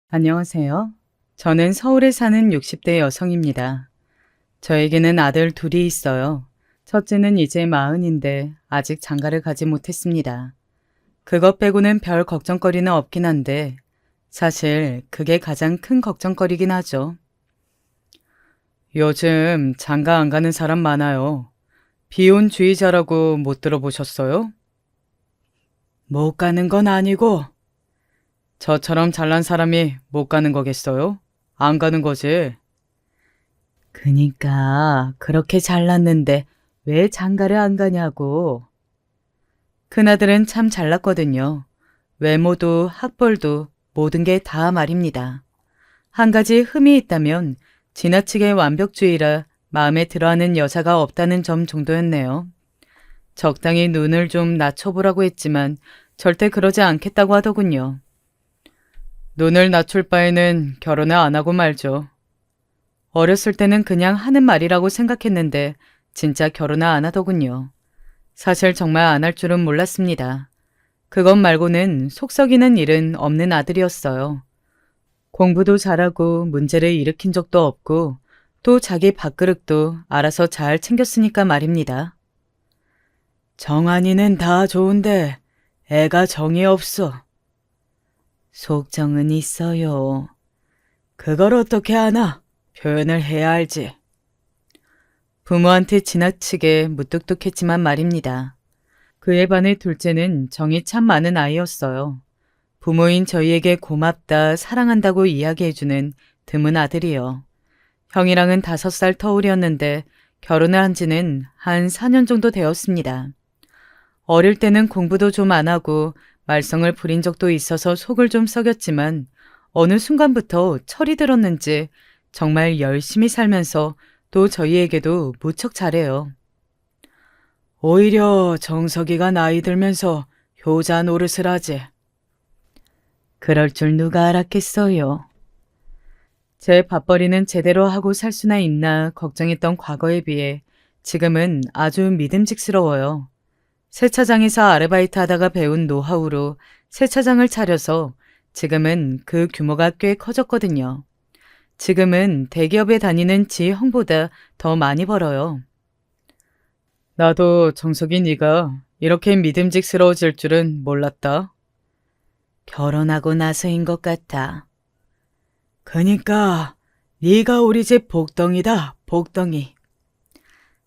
안녕하세요. 저는 서울에 사는 60대 여성입니다. 저에게는 아들 둘이 있어요. 첫째는 이제 40인데 아직 장가를 가지 못했습니다. 그것 빼고는 별 걱정거리는 없긴 한데 사실 그게 가장 큰 걱정거리긴 하죠. 요즘 장가 안 가는 사람 많아요. 비혼주의자라고 못 들어보셨어요? 못 가는 건 아니고 저처럼 잘난 사람이 못 가는 거겠어요? 안 가는 거지. 그니까 그렇게 잘났는데 왜 장가를 안 가냐고. 큰아들은 참 잘났거든요. 외모도 학벌도 모든 게 다 말입니다. 한 가지 흠이 있다면 지나치게 완벽주의라 마음에 들어하는 여자가 없다는 점 정도였네요. 적당히 눈을 좀 낮춰보라고 했지만 절대 그러지 않겠다고 하더군요. 눈을 낮출 바에는 결혼을 안 하고 말죠. 어렸을 때는 그냥 하는 말이라고 생각했는데 진짜 결혼을 안 하더군요. 사실 정말 안 할 줄은 몰랐습니다. 그것 말고는 속 썩이는 일은 없는 아들이었어요. 공부도 잘하고 문제를 일으킨 적도 없고 또 자기 밥그릇도 알아서 잘 챙겼으니까 말입니다. 정한이는 다 좋은데 애가 정이 없어. 속정은 있어요. 그걸 어떻게 아나? 표현을 해야 알지. 부모한테 지나치게 무뚝뚝했지만 말입니다. 그에 반해 둘째는 정이 참 많은 아이였어요. 부모인 저희에게 고맙다, 사랑한다고 이야기해주는 드문 아들이요. 형이랑은 5살 터울이었는데 결혼을 한 지는 한 4년 정도 되었습니다. 어릴 때는 공부도 좀 안 하고 말썽을 부린 적도 있어서 속을 좀 썩였지만 어느 순간부터 철이 들었는지 정말 열심히 살면서 또 저희에게도 무척 잘해요. 오히려 정석이가 나이 들면서 효자 노릇을 하지. 그럴 줄 누가 알았겠어요. 제 밥벌이는 제대로 하고 살 수나 있나 걱정했던 과거에 비해 지금은 아주 믿음직스러워요. 세차장에서 아르바이트 하다가 배운 노하우로 세차장을 차려서 지금은 그 규모가 꽤 커졌거든요. 지금은 대기업에 다니는 지 형보다 더 많이 벌어요. 나도 정석이 네가 이렇게 믿음직스러워질 줄은 몰랐다. 결혼하고 나서인 것 같아. 그니까 네가 우리 집 복덩이다, 복덩이.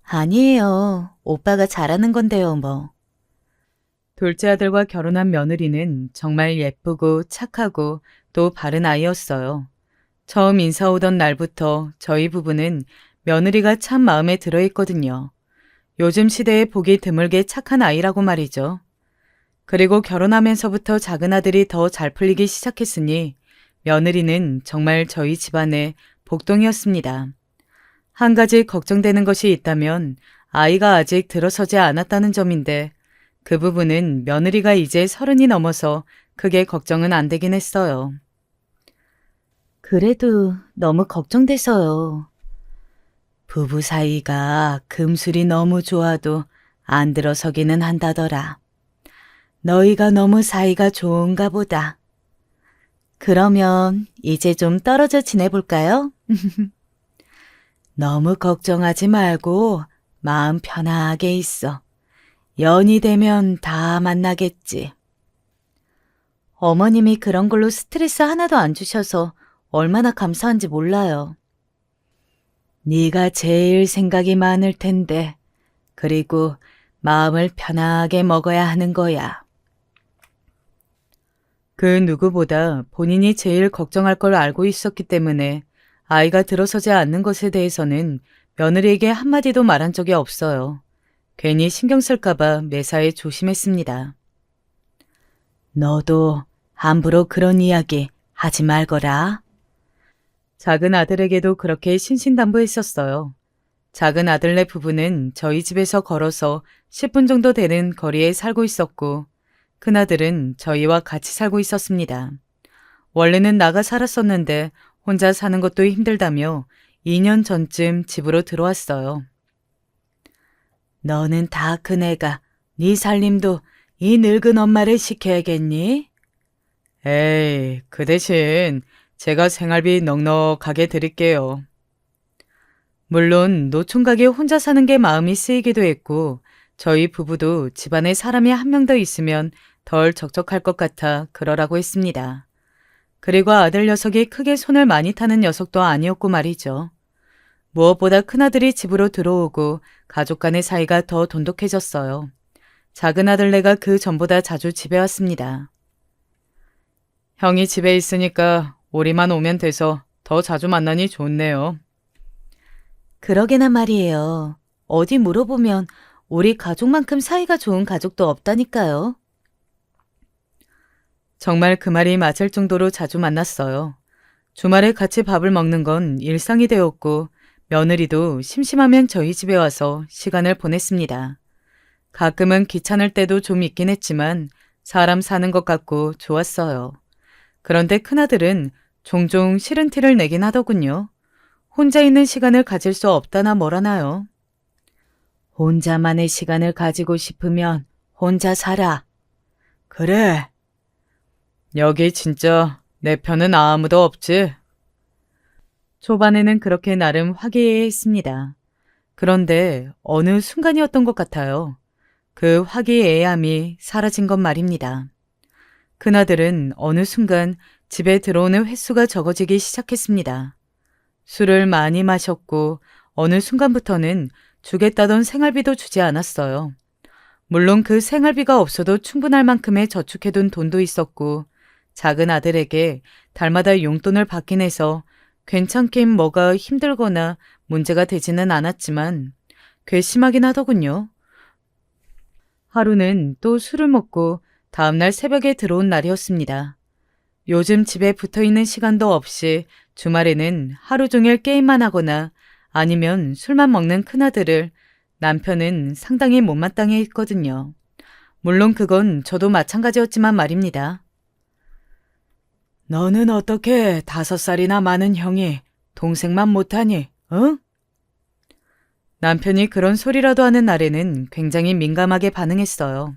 아니에요. 오빠가 잘하는 건데요, 뭐. 둘째 아들과 결혼한 며느리는 정말 예쁘고 착하고 또 바른 아이였어요. 처음 인사 오던 날부터 저희 부부는 며느리가 참 마음에 들어 있거든요. 요즘 시대에 보기 드물게 착한 아이라고 말이죠. 그리고 결혼하면서부터 작은 아들이 더 잘 풀리기 시작했으니 며느리는 정말 저희 집안의 복동이었습니다. 한 가지 걱정되는 것이 있다면 아이가 아직 들어서지 않았다는 점인데 그 부분은 며느리가 이제 30이 넘어서 크게 걱정은 안 되긴 했어요. 그래도 너무 걱정돼서요. 부부 사이가 금술이 너무 좋아도 안 들어서기는 한다더라. 너희가 너무 사이가 좋은가 보다. 그러면 이제 좀 떨어져 지내볼까요? 너무 걱정하지 말고 마음 편하게 있어. 연이 되면 다 만나겠지. 어머님이 그런 걸로 스트레스 하나도 안 주셔서 얼마나 감사한지 몰라요. 네가 제일 생각이 많을 텐데, 그리고 마음을 편하게 먹어야 하는 거야. 그 누구보다 본인이 제일 걱정할 걸 알고 있었기 때문에 아이가 들어서지 않는 것에 대해서는 며느리에게 한마디도 말한 적이 없어요. 괜히 신경 쓸까봐 매사에 조심했습니다. 너도 함부로 그런 이야기 하지 말거라. 작은 아들에게도 그렇게 신신당부했었어요. 작은 아들네 부부는 저희 집에서 걸어서 10분 정도 되는 거리에 살고 있었고 큰아들은 저희와 같이 살고 있었습니다. 원래는 나가 살았었는데 혼자 사는 것도 힘들다며 2년 전쯤 집으로 들어왔어요. 너는 다 큰애가 네 살림도 이 늙은 엄마를 시켜야겠니? 에이, 그 대신 제가 생활비 넉넉하게 드릴게요. 물론 노총각이 혼자 사는 게 마음이 쓰이기도 했고 저희 부부도 집안에 사람이 한 명 더 있으면 덜 적적할 것 같아 그러라고 했습니다. 그리고 아들 녀석이 크게 손을 많이 타는 녀석도 아니었고 말이죠. 무엇보다 큰아들이 집으로 들어오고 가족 간의 사이가 더 돈독해졌어요. 작은 아들네가 그 전보다 자주 집에 왔습니다. 형이 집에 있으니까 우리만 오면 돼서 더 자주 만나니 좋네요. 그러게나 말이에요. 어디 물어보면 우리 가족만큼 사이가 좋은 가족도 없다니까요. 정말 그 말이 맞을 정도로 자주 만났어요. 주말에 같이 밥을 먹는 건 일상이 되었고 며느리도 심심하면 저희 집에 와서 시간을 보냈습니다. 가끔은 귀찮을 때도 좀 있긴 했지만 사람 사는 것 같고 좋았어요. 그런데 큰아들은 종종 싫은 티를 내긴 하더군요. 혼자 있는 시간을 가질 수 없다나 뭐라나요. 혼자만의 시간을 가지고 싶으면 혼자 살아. 그래. 여기 진짜 내 편은 아무도 없지? 초반에는 그렇게 나름 화기애애했습니다. 그런데 어느 순간이었던 것 같아요. 그 화기애애함이 사라진 것 말입니다. 큰아들은 어느 순간 집에 들어오는 횟수가 적어지기 시작했습니다. 술을 많이 마셨고 어느 순간부터는 주겠다던 생활비도 주지 않았어요. 물론 그 생활비가 없어도 충분할 만큼의 저축해둔 돈도 있었고 작은 아들에게 달마다 용돈을 받긴 해서 괜찮긴 뭐가 힘들거나 문제가 되지는 않았지만 괘씸하긴 하더군요. 하루는 또 술을 먹고 다음날 새벽에 들어온 날이었습니다. 요즘 집에 붙어있는 시간도 없이 주말에는 하루 종일 게임만 하거나 아니면 술만 먹는 큰아들을 남편은 상당히 못마땅해 했거든요. 물론 그건 저도 마찬가지였지만 말입니다. 너는 어떻게 5살이나 많은 형이 동생만 못하니, 응? 남편이 그런 소리라도 하는 날에는 굉장히 민감하게 반응했어요.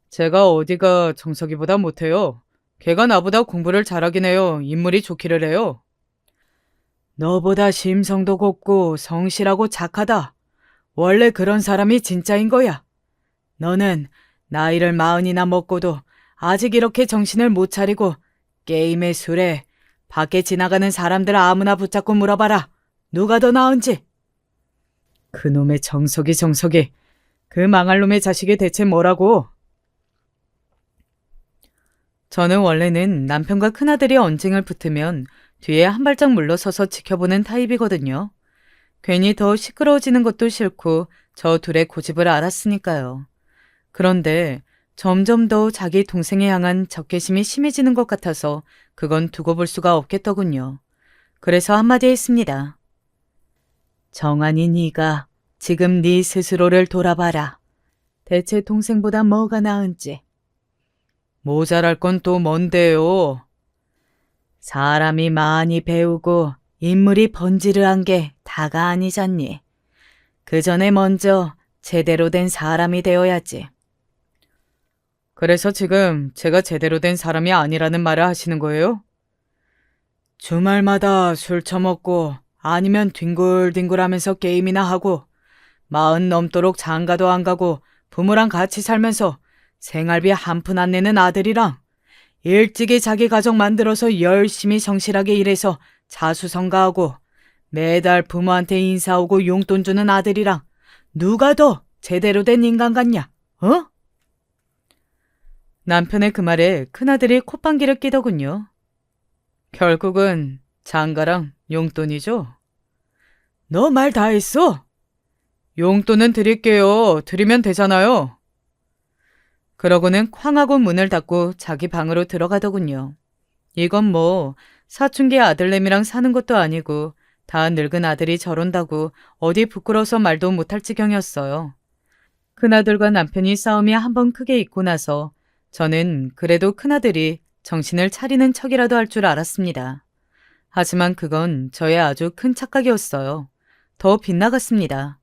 제가 어디가 정석이보다 못해요. 걔가 나보다 공부를 잘하긴 해요. 인물이 좋기를 해요. 너보다 심성도 곱고 성실하고 착하다. 원래 그런 사람이 진짜인 거야. 너는 나이를 40이나 먹고도 아직 이렇게 정신을 못 차리고 게임에 술에 밖에 지나가는 사람들 아무나 붙잡고 물어봐라. 누가 더 나은지. 그놈의 정석이. 그 망할 놈의 자식이 대체 뭐라고? 저는 원래는 남편과 큰아들이 언쟁을 붙으면 뒤에 한 발짝 물러서서 지켜보는 타입이거든요. 괜히 더 시끄러워지는 것도 싫고 저 둘의 고집을 알았으니까요. 그런데 점점 더 자기 동생에 향한 적개심이 심해지는 것 같아서 그건 두고 볼 수가 없겠더군요. 그래서 한마디 했습니다. 정한이 네가 지금 네 스스로를 돌아봐라. 대체 동생보다 뭐가 나은지. 모자랄 건 또 뭔데요? 사람이 많이 배우고 인물이 번지르한 게 다가 아니잖니. 그 전에 먼저 제대로 된 사람이 되어야지. 그래서 지금 제가 제대로 된 사람이 아니라는 말을 하시는 거예요? 주말마다 술 처먹고 아니면 뒹굴뒹굴하면서 게임이나 하고 40 넘도록 장가도 안 가고 부모랑 같이 살면서 생활비 한 푼 안 내는 아들이랑 일찍이 자기 가정 만들어서 열심히 성실하게 일해서 자수성가하고 매달 부모한테 인사하고 용돈 주는 아들이랑 누가 더 제대로 된 인간 같냐? 어? 남편의 그 말에 큰아들이 콧방귀를 끼더군요. 결국은 장가랑 용돈이죠? 너 말 다 했어? 용돈은 드릴게요. 드리면 되잖아요. 그러고는 쾅하고 문을 닫고 자기 방으로 들어가더군요. 이건 뭐 사춘기 아들내미랑 사는 것도 아니고 다 늙은 아들이 저런다고 어디 부끄러워서 말도 못할 지경이었어요. 큰아들과 남편이 싸움이 한번 크게 있고 나서 저는 그래도 큰아들이 정신을 차리는 척이라도 할 줄 알았습니다. 하지만 그건 저의 아주 큰 착각이었어요. 더 빗나갔습니다.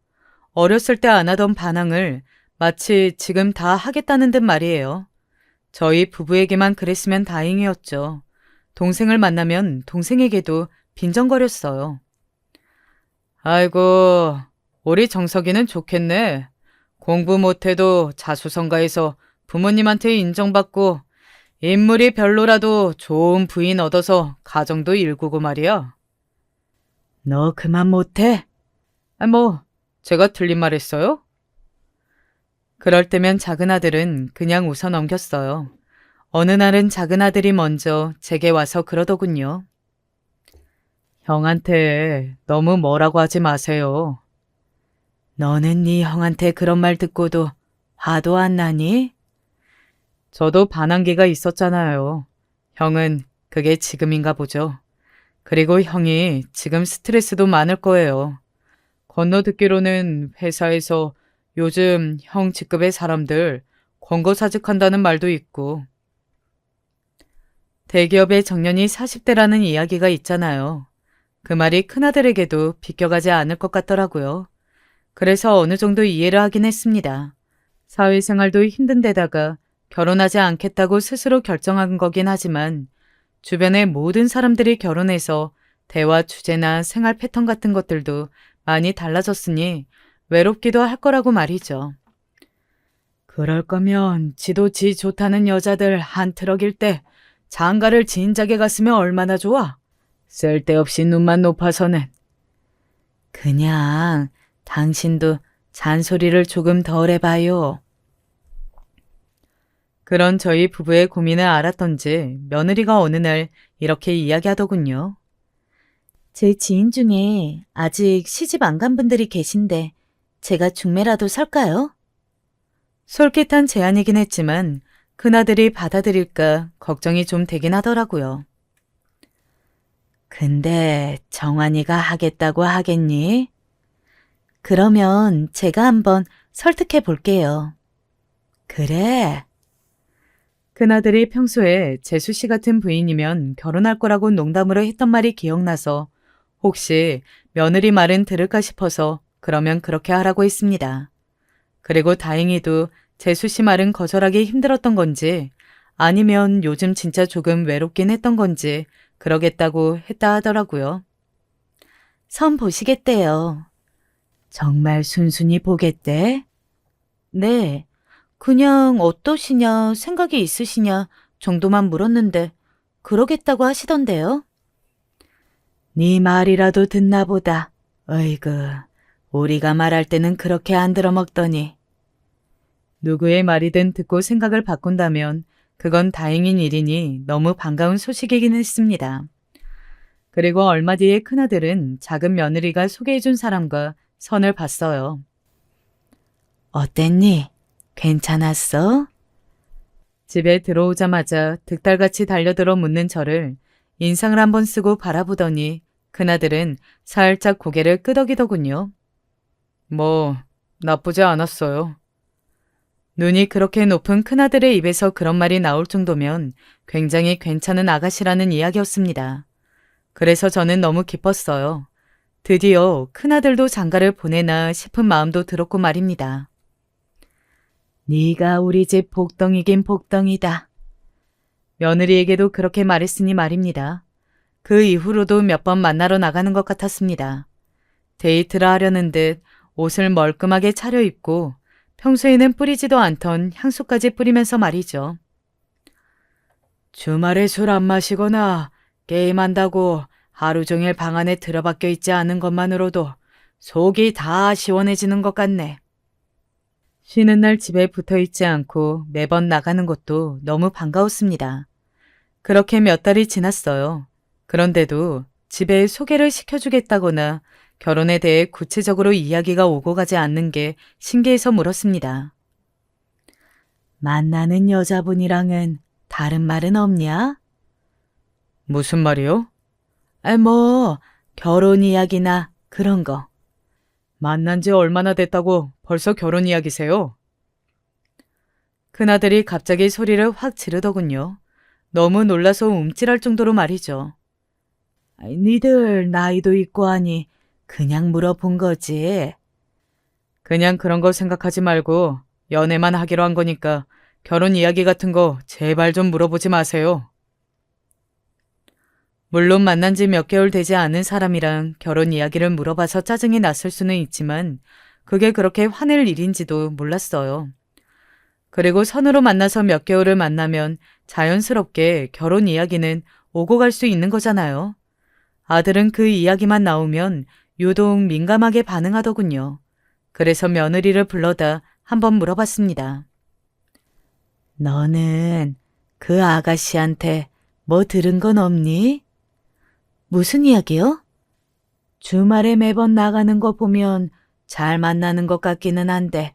어렸을 때 안 하던 반항을 마치 지금 다 하겠다는 듯 말이에요. 저희 부부에게만 그랬으면 다행이었죠. 동생을 만나면 동생에게도 빈정거렸어요. 아이고, 우리 정석이는 좋겠네. 공부 못해도 자수성가해서 부모님한테 인정받고 인물이 별로라도 좋은 부인 얻어서 가정도 일구고 말이야. 너 그만 못해? 제가 틀린 말 했어요? 그럴 때면 작은 아들은 그냥 웃어 넘겼어요. 어느 날은 작은 아들이 먼저 제게 와서 그러더군요. 형한테 너무 뭐라고 하지 마세요. 너는 네 형한테 그런 말 듣고도 화도 안 나니? 저도 반항기가 있었잖아요. 형은 그게 지금인가 보죠. 그리고 형이 지금 스트레스도 많을 거예요. 건너듣기로는 회사에서 요즘 형 직급의 사람들 권고사직한다는 말도 있고 대기업의 정년이 40대라는 이야기가 있잖아요. 그 말이 큰아들에게도 비껴가지 않을 것 같더라고요. 그래서 어느 정도 이해를 하긴 했습니다. 사회생활도 힘든 데다가 결혼하지 않겠다고 스스로 결정한 거긴 하지만 주변의 모든 사람들이 결혼해서 대화 주제나 생활 패턴 같은 것들도 많이 달라졌으니 외롭기도 할 거라고 말이죠. 그럴 거면 지도 지 좋다는 여자들 한 트럭일 때 장가를 진작에 갔으면 얼마나 좋아. 쓸데없이 눈만 높아서는. 그냥 당신도 잔소리를 조금 덜 해봐요. 그런 저희 부부의 고민을 알았던지 며느리가 어느 날 이렇게 이야기하더군요. 제 지인 중에 아직 시집 안 간 분들이 계신데 제가 중매라도 설까요? 솔깃한 제안이긴 했지만 큰아들이 받아들일까 걱정이 좀 되긴 하더라고요. 근데 정환이가 하겠다고 하겠니? 그러면 제가 한번 설득해 볼게요. 그래. 큰아들이 평소에 재수 씨 같은 부인이면 결혼할 거라고 농담으로 했던 말이 기억나서 혹시 며느리 말은 들을까 싶어서 그러면 그렇게 하라고 했습니다. 그리고 다행히도 재수 씨 말은 거절하기 힘들었던 건지 아니면 요즘 진짜 조금 외롭긴 했던 건지 그러겠다고 했다 하더라고요. 선 보시겠대요. 정말 순순히 보겠대? 네, 그냥 어떠시냐, 생각이 있으시냐 정도만 물었는데 그러겠다고 하시던데요. 네 말이라도 듣나 보다. 어이구, 우리가 말할 때는 그렇게 안 들어먹더니. 누구의 말이든 듣고 생각을 바꾼다면 그건 다행인 일이니 너무 반가운 소식이긴 했습니다. 그리고 얼마 뒤에 큰아들은 작은 며느리가 소개해준 사람과 선을 봤어요. 어땠니? 괜찮았어? 집에 들어오자마자 득달같이 달려들어 묻는 저를 인상을 한번 쓰고 바라보더니 큰아들은 살짝 고개를 끄덕이더군요. 나쁘지 않았어요. 눈이 그렇게 높은 큰아들의 입에서 그런 말이 나올 정도면 굉장히 괜찮은 아가씨라는 이야기였습니다. 그래서 저는 너무 기뻤어요. 드디어 큰아들도 장가를 보내나 싶은 마음도 들었고 말입니다. 네가 우리 집 복덩이긴 복덩이다. 며느리에게도 그렇게 말했으니 말입니다. 그 이후로도 몇 번 만나러 나가는 것 같았습니다. 데이트를 하려는 듯 옷을 멀끔하게 차려입고 평소에는 뿌리지도 않던 향수까지 뿌리면서 말이죠. 주말에 술 안 마시거나 게임한다고 하루 종일 방 안에 들어박혀 있지 않은 것만으로도 속이 다 시원해지는 것 같네. 쉬는 날 집에 붙어 있지 않고 매번 나가는 것도 너무 반가웠습니다. 그렇게 몇 달이 지났어요. 그런데도 집에 소개를 시켜주겠다거나 결혼에 대해 구체적으로 이야기가 오고 가지 않는 게 신기해서 물었습니다. 만나는 여자분이랑은 다른 말은 없냐? 무슨 말이요? 결혼 이야기나 그런 거. 만난 지 얼마나 됐다고 벌써 결혼 이야기세요? 큰아들이 갑자기 소리를 확 지르더군요. 너무 놀라서 움찔할 정도로 말이죠. 니들 나이도 있고 하니 그냥 물어본 거지. 그냥 그런 거 생각하지 말고 연애만 하기로 한 거니까 결혼 이야기 같은 거 제발 좀 물어보지 마세요. 물론 만난 지 몇 개월 되지 않은 사람이랑 결혼 이야기를 물어봐서 짜증이 났을 수는 있지만 그게 그렇게 화낼 일인지도 몰랐어요. 그리고 선으로 만나서 몇 개월을 만나면 자연스럽게 결혼 이야기는 오고 갈 수 있는 거잖아요. 아들은 그 이야기만 나오면 유독 민감하게 반응하더군요. 그래서 며느리를 불러다 한번 물어봤습니다. 너는 그 아가씨한테 뭐 들은 건 없니? 무슨 이야기요? 주말에 매번 나가는 거 보면 잘 만나는 것 같기는 한데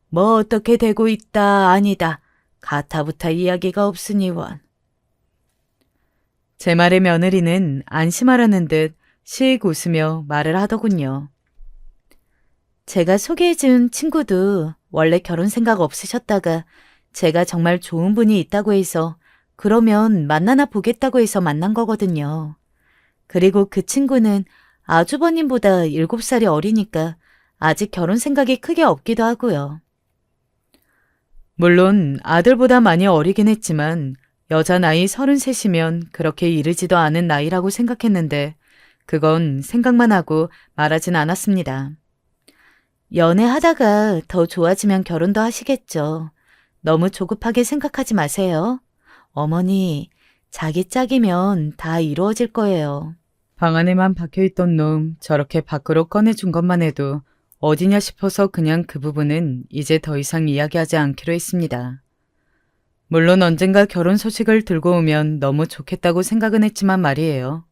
뭐 어떻게 되고 있다 아니다 가타부타 이야기가 없으니 원. 제 말에 며느리는 안심하라는 듯 씩 웃으며 말을 하더군요. 제가 소개해준 친구도 원래 결혼 생각 없으셨다가 제가 정말 좋은 분이 있다고 해서 그러면 만나나 보겠다고 해서 만난 거거든요. 그리고 그 친구는 아주버님보다 7살이 어리니까 아직 결혼 생각이 크게 없기도 하고요. 물론 아들보다 많이 어리긴 했지만 여자 나이 33이면 그렇게 이르지도 않은 나이라고 생각했는데 그건 생각만 하고 말하진 않았습니다. 연애하다가 더 좋아지면 결혼도 하시겠죠. 너무 조급하게 생각하지 마세요. 어머니, 자기 짝이면 다 이루어질 거예요. 방 안에만 박혀있던 놈 저렇게 밖으로 꺼내준 것만 해도 어디냐 싶어서 그냥 그 부분은 이제 더 이상 이야기하지 않기로 했습니다. 물론 언젠가 결혼 소식을 들고 오면 너무 좋겠다고 생각은 했지만 말이에요.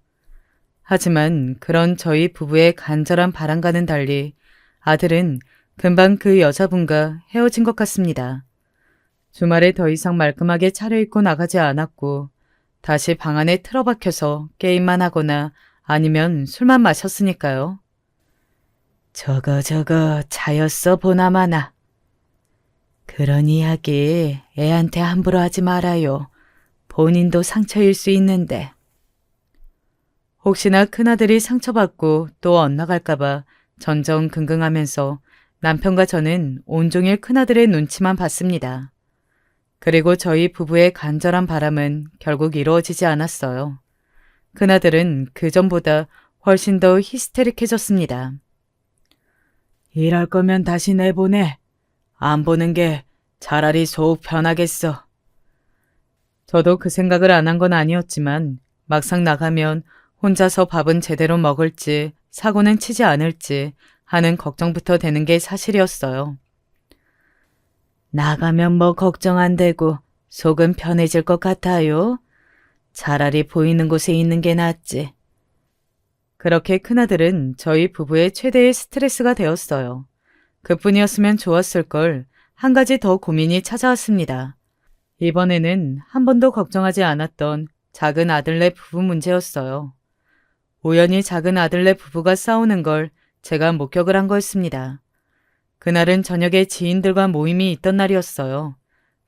하지만 그런 저희 부부의 간절한 바람과는 달리 아들은 금방 그 여자분과 헤어진 것 같습니다. 주말에 더 이상 말끔하게 차려입고 나가지 않았고 다시 방 안에 틀어박혀서 게임만 하거나 아니면 술만 마셨으니까요. 저거 차였어 보나마나. 그런 이야기 애한테 함부로 하지 말아요. 본인도 상처일 수 있는데. 혹시나 큰아들이 상처받고 또 엇나갈까봐 전전긍긍하면서 남편과 저는 온종일 큰아들의 눈치만 봤습니다. 그리고 저희 부부의 간절한 바람은 결국 이루어지지 않았어요. 큰아들은 그전보다 훨씬 더 히스테릭해졌습니다. 일할 거면 다시 내보내. 안 보는 게 차라리 속 편하겠어. 저도 그 생각을 안 한 건 아니었지만 막상 나가면 혼자서 밥은 제대로 먹을지 사고는 치지 않을지 하는 걱정부터 되는 게 사실이었어요. 나가면 뭐 걱정 안 되고 속은 편해질 것 같아요. 차라리 보이는 곳에 있는 게 낫지. 그렇게 큰아들은 저희 부부의 최대의 스트레스가 되었어요. 그뿐이었으면 좋았을 걸 한 가지 더 고민이 찾아왔습니다. 이번에는 한 번도 걱정하지 않았던 작은 아들네 부부 문제였어요. 우연히 작은 아들네 부부가 싸우는 걸 제가 목격을 한 거였습니다. 그날은 저녁에 지인들과 모임이 있던 날이었어요.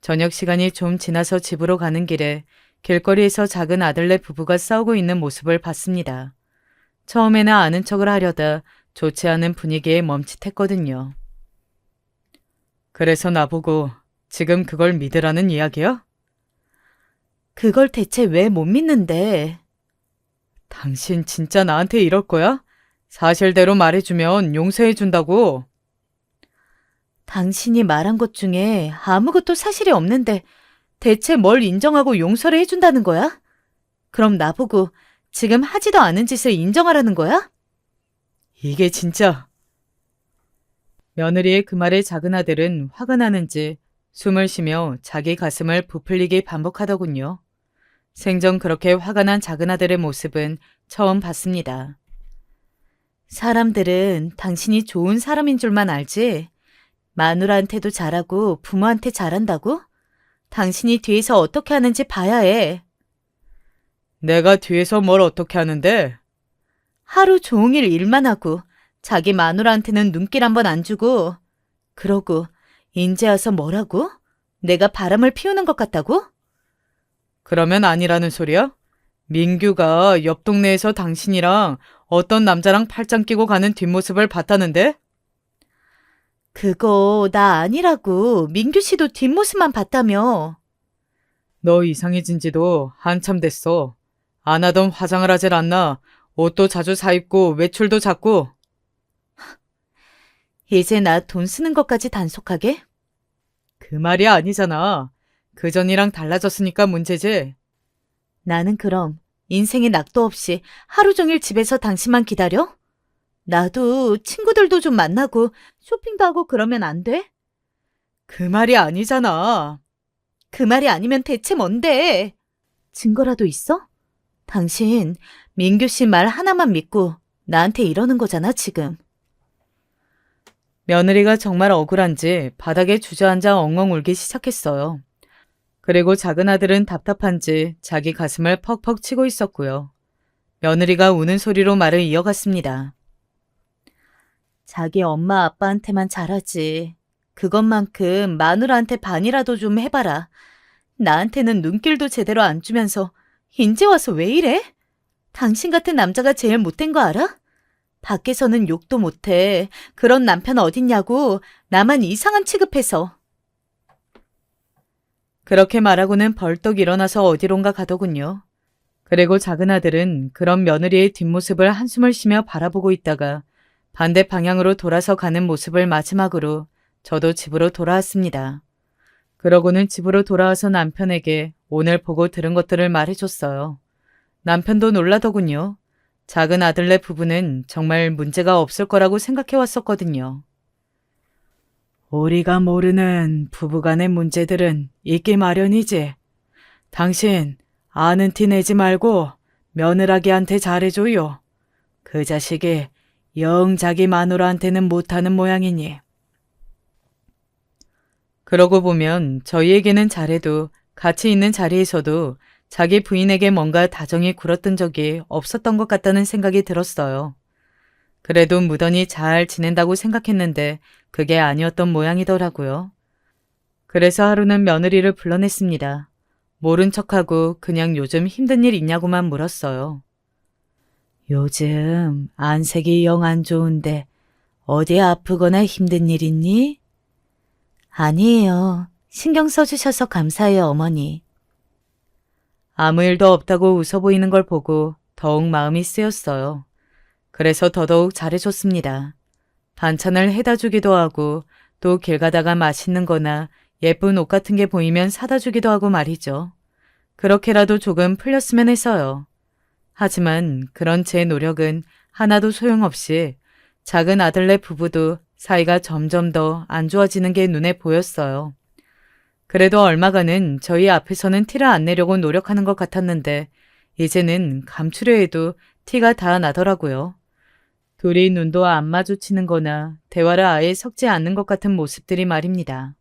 저녁 시간이 좀 지나서 집으로 가는 길에 길거리에서 작은 아들네 부부가 싸우고 있는 모습을 봤습니다. 처음에는 아는 척을 하려다 좋지 않은 분위기에 멈칫했거든요. 그래서 나보고 지금 그걸 믿으라는 이야기야? 그걸 대체 왜 못 믿는데? 당신 진짜 나한테 이럴 거야? 사실대로 말해주면 용서해준다고. 당신이 말한 것 중에 아무것도 사실이 없는데 대체 뭘 인정하고 용서를 해준다는 거야? 그럼 나보고 지금 하지도 않은 짓을 인정하라는 거야? 이게 진짜... 며느리의 그 말에 작은 아들은 화가 나는지 숨을 쉬며 자기 가슴을 부풀리기 반복하더군요. 생전 그렇게 화가 난 작은 아들의 모습은 처음 봤습니다. 사람들은 당신이 좋은 사람인 줄만 알지? 마누라한테도 잘하고 부모한테 잘한다고? 당신이 뒤에서 어떻게 하는지 봐야 해. 내가 뒤에서 뭘 어떻게 하는데? 하루 종일 일만 하고 자기 마누라한테는 눈길 한번 안 주고 그러고 인제 와서 뭐라고? 내가 바람을 피우는 것 같다고? 그러면 아니라는 소리야? 민규가 옆 동네에서 당신이랑 어떤 남자랑 팔짱 끼고 가는 뒷모습을 봤다는데? 그거 나 아니라고. 민규 씨도 뒷모습만 봤다며. 너 이상해진 지도 한참 됐어. 안 하던 화장을 하질 않나. 옷도 자주 사 입고 외출도 잦고. 이제 나 돈 쓰는 것까지 단속하게? 그 말이 아니잖아. 그전이랑 달라졌으니까 문제지. 나는 그럼 인생의 낙도 없이 하루 종일 집에서 당신만 기다려? 나도 친구들도 좀 만나고 쇼핑도 하고 그러면 안 돼? 그 말이 아니잖아. 그 말이 아니면 대체 뭔데? 증거라도 있어? 당신 민규 씨 말 하나만 믿고 나한테 이러는 거잖아, 지금. 며느리가 정말 억울한지 바닥에 주저앉아 엉엉 울기 시작했어요. 그리고 작은 아들은 답답한지 자기 가슴을 퍽퍽 치고 있었고요. 며느리가 우는 소리로 말을 이어갔습니다. 자기 엄마 아빠한테만 잘하지. 그것만큼 마누라한테 반이라도 좀 해봐라. 나한테는 눈길도 제대로 안 주면서 인제 와서 왜 이래? 당신 같은 남자가 제일 못된 거 알아? 밖에서는 욕도 못해. 그런 남편 어딨냐고. 나만 이상한 취급해서. 그렇게 말하고는 벌떡 일어나서 어디론가 가더군요. 그리고 작은 아들은 그런 며느리의 뒷모습을 한숨을 쉬며 바라보고 있다가 반대 방향으로 돌아서 가는 모습을 마지막으로 저도 집으로 돌아왔습니다. 그러고는 집으로 돌아와서 남편에게 오늘 보고 들은 것들을 말해줬어요. 남편도 놀라더군요. 작은 아들네 부부는 정말 문제가 없을 거라고 생각해왔었거든요. 우리가 모르는 부부간의 문제들은 있기 마련이지. 당신 아는 티 내지 말고 며느라기한테 잘해줘요. 그 자식이 영 자기 마누라한테는 못하는 모양이니. 그러고 보면 저희에게는 잘해도 같이 있는 자리에서도 자기 부인에게 뭔가 다정히 굴었던 적이 없었던 것 같다는 생각이 들었어요. 그래도 무던히 잘 지낸다고 생각했는데 그게 아니었던 모양이더라고요. 그래서 하루는 며느리를 불러냈습니다. 모른 척하고 그냥 요즘 힘든 일 있냐고만 물었어요. 요즘 안색이 영 안 좋은데 어디 아프거나 힘든 일 있니? 아니에요. 신경 써주셔서 감사해요, 어머니. 아무 일도 없다고 웃어 보이는 걸 보고 더욱 마음이 쓰였어요. 그래서 더더욱 잘해줬습니다. 반찬을 해다 주기도 하고 또 길 가다가 맛있는 거나 예쁜 옷 같은 게 보이면 사다 주기도 하고 말이죠. 그렇게라도 조금 풀렸으면 해서요. 하지만 그런 제 노력은 하나도 소용없이 작은 아들네 부부도 사이가 점점 더 안 좋아지는 게 눈에 보였어요. 그래도 얼마간은 저희 앞에서는 티를 안 내려고 노력하는 것 같았는데 이제는 감추려 해도 티가 다 나더라고요. 둘이 눈도 안 마주치는 거나 대화를 아예 섞지 않는 것 같은 모습들이 말입니다.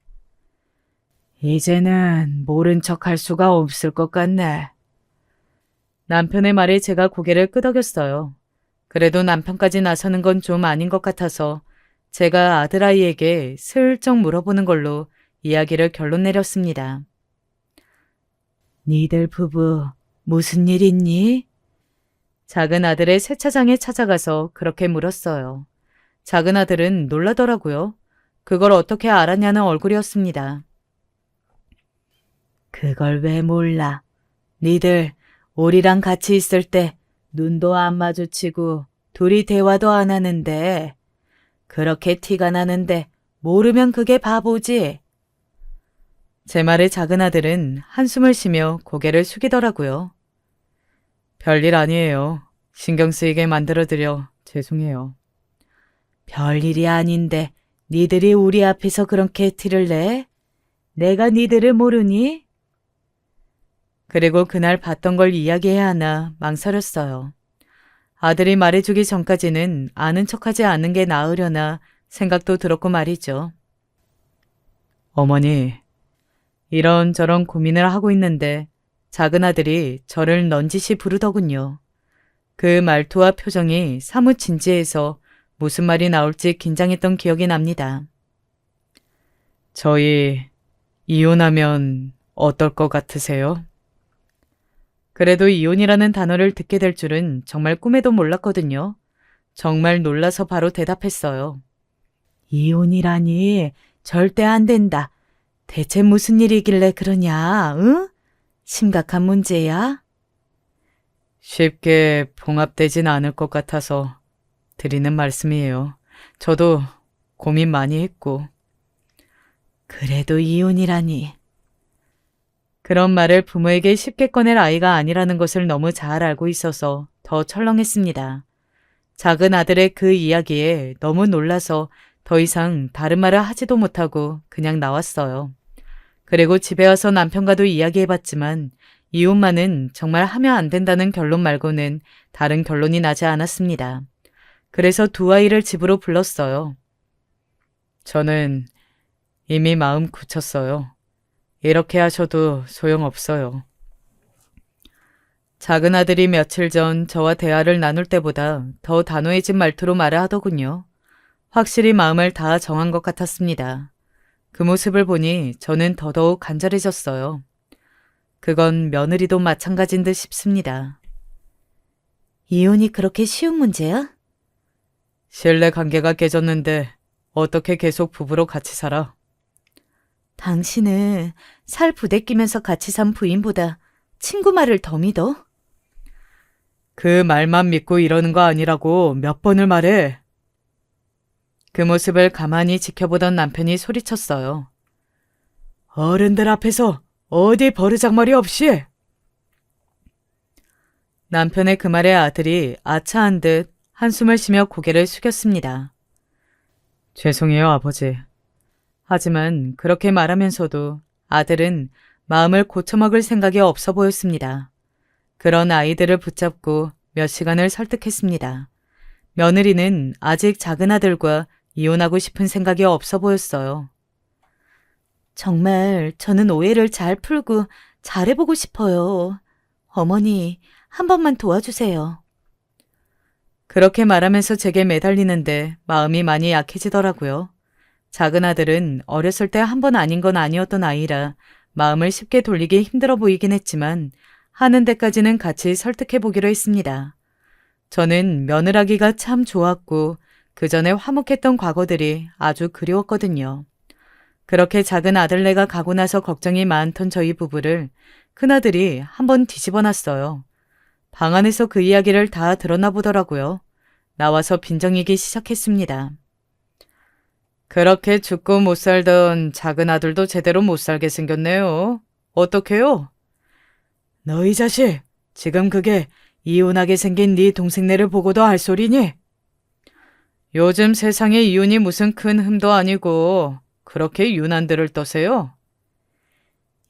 이제는 모른 척 할 수가 없을 것 같네. 남편의 말에 제가 고개를 끄덕였어요. 그래도 남편까지 나서는 건 좀 아닌 것 같아서 제가 아들아이에게 슬쩍 물어보는 걸로 이야기를 결론 내렸습니다. 니들 부부 무슨 일 있니? 작은 아들의 세차장에 찾아가서 그렇게 물었어요. 작은 아들은 놀라더라고요. 그걸 어떻게 알았냐는 얼굴이었습니다. 그걸 왜 몰라? 니들 우리랑 같이 있을 때 눈도 안 마주치고 둘이 대화도 안 하는데 그렇게 티가 나는데 모르면 그게 바보지. 제 말에 작은 아들은 한숨을 쉬며 고개를 숙이더라고요. 별일 아니에요. 신경 쓰이게 만들어드려 죄송해요. 별일이 아닌데 니들이 우리 앞에서 그렇게 티를 내? 내가 니들을 모르니? 그리고 그날 봤던 걸 이야기해야 하나 망설였어요. 아들이 말해주기 전까지는 아는 척하지 않는 게 나으려나 생각도 들었고 말이죠. 어머니, 이런저런 고민을 하고 있는데 작은 아들이 저를 넌지시 부르더군요. 그 말투와 표정이 사뭇 진지해서 무슨 말이 나올지 긴장했던 기억이 납니다. 저희 이혼하면 어떨 것 같으세요? 그래도 이혼이라는 단어를 듣게 될 줄은 정말 꿈에도 몰랐거든요. 정말 놀라서 바로 대답했어요. 이혼이라니 절대 안 된다. 대체 무슨 일이길래 그러냐, 응? 심각한 문제야? 쉽게 봉합되진 않을 것 같아서 드리는 말씀이에요. 저도 고민 많이 했고. 그래도 이혼이라니. 그런 말을 부모에게 쉽게 꺼낼 아이가 아니라는 것을 너무 잘 알고 있어서 더 철렁했습니다. 작은 아들의 그 이야기에 너무 놀라서 더 이상 다른 말을 하지도 못하고 그냥 나왔어요. 그리고 집에 와서 남편과도 이야기해봤지만 이혼만은 정말 하면 안 된다는 결론 말고는 다른 결론이 나지 않았습니다. 그래서 두 아이를 집으로 불렀어요. 저는 이미 마음 굳혔어요. 이렇게 하셔도 소용없어요. 작은 아들이 며칠 전 저와 대화를 나눌 때보다 더 단호해진 말투로 말을 하더군요. 확실히 마음을 다 정한 것 같았습니다. 그 모습을 보니 저는 더더욱 간절해졌어요. 그건 며느리도 마찬가지인 듯 싶습니다. 이혼이 그렇게 쉬운 문제야? 신뢰 관계가 깨졌는데 어떻게 계속 부부로 같이 살아? 당신은 살 부대끼면서 같이 산 부인보다 친구 말을 더 믿어? 그 말만 믿고 이러는 거 아니라고 몇 번을 말해. 그 모습을 가만히 지켜보던 남편이 소리쳤어요. 어른들 앞에서 어디 버르장머리 없이. 남편의 그 말에 아들이 아차한 듯 한숨을 쉬며 고개를 숙였습니다. 죄송해요, 아버지. 하지만 그렇게 말하면서도 아들은 마음을 고쳐먹을 생각이 없어 보였습니다. 그런 아이들을 붙잡고 몇 시간을 설득했습니다. 며느리는 아직 작은 아들과 이혼하고 싶은 생각이 없어 보였어요. 정말 저는 오해를 잘 풀고 잘해보고 싶어요. 어머니, 한 번만 도와주세요. 그렇게 말하면서 제게 매달리는데 마음이 많이 약해지더라고요. 작은 아들은 어렸을 때 한 번 아닌 건 아니었던 아이라 마음을 쉽게 돌리기 힘들어 보이긴 했지만 하는 데까지는 같이 설득해보기로 했습니다. 저는 며느라기가 참 좋았고 그 전에 화목했던 과거들이 아주 그리웠거든요. 그렇게 작은 아들네가 가고 나서 걱정이 많던 저희 부부를 큰아들이 한번 뒤집어 놨어요. 방 안에서 그 이야기를 다 드러나 보더라고요. 나와서 빈정이기 시작했습니다. 그렇게 죽고 못 살던 작은 아들도 제대로 못 살게 생겼네요. 어떡해요? 너희 자식, 지금 그게 이혼하게 생긴 네 동생네를 보고도 할 소리니? 요즘 세상에 이혼이 무슨 큰 흠도 아니고 그렇게 유난들을 떠세요?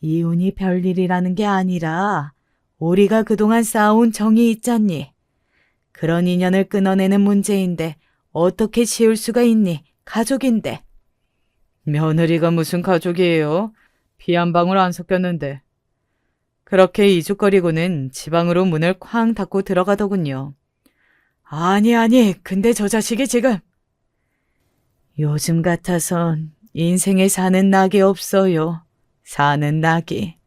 이혼이 별일이라는 게 아니라 우리가 그동안 쌓아온 정이 있잖니. 그런 인연을 끊어내는 문제인데 어떻게 지울 수가 있니? 가족인데. 며느리가 무슨 가족이에요? 피 한 방울 안 섞였는데. 그렇게 이죽거리고는 지방으로 문을 쾅 닫고 들어가더군요. 아니, 근데 저 자식이 지금. 요즘 같아선 인생에 사는 낙이 없어요. 사는 낙이.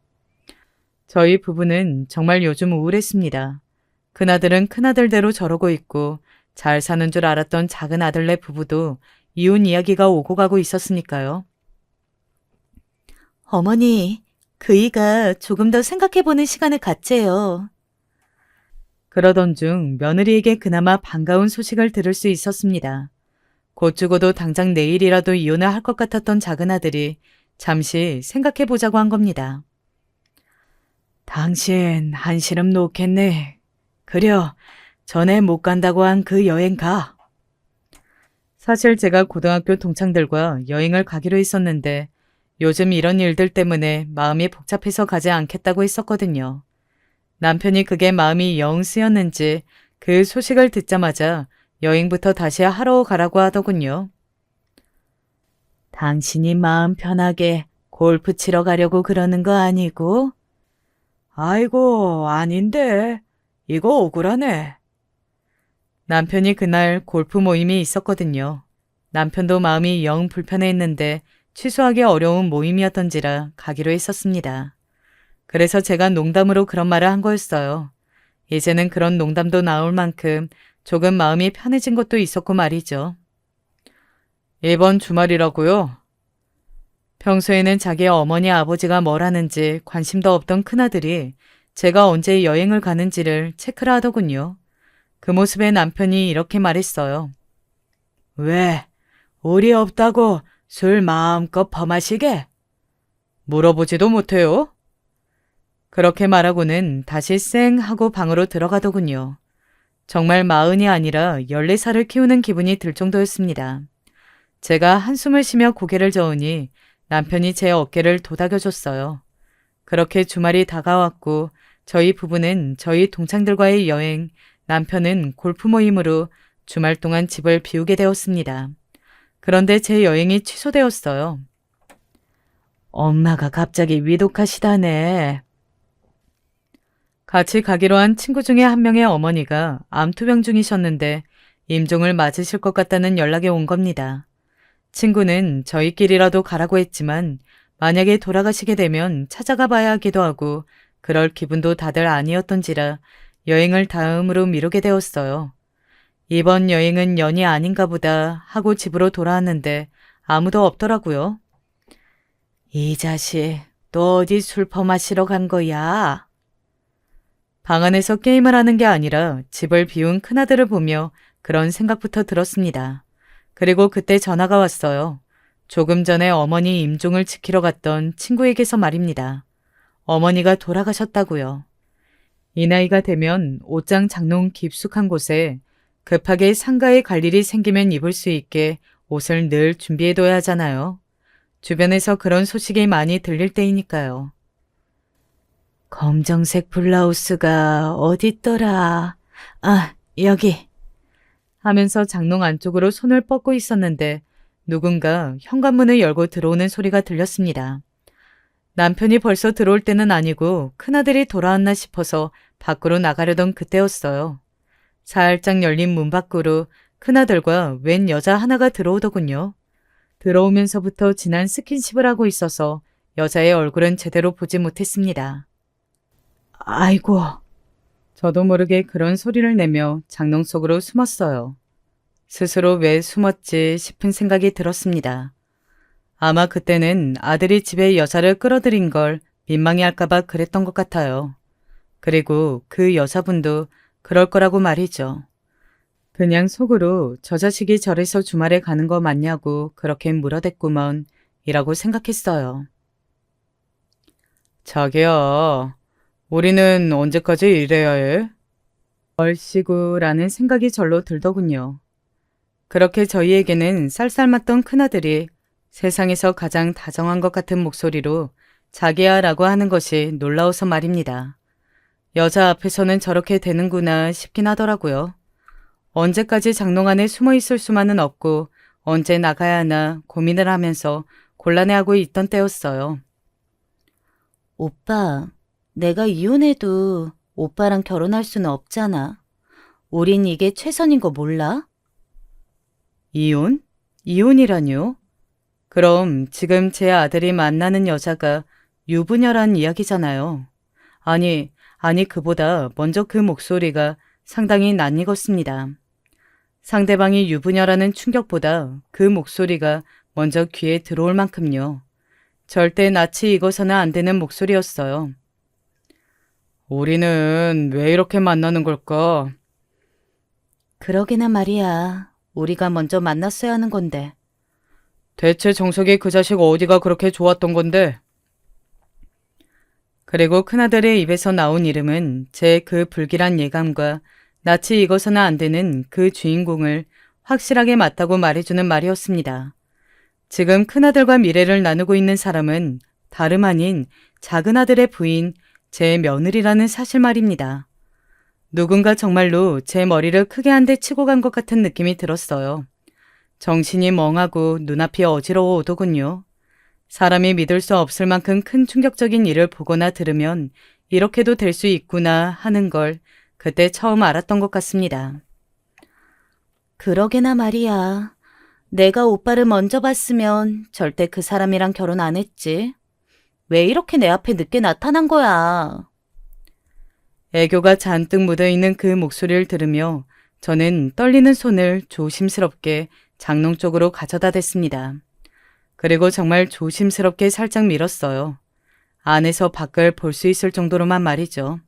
저희 부부는 정말 요즘 우울했습니다. 큰아들은 큰아들대로 저러고 있고 잘 사는 줄 알았던 작은 아들네 부부도 이혼 이야기가 오고 가고 있었으니까요. 어머니, 그이가 조금 더 생각해보는 시간을 갖재요. 그러던 중 며느리에게 그나마 반가운 소식을 들을 수 있었습니다. 곧 죽어도 당장 내일이라도 이혼을 할 것 같았던 작은 아들이 잠시 생각해보자고 한 겁니다. 당신 한시름 놓겠네. 그려, 전에 못 간다고 한 그 여행 가. 사실 제가 고등학교 동창들과 여행을 가기로 했었는데 요즘 이런 일들 때문에 마음이 복잡해서 가지 않겠다고 했었거든요. 남편이 그게 마음이 영 쓰였는지 그 소식을 듣자마자 여행부터 다시 하러 가라고 하더군요. 당신이 마음 편하게 골프 치러 가려고 그러는 거 아니고? 아이고, 아닌데. 이거 억울하네. 남편이 그날 골프 모임이 있었거든요. 남편도 마음이 영 불편해했는데 취소하기 어려운 모임이었던지라 가기로 했었습니다. 그래서 제가 농담으로 그런 말을 한 거였어요. 이제는 그런 농담도 나올 만큼 조금 마음이 편해진 것도 있었고 말이죠. 이번 주말이라고요? 평소에는 자기 어머니 아버지가 뭘 하는지 관심도 없던 큰아들이 제가 언제 여행을 가는지를 체크를 하더군요. 그 모습에 남편이 이렇게 말했어요. 왜? 우리 없다고 술 마음껏 퍼마시게? 물어보지도 못해요. 그렇게 말하고는 다시 쌩 하고 방으로 들어가더군요. 정말 40이 아니라 14살을 키우는 기분이 들 정도였습니다. 제가 한숨을 쉬며 고개를 저으니 남편이 제 어깨를 도닥여줬어요. 그렇게 주말이 다가왔고 저희 부부는 저희 동창들과의 여행, 남편은 골프 모임으로 주말 동안 집을 비우게 되었습니다. 그런데 제 여행이 취소되었어요. 엄마가 갑자기 위독하시다네. 같이 가기로 한 친구 중에 한 명의 어머니가 암투병 중이셨는데 임종을 맞으실 것 같다는 연락이 온 겁니다. 친구는 저희끼리라도 가라고 했지만 만약에 돌아가시게 되면 찾아가 봐야 하기도 하고 그럴 기분도 다들 아니었던지라 여행을 다음으로 미루게 되었어요. 이번 여행은 연이 아닌가 보다 하고 집으로 돌아왔는데 아무도 없더라고요. 이 자식, 또 어디 술 퍼마시러 간 거야? 방 안에서 게임을 하는 게 아니라 집을 비운 큰아들을 보며 그런 생각부터 들었습니다. 그리고 그때 전화가 왔어요. 조금 전에 어머니 임종을 지키러 갔던 친구에게서 말입니다. 어머니가 돌아가셨다고요. 이 나이가 되면 옷장 장롱 깊숙한 곳에 급하게 상가에 갈 일이 생기면 입을 수 있게 옷을 늘 준비해둬야 하잖아요. 주변에서 그런 소식이 많이 들릴 때이니까요. 검정색 블라우스가 어딨더라. 아, 여기. 하면서 장롱 안쪽으로 손을 뻗고 있었는데 누군가 현관문을 열고 들어오는 소리가 들렸습니다. 남편이 벌써 들어올 때는 아니고 큰아들이 돌아왔나 싶어서 밖으로 나가려던 그때였어요. 살짝 열린 문 밖으로 큰아들과 웬 여자 하나가 들어오더군요. 들어오면서부터 진한 스킨십을 하고 있어서 여자의 얼굴은 제대로 보지 못했습니다. 아이고. 저도 모르게 그런 소리를 내며 장롱 속으로 숨었어요. 스스로 왜 숨었지 싶은 생각이 들었습니다. 아마 그때는 아들이 집에 여자를 끌어들인 걸 민망해할까봐 그랬던 것 같아요. 그리고 그 여자분도 그럴 거라고 말이죠. 그냥 속으로 저 자식이 저래서 주말에 가는 거 맞냐고 그렇게 물어댔구먼 이라고 생각했어요. 자기야, 우리는 언제까지 이래야 해? 얼씨구라는 생각이 절로 들더군요. 그렇게 저희에게는 쌀쌀맞던 큰아들이 세상에서 가장 다정한 것 같은 목소리로 자기야라고 하는 것이 놀라워서 말입니다. 여자 앞에서는 저렇게 되는구나 싶긴 하더라고요. 언제까지 장롱 안에 숨어 있을 수만은 없고 언제 나가야 하나 고민을 하면서 곤란해하고 있던 때였어요. 오빠, 내가 이혼해도 오빠랑 결혼할 수는 없잖아. 우린 이게 최선인 거 몰라? 이혼? 이혼이라뇨? 그럼 지금 제 아들이 만나는 여자가 유부녀란 이야기잖아요. 아니 그보다 먼저 그 목소리가 상당히 낯익었습니다. 상대방이 유부녀라는 충격보다 그 목소리가 먼저 귀에 들어올 만큼요. 절대 낯이 익어서는 안 되는 목소리였어요. 우리는 왜 이렇게 만나는 걸까? 그러게나 말이야. 우리가 먼저 만났어야 하는 건데. 대체 정석이 그 자식 어디가 그렇게 좋았던 건데? 그리고 큰아들의 입에서 나온 이름은 제 그 불길한 예감과 낯이 익어서는 안 되는 그 주인공을 확실하게 맞다고 말해주는 말이었습니다. 지금 큰아들과 미래를 나누고 있는 사람은 다름 아닌 작은아들의 부인 제 며느리라는 사실 말입니다. 누군가 정말로 제 머리를 크게 한 대 치고 간 것 같은 느낌이 들었어요. 정신이 멍하고 눈앞이 어지러워 오더군요. 사람이 믿을 수 없을 만큼 큰 충격적인 일을 보거나 들으면 이렇게도 될 수 있구나 하는 걸 그때 처음 알았던 것 같습니다. 그러게나 말이야. 내가 오빠를 먼저 봤으면 절대 그 사람이랑 결혼 안 했지. 왜 이렇게 내 앞에 늦게 나타난 거야? 애교가 잔뜩 묻어있는 그 목소리를 들으며 저는 떨리는 손을 조심스럽게 장롱 쪽으로 가져다 댔습니다. 그리고 정말 조심스럽게 살짝 밀었어요. 안에서 밖을 볼 수 있을 정도로만 말이죠.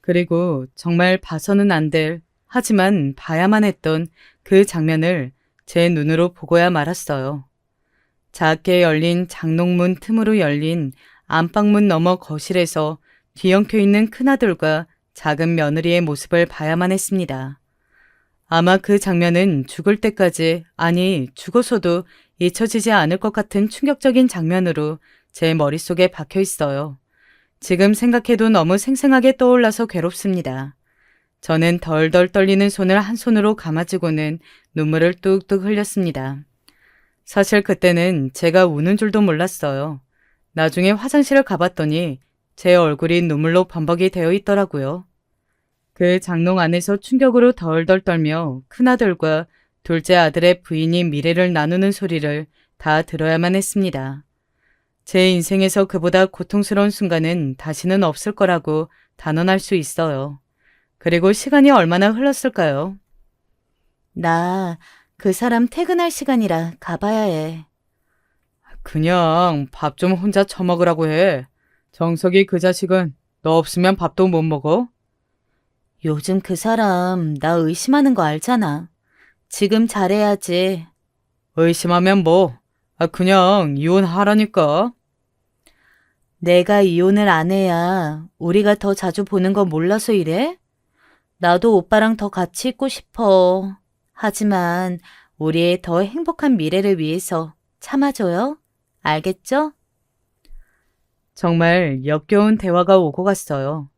그리고 정말 봐서는 안 될, 하지만 봐야만 했던 그 장면을 제 눈으로 보고야 말았어요. 작게 열린 장롱문 틈으로 열린 안방문 너머 거실에서 뒤엉켜 있는 큰아들과 작은 며느리의 모습을 봐야만 했습니다. 아마 그 장면은 죽을 때까지, 아니 죽어서도 잊혀지지 않을 것 같은 충격적인 장면으로 제 머릿속에 박혀 있어요. 지금 생각해도 너무 생생하게 떠올라서 괴롭습니다. 저는 덜덜 떨리는 손을 한 손으로 감아주고는 눈물을 뚝뚝 흘렸습니다. 사실 그때는 제가 우는 줄도 몰랐어요. 나중에 화장실을 가봤더니 제 얼굴이 눈물로 범벅이 되어 있더라고요. 그 장롱 안에서 충격으로 덜덜 떨며 큰아들과 둘째 아들의 부인이 미래를 나누는 소리를 다 들어야만 했습니다. 제 인생에서 그보다 고통스러운 순간은 다시는 없을 거라고 단언할 수 있어요. 그리고 시간이 얼마나 흘렀을까요? 나 그 사람 퇴근할 시간이라 가봐야 해. 그냥 밥 좀 혼자 처먹으라고 해. 정석이 그 자식은 너 없으면 밥도 못 먹어. 요즘 그 사람 나 의심하는 거 알잖아. 지금 잘해야지. 의심하면 뭐? 그냥 이혼하라니까. 내가 이혼을 안 해야 우리가 더 자주 보는 거 몰라서 이래? 나도 오빠랑 더 같이 있고 싶어. 하지만 우리의 더 행복한 미래를 위해서 참아줘요. 알겠죠? 정말 역겨운 대화가 오고 갔어요.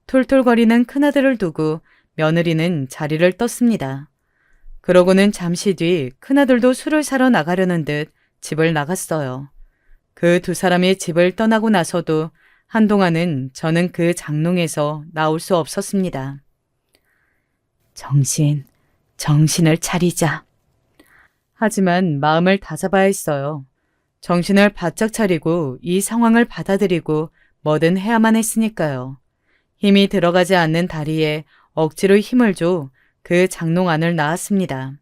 툴툴거리는 큰아들을 두고 며느리는 자리를 떴습니다. 그러고는 잠시 뒤 큰아들도 술을 사러 나가려는 듯 집을 나갔어요. 그 두 사람이 집을 떠나고 나서도 한동안은 저는 그 장롱에서 나올 수 없었습니다. 정신을 차리자. 하지만 마음을 다잡아야 했어요. 정신을 바짝 차리고 이 상황을 받아들이고 뭐든 해야만 했으니까요. 힘이 들어가지 않는 다리에 억지로 힘을 줘 그 장롱 안을 나왔습니다.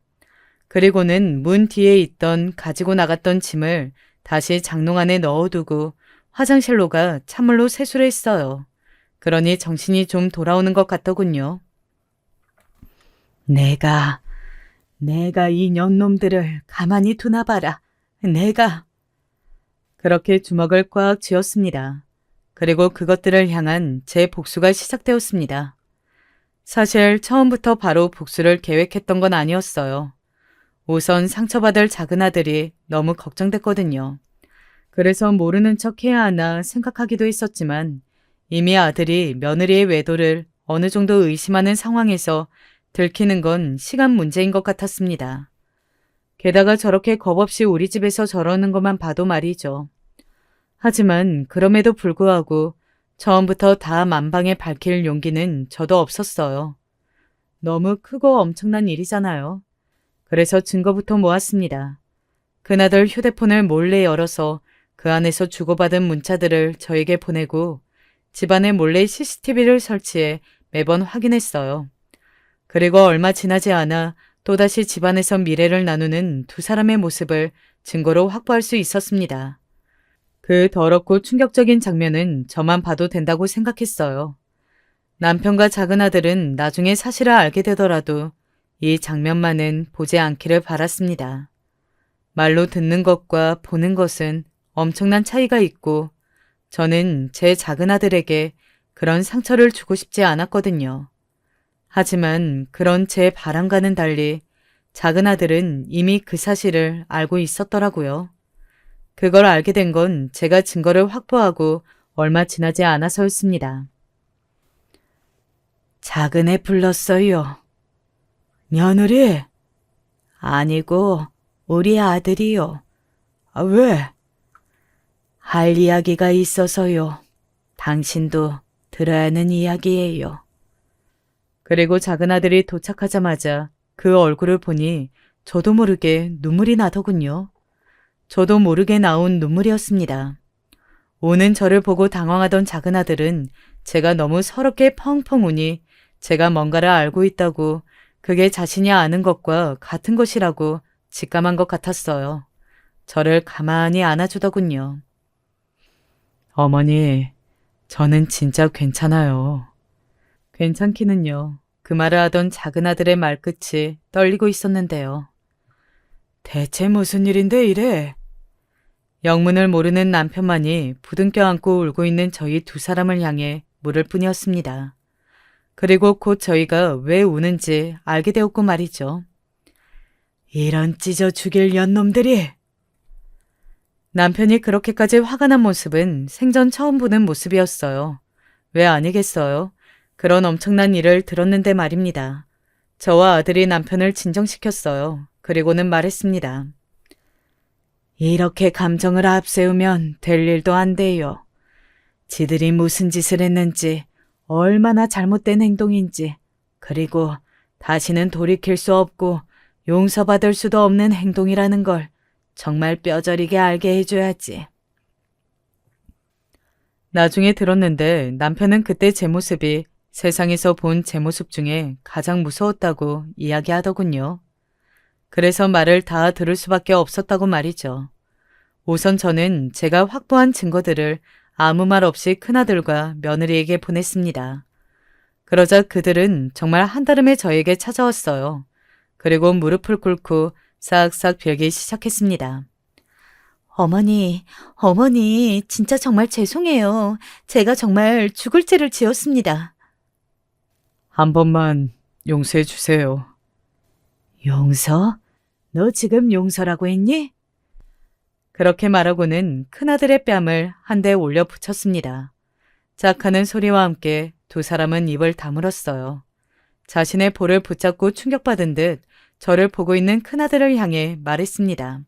그리고는 문 뒤에 있던 가지고 나갔던 짐을 다시 장롱 안에 넣어두고 화장실로 가 찬물로 세수를 했어요. 그러니 정신이 좀 돌아오는 것 같더군요. 내가 이 년놈들을 가만히 두나 봐라. 그렇게 주먹을 꽉 쥐었습니다. 그리고 그것들을 향한 제 복수가 시작되었습니다. 사실 처음부터 바로 복수를 계획했던 건 아니었어요. 우선 상처받을 작은 아들이 너무 걱정됐거든요. 그래서 모르는 척 해야 하나 생각하기도 했었지만 이미 아들이 며느리의 외도를 어느 정도 의심하는 상황에서 들키는 건 시간 문제인 것 같았습니다. 게다가 저렇게 겁없이 우리 집에서 저러는 것만 봐도 말이죠. 하지만 그럼에도 불구하고 처음부터 다 만방에 밝힐 용기는 저도 없었어요. 너무 크고 엄청난 일이잖아요. 그래서 증거부터 모았습니다. 그나들 휴대폰을 몰래 열어서 그 안에서 주고받은 문자들을 저에게 보내고 집안에 몰래 CCTV를 설치해 매번 확인했어요. 그리고 얼마 지나지 않아 또다시 집안에서 미래를 나누는 두 사람의 모습을 증거로 확보할 수 있었습니다. 그 더럽고 충격적인 장면은 저만 봐도 된다고 생각했어요. 남편과 작은 아들은 나중에 사실을 알게 되더라도 이 장면만은 보지 않기를 바랐습니다. 말로 듣는 것과 보는 것은 엄청난 차이가 있고 저는 제 작은 아들에게 그런 상처를 주고 싶지 않았거든요. 하지만 그런 제 바람과는 달리 작은 아들은 이미 그 사실을 알고 있었더라고요. 그걸 알게 된 건 제가 증거를 확보하고 얼마 지나지 않아서였습니다. 작은 애 불렀어요. 며느리? 아니고 우리 아들이요. 왜? 할 이야기가 있어서요. 당신도 들어야 하는 이야기예요. 그리고 작은 아들이 도착하자마자 그 얼굴을 보니 저도 모르게 눈물이 나더군요. 저도 모르게 나온 눈물이었습니다. 오는 저를 보고 당황하던 작은 아들은 제가 너무 서럽게 펑펑 우니 제가 뭔가를 알고 있다고 그게 자신이 아는 것과 같은 것이라고 직감한 것 같았어요. 저를 가만히 안아주더군요. 어머니, 저는 진짜 괜찮아요. 괜찮기는요. 그 말을 하던 작은아들의 말끝이 떨리고 있었는데요. 대체 무슨 일인데 이래? 영문을 모르는 남편만이 부둥켜 안고 울고 있는 저희 두 사람을 향해 물을 뿐이었습니다. 그리고 곧 저희가 왜 우는지 알게 되었고 말이죠. 이런 찢어 죽일 년놈들이! 남편이 그렇게까지 화가 난 모습은 생전 처음 보는 모습이었어요. 왜 아니겠어요? 그런 엄청난 일을 들었는데 말입니다. 저와 아들이 남편을 진정시켰어요. 그리고는 말했습니다. 이렇게 감정을 앞세우면 될 일도 안 돼요. 지들이 무슨 짓을 했는지, 얼마나 잘못된 행동인지, 그리고 다시는 돌이킬 수 없고 용서받을 수도 없는 행동이라는 걸 정말 뼈저리게 알게 해줘야지. 나중에 들었는데 남편은 그때 제 모습이 세상에서 본 제 모습 중에 가장 무서웠다고 이야기하더군요. 그래서 말을 다 들을 수밖에 없었다고 말이죠. 우선 저는 제가 확보한 증거들을 아무 말 없이 큰아들과 며느리에게 보냈습니다. 그러자 그들은 정말 한달음에 저에게 찾아왔어요. 그리고 무릎을 꿇고 싹싹 빌기 시작했습니다. 어머니, 진짜 정말 죄송해요. 제가 정말 죽을 죄를 지었습니다. 한 번만 용서해 주세요. 용서? 너 지금 용서라고 했니? 그렇게 말하고는 큰아들의 뺨을 한 대 올려 붙였습니다. 짝하는 소리와 함께 두 사람은 입을 다물었어요. 자신의 볼을 붙잡고 충격받은 듯 저를 보고 있는 큰아들을 향해 말했습니다.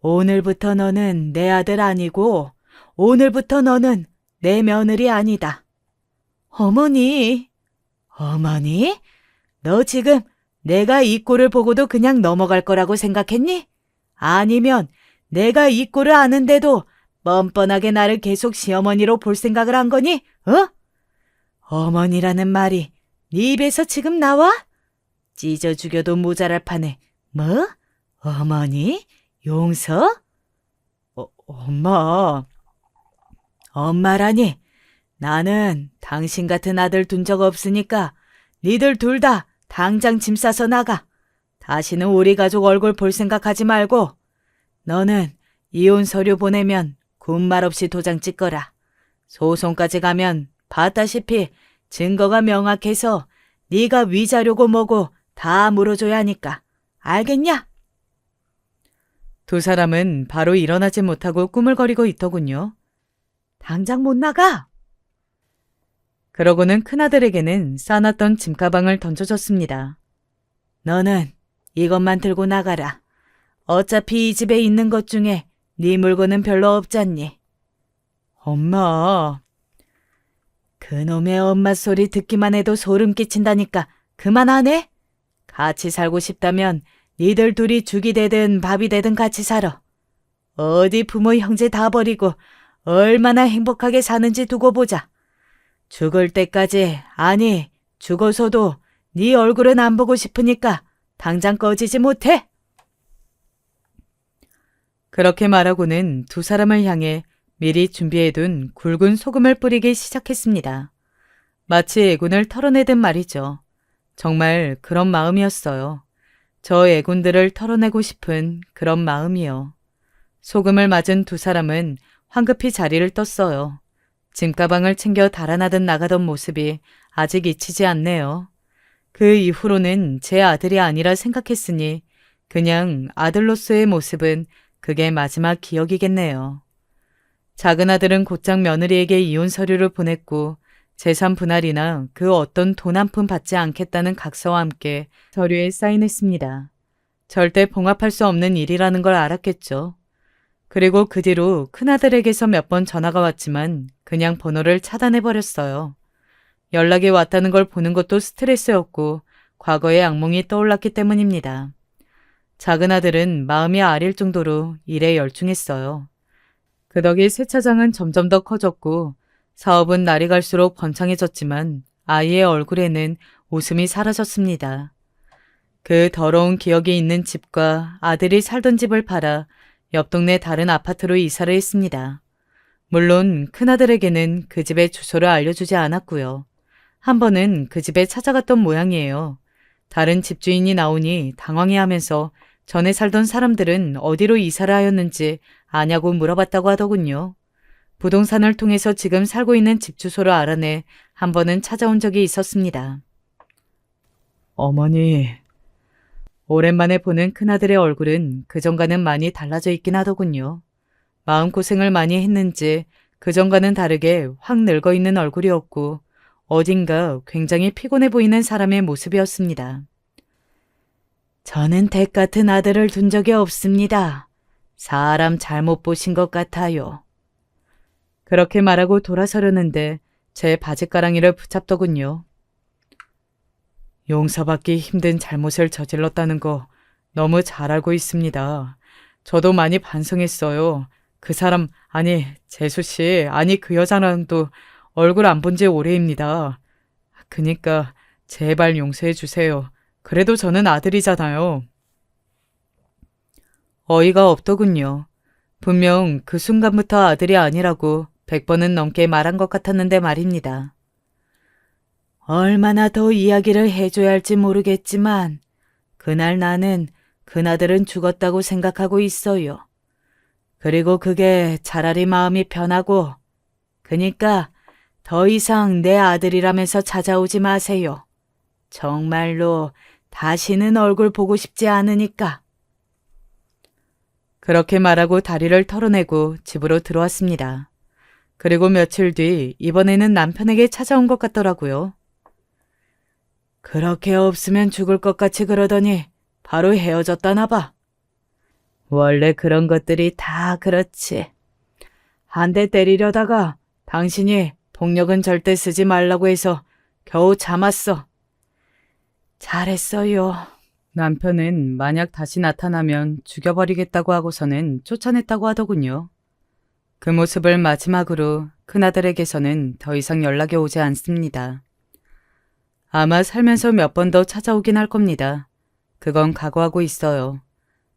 오늘부터 너는 내 아들 아니고 오늘부터 너는 내 며느리 아니다. 어머니, 너 지금 내가 이 꼴을 보고도 그냥 넘어갈 거라고 생각했니? 아니면 내가 이 꼴을 아는데도 뻔뻔하게 나를 계속 시어머니로 볼 생각을 한 거니? 어머니라는 말이 네 입에서 지금 나와? 찢어 죽여도 모자랄 판에 뭐? 어머니? 용서? 엄마. 엄마라니. 나는 당신 같은 아들 둔 적 없으니까 니들 둘 다 당장 짐 싸서 나가. 다시는 우리 가족 얼굴 볼 생각하지 말고 너는 이혼 서류 보내면 군말 없이 도장 찍거라. 소송까지 가면 봤다시피 증거가 명확해서 네가 위자료고 뭐고 다 물어줘야 하니까. 알겠냐? 두 사람은 바로 일어나지 못하고 꾸물거리고 있더군요. 당장 못 나가! 그러고는 큰아들에게는 싸놨던 짐가방을 던져줬습니다. 너는 이것만 들고 나가라. 어차피 이 집에 있는 것 중에 네 물건은 별로 없잖니. 엄마. 그놈의 엄마 소리 듣기만 해도 소름 끼친다니까 그만하네? 같이 살고 싶다면 니들 둘이 죽이 되든 밥이 되든 같이 살아. 어디 부모 형제 다 버리고 얼마나 행복하게 사는지 두고 보자. 죽을 때까지, 아니 죽어서도 네 얼굴은 안 보고 싶으니까 당장 꺼지지 못해? 그렇게 말하고는 두 사람을 향해 미리 준비해둔 굵은 소금을 뿌리기 시작했습니다. 마치 애군을 털어내듯 말이죠. 정말 그런 마음이었어요. 저 애군들을 털어내고 싶은 그런 마음이요. 소금을 맞은 두 사람은 황급히 자리를 떴어요. 짐가방을 챙겨 달아나듯 나가던 모습이 아직 잊히지 않네요. 그 이후로는 제 아들이 아니라 생각했으니 그냥 아들로서의 모습은 그게 마지막 기억이겠네요. 작은 아들은 곧장 며느리에게 이혼 서류를 보냈고 재산 분할이나 그 어떤 돈 한 푼 받지 않겠다는 각서와 함께 서류에 사인했습니다. 절대 봉합할 수 없는 일이라는 걸 알았겠죠. 그리고 그 뒤로 큰아들에게서 몇 번 전화가 왔지만 그냥 번호를 차단해버렸어요. 연락이 왔다는 걸 보는 것도 스트레스였고 과거의 악몽이 떠올랐기 때문입니다. 작은 아들은 마음이 아릴 정도로 일에 열중했어요. 그 덕에 세차장은 점점 더 커졌고 사업은 날이 갈수록 번창해졌지만 아이의 얼굴에는 웃음이 사라졌습니다. 그 더러운 기억이 있는 집과 아들이 살던 집을 팔아 옆 동네 다른 아파트로 이사를 했습니다. 물론 큰아들에게는 그 집의 주소를 알려주지 않았고요. 한 번은 그 집에 찾아갔던 모양이에요. 다른 집주인이 나오니 당황해하면서 전에 살던 사람들은 어디로 이사를 하였는지 아냐고 물어봤다고 하더군요. 부동산을 통해서 지금 살고 있는 집 주소를 알아내 한 번은 찾아온 적이 있었습니다. 어머니, 오랜만에 보는 큰아들의 얼굴은 그전과는 많이 달라져 있긴 하더군요. 마음고생을 많이 했는지 그전과는 다르게 확 늙어 있는 얼굴이었고 어딘가 굉장히 피곤해 보이는 사람의 모습이었습니다. 저는 댁 같은 아들을 둔 적이 없습니다. 사람 잘못 보신 것 같아요. 그렇게 말하고 돌아서려는데 제 바짓가랑이를 붙잡더군요. 용서받기 힘든 잘못을 저질렀다는 거 너무 잘 알고 있습니다. 저도 많이 반성했어요. 그 사람, 아니, 재수씨, 아니 그 여자랑도 얼굴 안 본 지 오래입니다. 그니까 제발 용서해 주세요. 그래도 저는 아들이잖아요. 어이가 없더군요. 분명 그 순간부터 아들이 아니라고 100번은 넘게 말한 것 같았는데 말입니다. 얼마나 더 이야기를 해줘야 할지 모르겠지만 그날 나는 그나들은 죽었다고 생각하고 있어요. 그리고 그게 차라리 마음이 편하고 그니까 더 이상 내 아들이라면서 찾아오지 마세요. 정말로 다시는 얼굴 보고 싶지 않으니까. 그렇게 말하고 다리를 털어내고 집으로 들어왔습니다. 그리고 며칠 뒤 이번에는 남편에게 찾아온 것 같더라고요. 그렇게 없으면 죽을 것 같이 그러더니 바로 헤어졌다나 봐. 원래 그런 것들이 다 그렇지. 한 대 때리려다가 당신이 폭력은 절대 쓰지 말라고 해서 겨우 참았어. 잘했어요. 남편은 만약 다시 나타나면 죽여버리겠다고 하고서는 쫓아냈다고 하더군요. 그 모습을 마지막으로 큰아들에게서는 더 이상 연락이 오지 않습니다. 아마 살면서 몇 번 더 찾아오긴 할 겁니다. 그건 각오하고 있어요.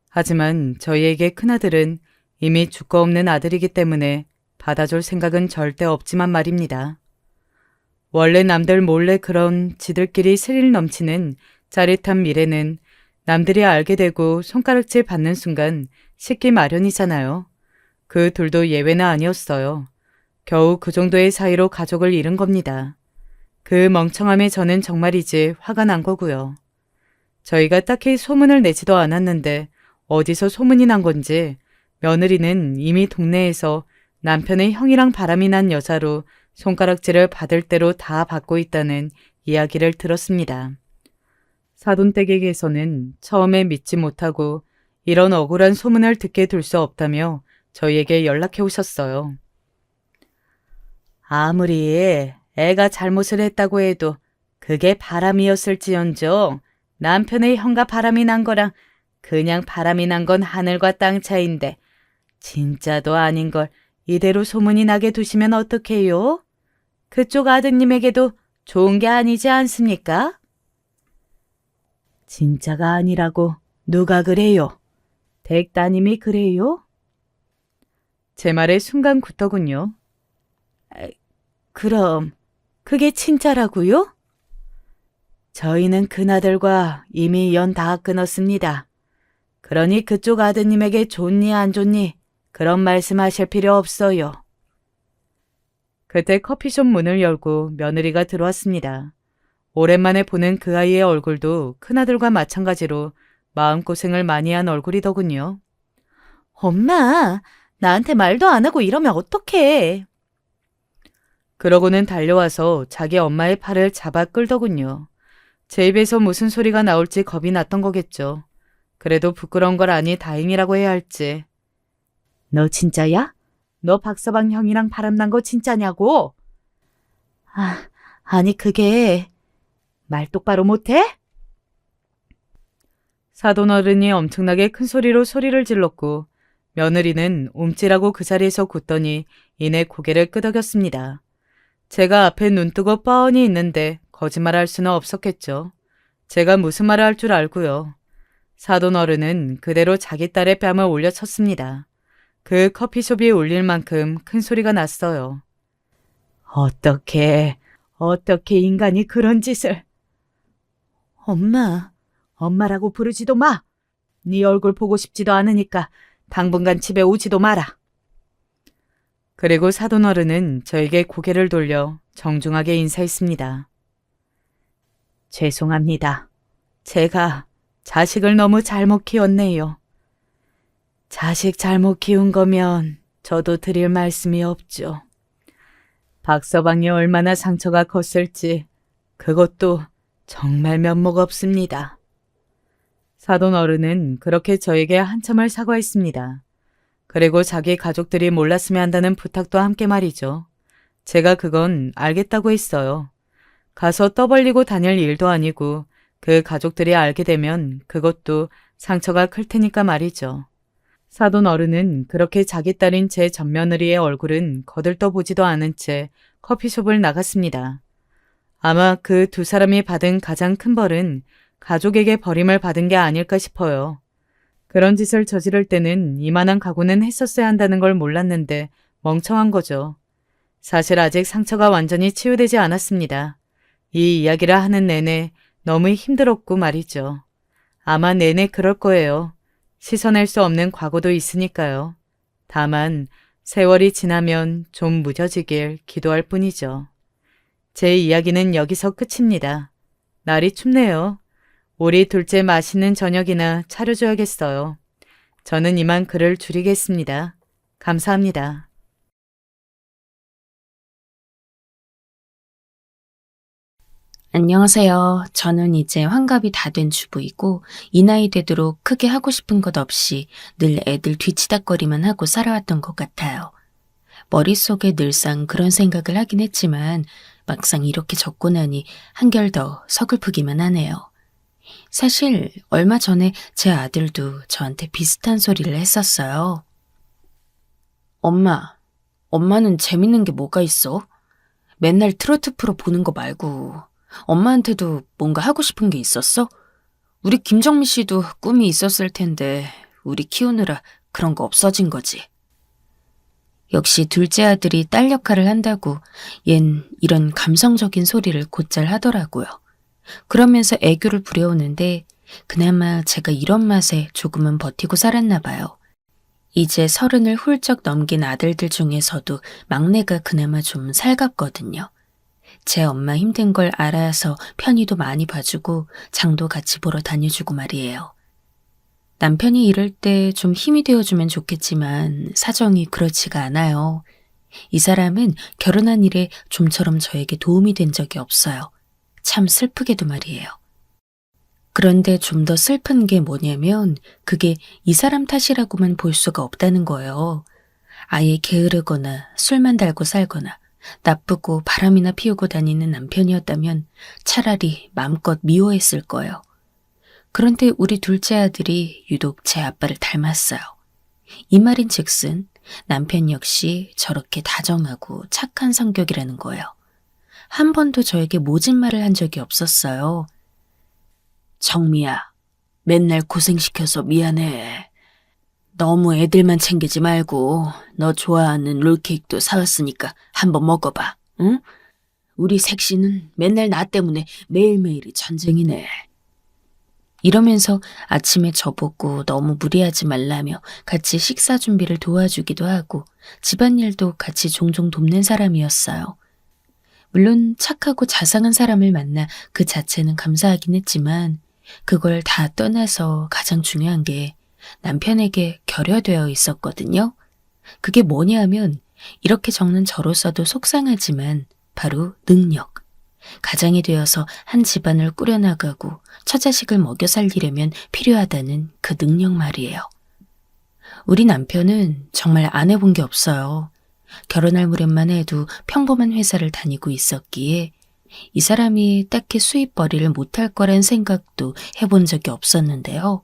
하지만 저희에게 큰아들은 이미 죽고 없는 아들이기 때문에 받아줄 생각은 절대 없지만 말입니다. 원래 남들 몰래 그런 지들끼리 스릴 넘치는 짜릿한 미래는 남들이 알게 되고 손가락질 받는 순간 식기 마련이잖아요. 그 둘도 예외는 아니었어요. 겨우 그 정도의 사이로 가족을 잃은 겁니다. 그 멍청함에 저는 정말이지 화가 난 거고요. 저희가 딱히 소문을 내지도 않았는데 어디서 소문이 난 건지 며느리는 이미 동네에서 남편의 형이랑 바람이 난 여자로 손가락질을 받을 대로 다 받고 있다는 이야기를 들었습니다. 사돈댁에게서는 처음에 믿지 못하고 이런 억울한 소문을 듣게 둘 수 없다며 저희에게 연락해 오셨어요. 아무리 애가 잘못을 했다고 해도 그게 바람이었을지언정 남편의 형과 바람이 난 거랑 그냥 바람이 난 건 하늘과 땅 차이인데 진짜도 아닌 걸 이대로 소문이 나게 두시면 어떡해요? 그쪽 아드님에게도 좋은 게 아니지 않습니까? 진짜가 아니라고 누가 그래요? 댁 따님이 그래요? 제 말에 순간 굳더군요. 그럼 그게 진짜라고요? 저희는 그나들과 이미 연 다 끊었습니다. 그러니 그쪽 아드님에게 좋니 안 좋니 그런 말씀하실 필요 없어요. 그때 커피숍 문을 열고 며느리가 들어왔습니다. 오랜만에 보는 그 아이의 얼굴도 큰아들과 마찬가지로 마음고생을 많이 한 얼굴이더군요. 엄마, 나한테 말도 안 하고 이러면 어떡해. 그러고는 달려와서 자기 엄마의 팔을 잡아 끌더군요. 제 입에서 무슨 소리가 나올지 겁이 났던 거겠죠. 그래도 부끄러운 걸 아니 다행이라고 해야 할지. 너 진짜야? 너 박서방 형이랑 바람난 거 진짜냐고? 아니 그게... 말 똑바로 못해? 사돈어른이 엄청나게 큰 소리로 소리를 질렀고 며느리는 움찔하고 그 자리에서 굳더니 이내 고개를 끄덕였습니다. 제가 앞에 눈뜨고 뻔히 있는데 거짓말할 수는 없었겠죠. 제가 무슨 말을 할 줄 알고요. 사돈어른은 그대로 자기 딸의 뺨을 올려쳤습니다. 그 커피숍이 울릴 만큼 큰 소리가 났어요. 어떻게 어떻게 인간이 그런 짓을. 엄마라고 부르지도 마. 네 얼굴 보고 싶지도 않으니까 당분간 집에 오지도 마라. 그리고 사돈 어른은 저에게 고개를 돌려 정중하게 인사했습니다. 죄송합니다. 제가 자식을 너무 잘못 키웠네요. 자식 잘못 키운 거면 저도 드릴 말씀이 없죠. 박서방이 얼마나 상처가 컸을지 그것도 정말 면목 없습니다. 사돈 어른은 그렇게 저에게 한참을 사과했습니다. 그리고 자기 가족들이 몰랐으면 한다는 부탁도 함께 말이죠. 제가 그건 알겠다고 했어요. 가서 떠벌리고 다닐 일도 아니고 그 가족들이 알게 되면 그것도 상처가 클 테니까 말이죠. 사돈 어른은 그렇게 자기 딸인 제 맏며느리의 얼굴은 거들떠보지도 않은 채 커피숍을 나갔습니다. 아마 그 두 사람이 받은 가장 큰 벌은 가족에게 버림을 받은 게 아닐까 싶어요. 그런 짓을 저지를 때는 이만한 각오는 했었어야 한다는 걸 몰랐는데 멍청한 거죠. 사실 아직 상처가 완전히 치유되지 않았습니다. 이 이야기를 하는 내내 너무 힘들었고 말이죠. 아마 내내 그럴 거예요. 씻어낼 수 없는 과거도 있으니까요. 다만 세월이 지나면 좀 무뎌지길 기도할 뿐이죠. 제 이야기는 여기서 끝입니다. 날이 춥네요. 우리 둘째 맛있는 저녁이나 차려줘야겠어요. 저는 이만 글을 줄이겠습니다. 감사합니다. 안녕하세요. 저는 이제 환갑이 다 된 주부이고 이 나이 되도록 크게 하고 싶은 것 없이 늘 애들 뒤치다꺼리만 하고 살아왔던 것 같아요. 머릿속에 늘상 그런 생각을 하긴 했지만 막상 이렇게 적고 나니 한결 더 서글프기만 하네요. 사실 얼마 전에 제 아들도 저한테 비슷한 소리를 했었어요. 엄마는 재밌는 게 뭐가 있어? 맨날 트로트 프로 보는 거 말고 엄마한테도 뭔가 하고 싶은 게 있었어? 우리 김정미 씨도 꿈이 있었을 텐데 우리 키우느라 그런 거 없어진 거지. 역시 둘째 아들이 딸 역할을 한다고 얜 이런 감성적인 소리를 곧잘 하더라고요. 그러면서 애교를 부려오는데 그나마 제가 이런 맛에 조금은 버티고 살았나 봐요. 이제 30을 훌쩍 넘긴 아들들 중에서도 막내가 그나마 좀 살갑거든요. 제 엄마 힘든 걸 알아서 편의도 많이 봐주고 장도 같이 보러 다녀주고 말이에요. 남편이 이럴 때 좀 힘이 되어주면 좋겠지만 사정이 그렇지가 않아요. 이 사람은 결혼한 일에 좀처럼 저에게 도움이 된 적이 없어요. 참 슬프게도 말이에요. 그런데 좀 더 슬픈 게 뭐냐면 그게 이 사람 탓이라고만 볼 수가 없다는 거예요. 아예 게으르거나 술만 달고 살거나 나쁘고 바람이나 피우고 다니는 남편이었다면 차라리 마음껏 미워했을 거예요. 그런데 우리 둘째 아들이 유독 제 아빠를 닮았어요. 이 말인즉슨 남편 역시 저렇게 다정하고 착한 성격이라는 거예요. 한 번도 저에게 모진 말을 한 적이 없었어요. 정미야, 맨날 고생시켜서 미안해. 너무 애들만 챙기지 말고 너 좋아하는 롤케이크도 사왔으니까 한번 먹어봐, 응? 우리 색시는 맨날 나 때문에 매일매일이 전쟁이네. 이러면서 아침에 저보고 너무 무리하지 말라며 같이 식사 준비를 도와주기도 하고 집안일도 같이 종종 돕는 사람이었어요. 물론 착하고 자상한 사람을 만나 그 자체는 감사하긴 했지만 그걸 다 떠나서 가장 중요한 게 남편에게 결여되어 있었거든요. 그게 뭐냐 하면 이렇게 적는 저로서도 속상하지만 바로 능력. 가장이 되어서 한 집안을 꾸려나가고 처자식을 먹여 살리려면 필요하다는 그 능력 말이에요. 우리 남편은 정말 안 해본 게 없어요. 결혼할 무렵만 해도 평범한 회사를 다니고 있었기에 이 사람이 딱히 수입벌이를 못할 거란 생각도 해본 적이 없었는데요.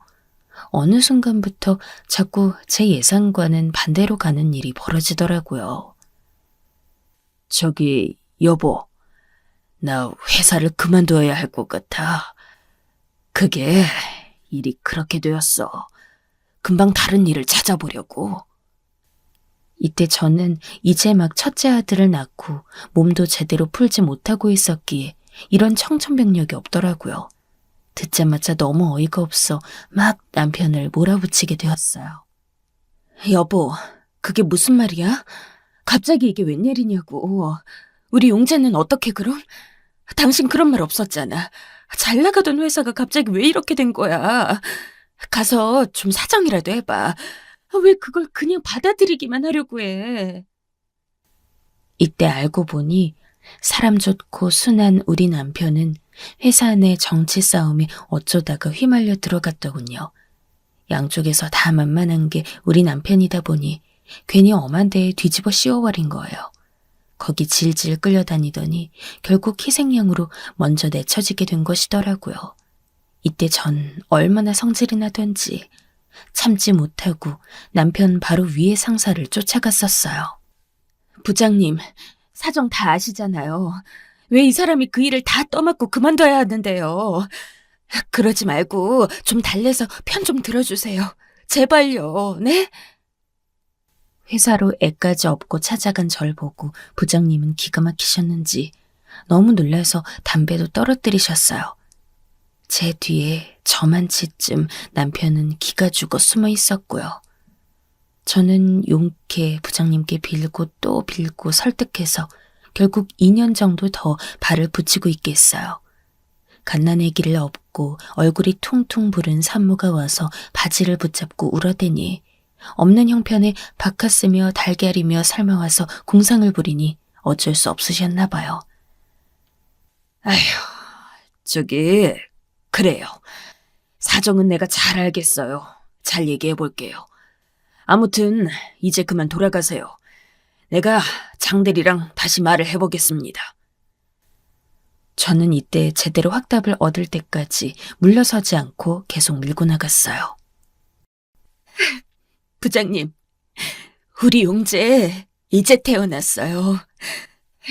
어느 순간부터 자꾸 제 예상과는 반대로 가는 일이 벌어지더라고요. 저기 여보, 나 회사를 그만둬야 할 것 같아. 그게 일이 그렇게 되었어. 금방 다른 일을 찾아보려고. 이때 저는 이제 막 첫째 아들을 낳고 몸도 제대로 풀지 못하고 있었기에 이런 청천벽력이 없더라고요. 듣자마자 너무 어이가 없어 막 남편을 몰아붙이게 되었어요. 여보, 그게 무슨 말이야? 갑자기 이게 웬일이냐고. 우리 용재는 어떻게 그럼? 당신 그런 말 없었잖아. 잘 나가던 회사가 갑자기 왜 이렇게 된 거야? 가서 좀 사정이라도 해봐. 왜 그걸 그냥 받아들이기만 하려고 해? 이때 알고 보니 사람 좋고 순한 우리 남편은 회사 내 정치 싸움에 어쩌다가 휘말려 들어갔더군요. 양쪽에서 다 만만한 게 우리 남편이다 보니 괜히 엄한 데에 뒤집어 씌워버린 거예요. 거기 질질 끌려다니더니 결국 희생양으로 먼저 내쳐지게 된 것이더라고요. 이때 전 얼마나 성질이 나던지 참지 못하고 남편 바로 위에 상사를 쫓아갔었어요. 부장님, 사정 다 아시잖아요. 왜 이 사람이 그 일을 다 떠맡고 그만둬야 하는데요. 그러지 말고 좀 달래서 편 좀 들어주세요. 제발요, 네? 회사로 애까지 업고 찾아간 절 보고 부장님은 기가 막히셨는지 너무 놀라서 담배도 떨어뜨리셨어요. 제 뒤에 저만치쯤 남편은 기가 죽어 숨어 있었고요. 저는 용케 부장님께 빌고 또 빌고 설득해서 결국 2년 정도 더 발을 붙이고 있게 했어요. 갓난아기를 업고 얼굴이 퉁퉁 부른 산모가 와서 바지를 붙잡고 울어대니 없는 형편에 바카스며 달걀이며 삶아와서 궁상을 부리니 어쩔 수 없으셨나 봐요. 아휴, 그래요. 사정은 내가 잘 알겠어요. 잘 얘기해 볼게요. 아무튼 이제 그만 돌아가세요. 내가 장대리랑 다시 말을 해보겠습니다. 저는 이때 제대로 확답을 얻을 때까지 물러서지 않고 계속 밀고 나갔어요. 부장님, 우리 용재 이제 태어났어요.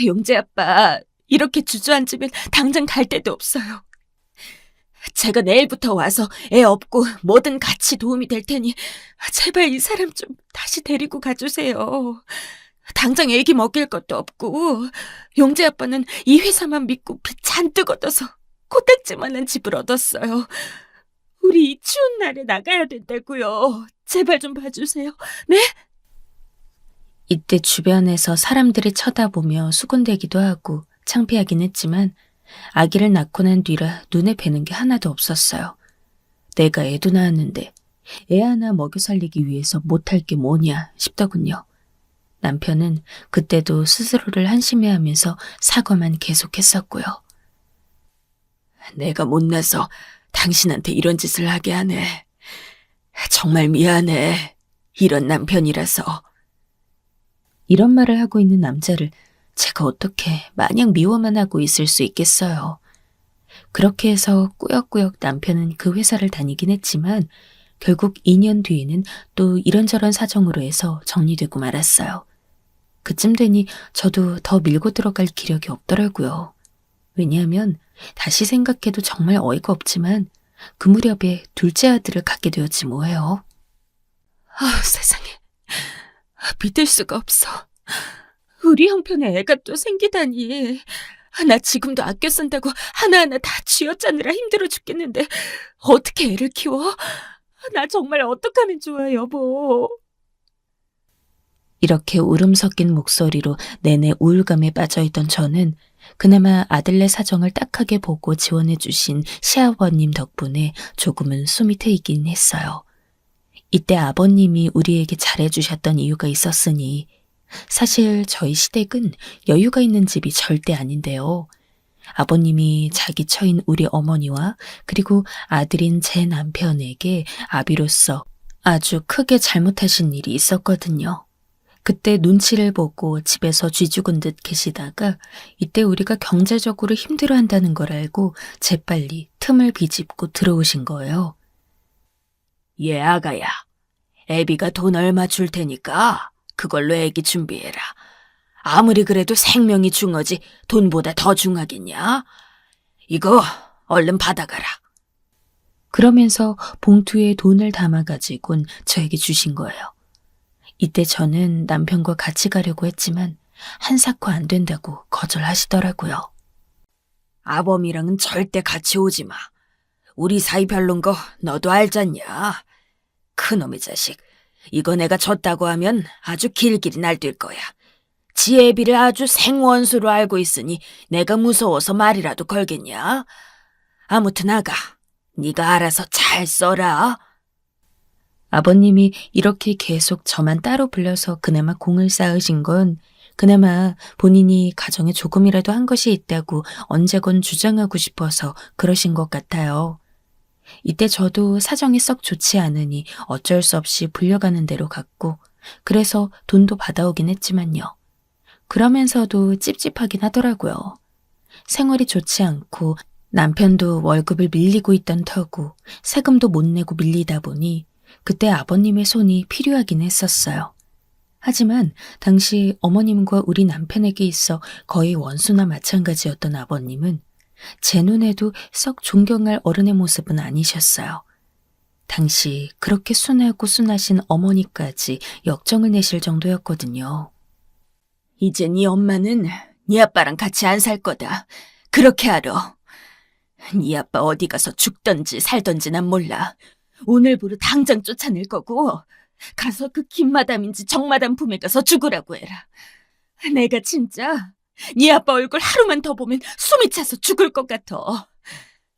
용재 아빠 이렇게 주저앉으면 당장 갈 데도 없어요. 제가 내일부터 와서 애 업고 뭐든 같이 도움이 될 테니 제발 이 사람 좀 다시 데리고 가주세요. 당장 애기 먹일 것도 없고 용재 아빠는 이 회사만 믿고 빚 잔뜩 얻어서 코딱지만한 집을 얻었어요. 우리 이 추운 날에 나가야 된다고요. 제발 좀 봐주세요. 네? 이때 주변에서 사람들이 쳐다보며 수군대기도 하고 창피하긴 했지만 아기를 낳고 난 뒤라 눈에 뵈는 게 하나도 없었어요. 내가 애도 낳았는데 애 하나 먹여 살리기 위해서 못할 게 뭐냐 싶더군요. 남편은 그때도 스스로를 한심해하면서 사과만 계속했었고요. 내가 못나서 당신한테 이런 짓을 하게 하네. 정말 미안해. 이런 남편이라서. 이런 말을 하고 있는 남자를 제가 어떻게 마냥 미워만 하고 있을 수 있겠어요. 그렇게 해서 꾸역꾸역 남편은 그 회사를 다니긴 했지만 결국 2년 뒤에는 또 이런저런 사정으로 해서 정리되고 말았어요. 그쯤 되니 저도 더 밀고 들어갈 기력이 없더라고요. 왜냐하면 다시 생각해도 정말 어이가 없지만 그 무렵에 둘째 아들을 갖게 되었지 뭐예요. 세상에. 믿을 수가 없어. 우리 형편에 애가 또 생기다니. 나 지금도 아껴 쓴다고 하나하나 다 쥐어짜느라 힘들어 죽겠는데 어떻게 애를 키워? 나 정말 어떡하면 좋아, 여보. 이렇게 울음 섞인 목소리로 내내 우울감에 빠져있던 저는 그나마 아들네 사정을 딱하게 보고 지원해주신 시아버님 덕분에 조금은 숨이 트이긴 했어요. 이때 아버님이 우리에게 잘해주셨던 이유가 있었으니 사실 저희 시댁은 여유가 있는 집이 절대 아닌데요. 아버님이 자기 처인 우리 어머니와 그리고 아들인 제 남편에게 아비로서 아주 크게 잘못하신 일이 있었거든요. 그때 눈치를 보고 집에서 쥐죽은 듯 계시다가 이때 우리가 경제적으로 힘들어한다는 걸 알고 재빨리 틈을 비집고 들어오신 거예요. 예, 아가야. 애비가 돈 얼마 줄 테니까 그걸로 애기 준비해라. 아무리 그래도 생명이 중하지 돈보다 더 중하겠냐? 이거 얼른 받아가라. 그러면서 봉투에 돈을 담아가지곤 저에게 주신 거예요. 이때 저는 남편과 같이 가려고 했지만 한사코 안 된다고 거절하시더라고요. 아범이랑은 절대 같이 오지 마. 우리 사이 별론 거 너도 알잖냐. 그놈의 자식. 이거 내가 졌다고 하면 아주 길길이 날뛸 거야. 지 애비를 아주 생원수로 알고 있으니 내가 무서워서 말이라도 걸겠냐? 아무튼 아가, 네가 알아서 잘 써라. 아버님이 이렇게 계속 저만 따로 불러서 그나마 공을 쌓으신 건 그나마 본인이 가정에 조금이라도 한 것이 있다고 언제건 주장하고 싶어서 그러신 것 같아요. 이때 저도 사정이 썩 좋지 않으니 어쩔 수 없이 불려가는 대로 갔고 그래서 돈도 받아오긴 했지만요. 그러면서도 찝찝하긴 하더라고요. 생활이 좋지 않고 남편도 월급을 밀리고 있던 터고 세금도 못 내고 밀리다 보니 그때 아버님의 손이 필요하긴 했었어요. 하지만 당시 어머님과 우리 남편에게 있어 거의 원수나 마찬가지였던 아버님은 제 눈에도 썩 존경할 어른의 모습은 아니셨어요. 당시 그렇게 순하고 순하신 어머니까지 역정을 내실 정도였거든요. 이제 네 엄마는 네 아빠랑 같이 안 살 거다. 그렇게 알아. 네 아빠 어디 가서 죽던지 살던지 난 몰라. 오늘부로 당장 쫓아낼 거고 가서 그 김마담인지 정마담 품에 가서 죽으라고 해라. 내가 진짜 네 아빠 얼굴 하루만 더 보면 숨이 차서 죽을 것 같아.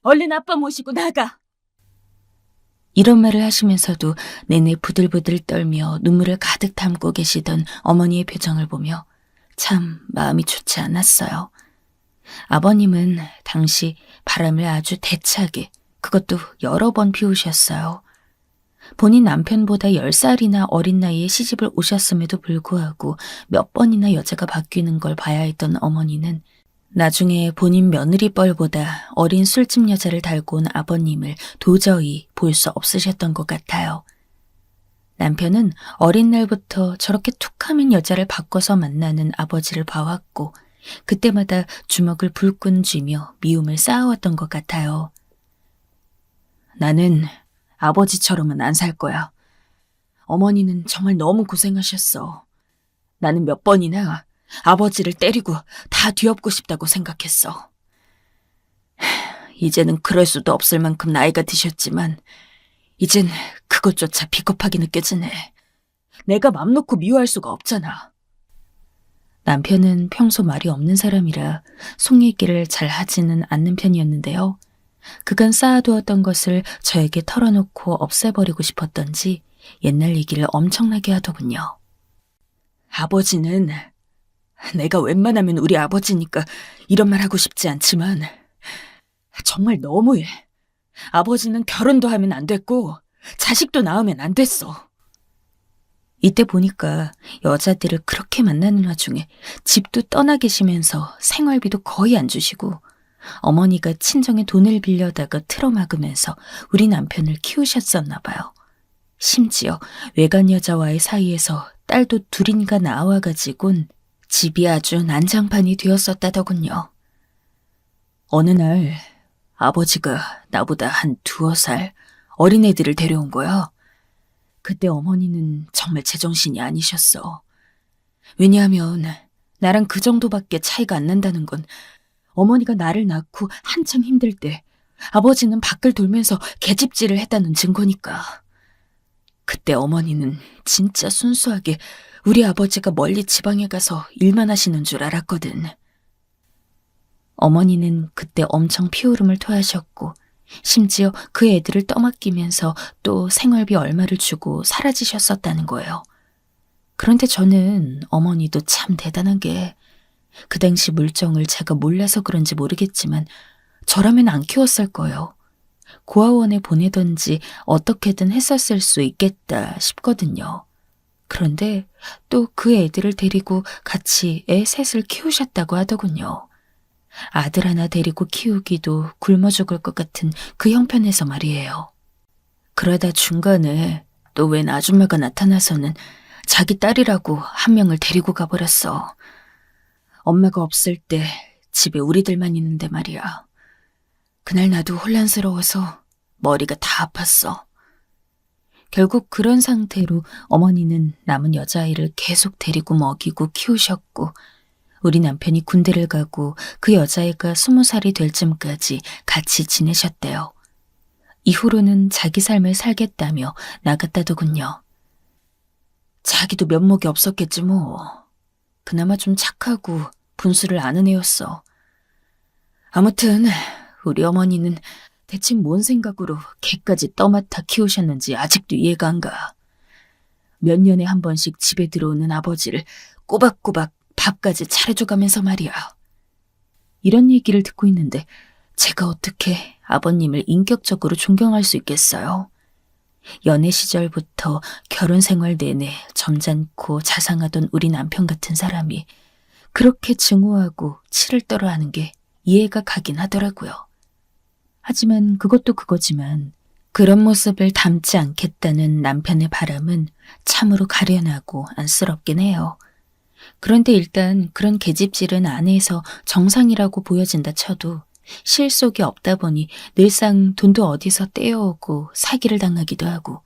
얼른 아빠 모시고 나가. 이런 말을 하시면서도 내내 부들부들 떨며 눈물을 가득 담고 계시던 어머니의 표정을 보며 참 마음이 좋지 않았어요. 아버님은 당시 바람을 아주 대차게 그것도 여러 번 피우셨어요. 본인 남편보다 10살이나 어린 나이에 시집을 오셨음에도 불구하고 몇 번이나 여자가 바뀌는 걸 봐야 했던 어머니는 나중에 본인 며느리뻘보다 어린 술집 여자를 달고 온 아버님을 도저히 볼 수 없으셨던 것 같아요. 남편은 어린 날부터 저렇게 툭하면 여자를 바꿔서 만나는 아버지를 봐왔고 그때마다 주먹을 불끈 쥐며 미움을 쌓아왔던 것 같아요. 나는 아버지처럼은 안 살 거야. 어머니는 정말 너무 고생하셨어. 나는 몇 번이나 아버지를 때리고 다 뒤엎고 싶다고 생각했어. 이제는 그럴 수도 없을 만큼 나이가 드셨지만 이젠 그것조차 비겁하게 느껴지네. 내가 맘 놓고 미워할 수가 없잖아. 남편은 평소 말이 없는 사람이라 속 얘기를 잘 하지는 않는 편이었는데요. 그간 쌓아두었던 것을 저에게 털어놓고 없애버리고 싶었던지 옛날 얘기를 엄청나게 하더군요. 아버지는 내가 웬만하면 우리 아버지니까 이런 말 하고 싶지 않지만 정말 너무해. 아버지는 결혼도 하면 안 됐고 자식도 낳으면 안 됐어. 이때 보니까 여자들을 그렇게 만나는 와중에 집도 떠나 계시면서 생활비도 거의 안 주시고 어머니가 친정에 돈을 빌려다가 틀어막으면서 우리 남편을 키우셨었나 봐요. 심지어 외간 여자와의 사이에서 딸도 둘인가 낳아와가지곤 집이 아주 난장판이 되었었다더군요. 어느 날 아버지가 나보다 한 2살 어린애들을 데려온 거야. 그때 어머니는 정말 제정신이 아니셨어. 왜냐하면 나랑 그 정도밖에 차이가 안 난다는 건 어머니가 나를 낳고 한창 힘들 때 아버지는 밖을 돌면서 계집질을 했다는 증거니까. 그때 어머니는 진짜 순수하게 우리 아버지가 멀리 지방에 가서 일만 하시는 줄 알았거든. 어머니는 그때 엄청 피오름을 토하셨고 심지어 그 애들을 떠맡기면서 또 생활비 얼마를 주고 사라지셨었다는 거예요. 그런데 저는 어머니도 참 대단한 게 그 당시 물정을 제가 몰라서 그런지 모르겠지만 저라면 안 키웠을 거예요. 고아원에 보내던지 어떻게든 했었을 수 있겠다 싶거든요. 그런데 또 그 애들을 데리고 같이 애 셋을 키우셨다고 하더군요. 아들 하나 데리고 키우기도 굶어 죽을 것 같은 그 형편에서 말이에요. 그러다 중간에 또 웬 아줌마가 나타나서는 자기 딸이라고 한 명을 데리고 가버렸어. 엄마가 없을 때 집에 우리들만 있는데 말이야. 그날 나도 혼란스러워서 머리가 다 아팠어. 결국 그런 상태로 어머니는 남은 여자아이를 계속 데리고 먹이고 키우셨고, 우리 남편이 군대를 가고 그 여자애가 20살이 될 쯤까지 같이 지내셨대요. 이후로는 자기 삶을 살겠다며 나갔다더군요. 자기도 면목이 없었겠지 뭐. 그나마 좀 착하고 분수를 아는 애였어. 아무튼 우리 어머니는 대체 뭔 생각으로 개까지 떠맡아 키우셨는지 아직도 이해가 안 가. 몇 년에 한 번씩 집에 들어오는 아버지를 꼬박꼬박 밥까지 차려줘가면서 말이야. 이런 얘기를 듣고 있는데 제가 어떻게 아버님을 인격적으로 존경할 수 있겠어요? 연애 시절부터 결혼 생활 내내 점잖고 자상하던 우리 남편 같은 사람이 그렇게 증오하고 치를 떨어하는 게 이해가 가긴 하더라고요. 하지만 그것도 그거지만 그런 모습을 닮지 않겠다는 남편의 바람은 참으로 가련하고 안쓰럽긴 해요. 그런데 일단 그런 계집질은 아내에서 정상이라고 보여진다 쳐도 실속이 없다 보니 늘상 돈도 어디서 떼어오고 사기를 당하기도 하고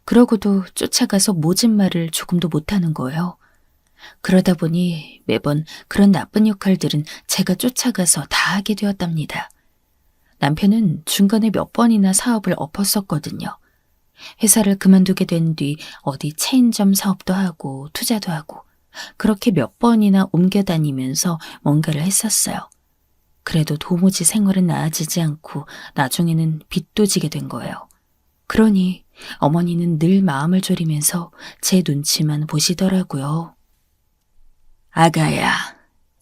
그러고도 쫓아가서 모진 말을 조금도 못하는 거예요. 그러다 보니 매번 그런 나쁜 역할들은 제가 쫓아가서 다 하게 되었답니다. 남편은 중간에 몇 번이나 사업을 엎었었거든요. 회사를 그만두게 된 뒤 어디 체인점 사업도 하고 투자도 하고 그렇게 몇 번이나 옮겨 다니면서 뭔가를 했었어요. 그래도 도무지 생활은 나아지지 않고 나중에는 빚도 지게 된 거예요. 그러니 어머니는 늘 마음을 졸이면서 제 눈치만 보시더라고요. 아가야,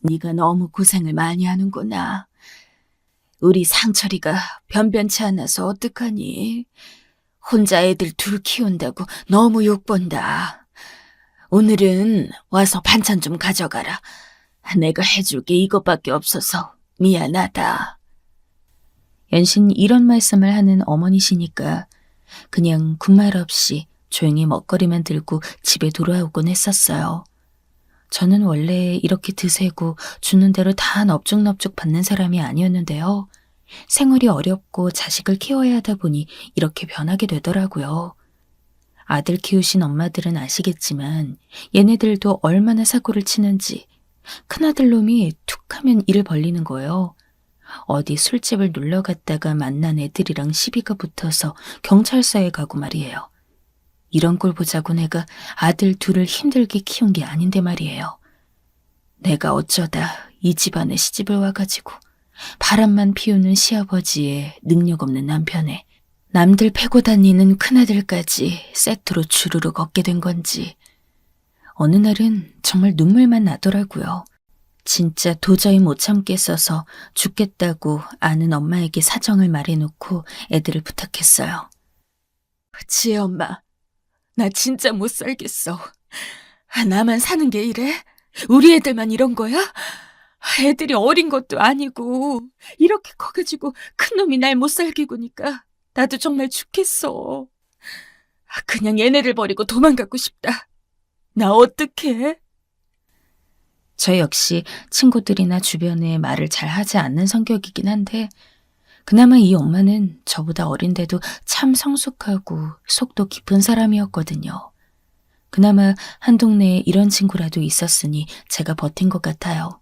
네가 너무 고생을 많이 하는구나. 우리 상철이가 변변치 않아서 어떡하니? 혼자 애들 둘 키운다고 너무 욕본다. 오늘은 와서 반찬 좀 가져가라. 내가 해줄 게 이것밖에 없어서 미안하다. 연신 이런 말씀을 하는 어머니시니까 그냥 군말 없이 조용히 먹거리만 들고 집에 돌아오곤 했었어요. 저는 원래 이렇게 드세고 주는 대로 다 넙죽넙죽 받는 사람이 아니었는데요. 생활이 어렵고 자식을 키워야 하다 보니 이렇게 변하게 되더라고요. 아들 키우신 엄마들은 아시겠지만 얘네들도 얼마나 사고를 치는지 큰아들 놈이 툭 하면 일을 벌리는 거예요. 어디 술집을 놀러 갔다가 만난 애들이랑 시비가 붙어서 경찰서에 가고 말이에요. 이런 꼴 보자고 내가 아들 둘을 힘들게 키운 게 아닌데 말이에요. 내가 어쩌다 이 집안에 시집을 와가지고 바람만 피우는 시아버지의 능력 없는 남편에 남들 패고 다니는 큰아들까지 세트로 주르륵 얻게 된 건지 어느 날은 정말 눈물만 나더라고요. 진짜 도저히 못 참겠어서 죽겠다고 아는 엄마에게 사정을 말해놓고 애들을 부탁했어요. 지혜 엄마, 나 진짜 못 살겠어. 나만 사는 게 이래? 우리 애들만 이런 거야? 애들이 어린 것도 아니고 이렇게 커가지고 큰놈이 날 못 살게 구니까 나도 정말 죽겠어. 그냥 얘네를 버리고 도망가고 싶다. 나 어떡해? 저 역시 친구들이나 주변에 말을 잘 하지 않는 성격이긴 한데 그나마 이 엄마는 저보다 어린데도 참 성숙하고 속도 깊은 사람이었거든요. 그나마 한 동네에 이런 친구라도 있었으니 제가 버틴 것 같아요.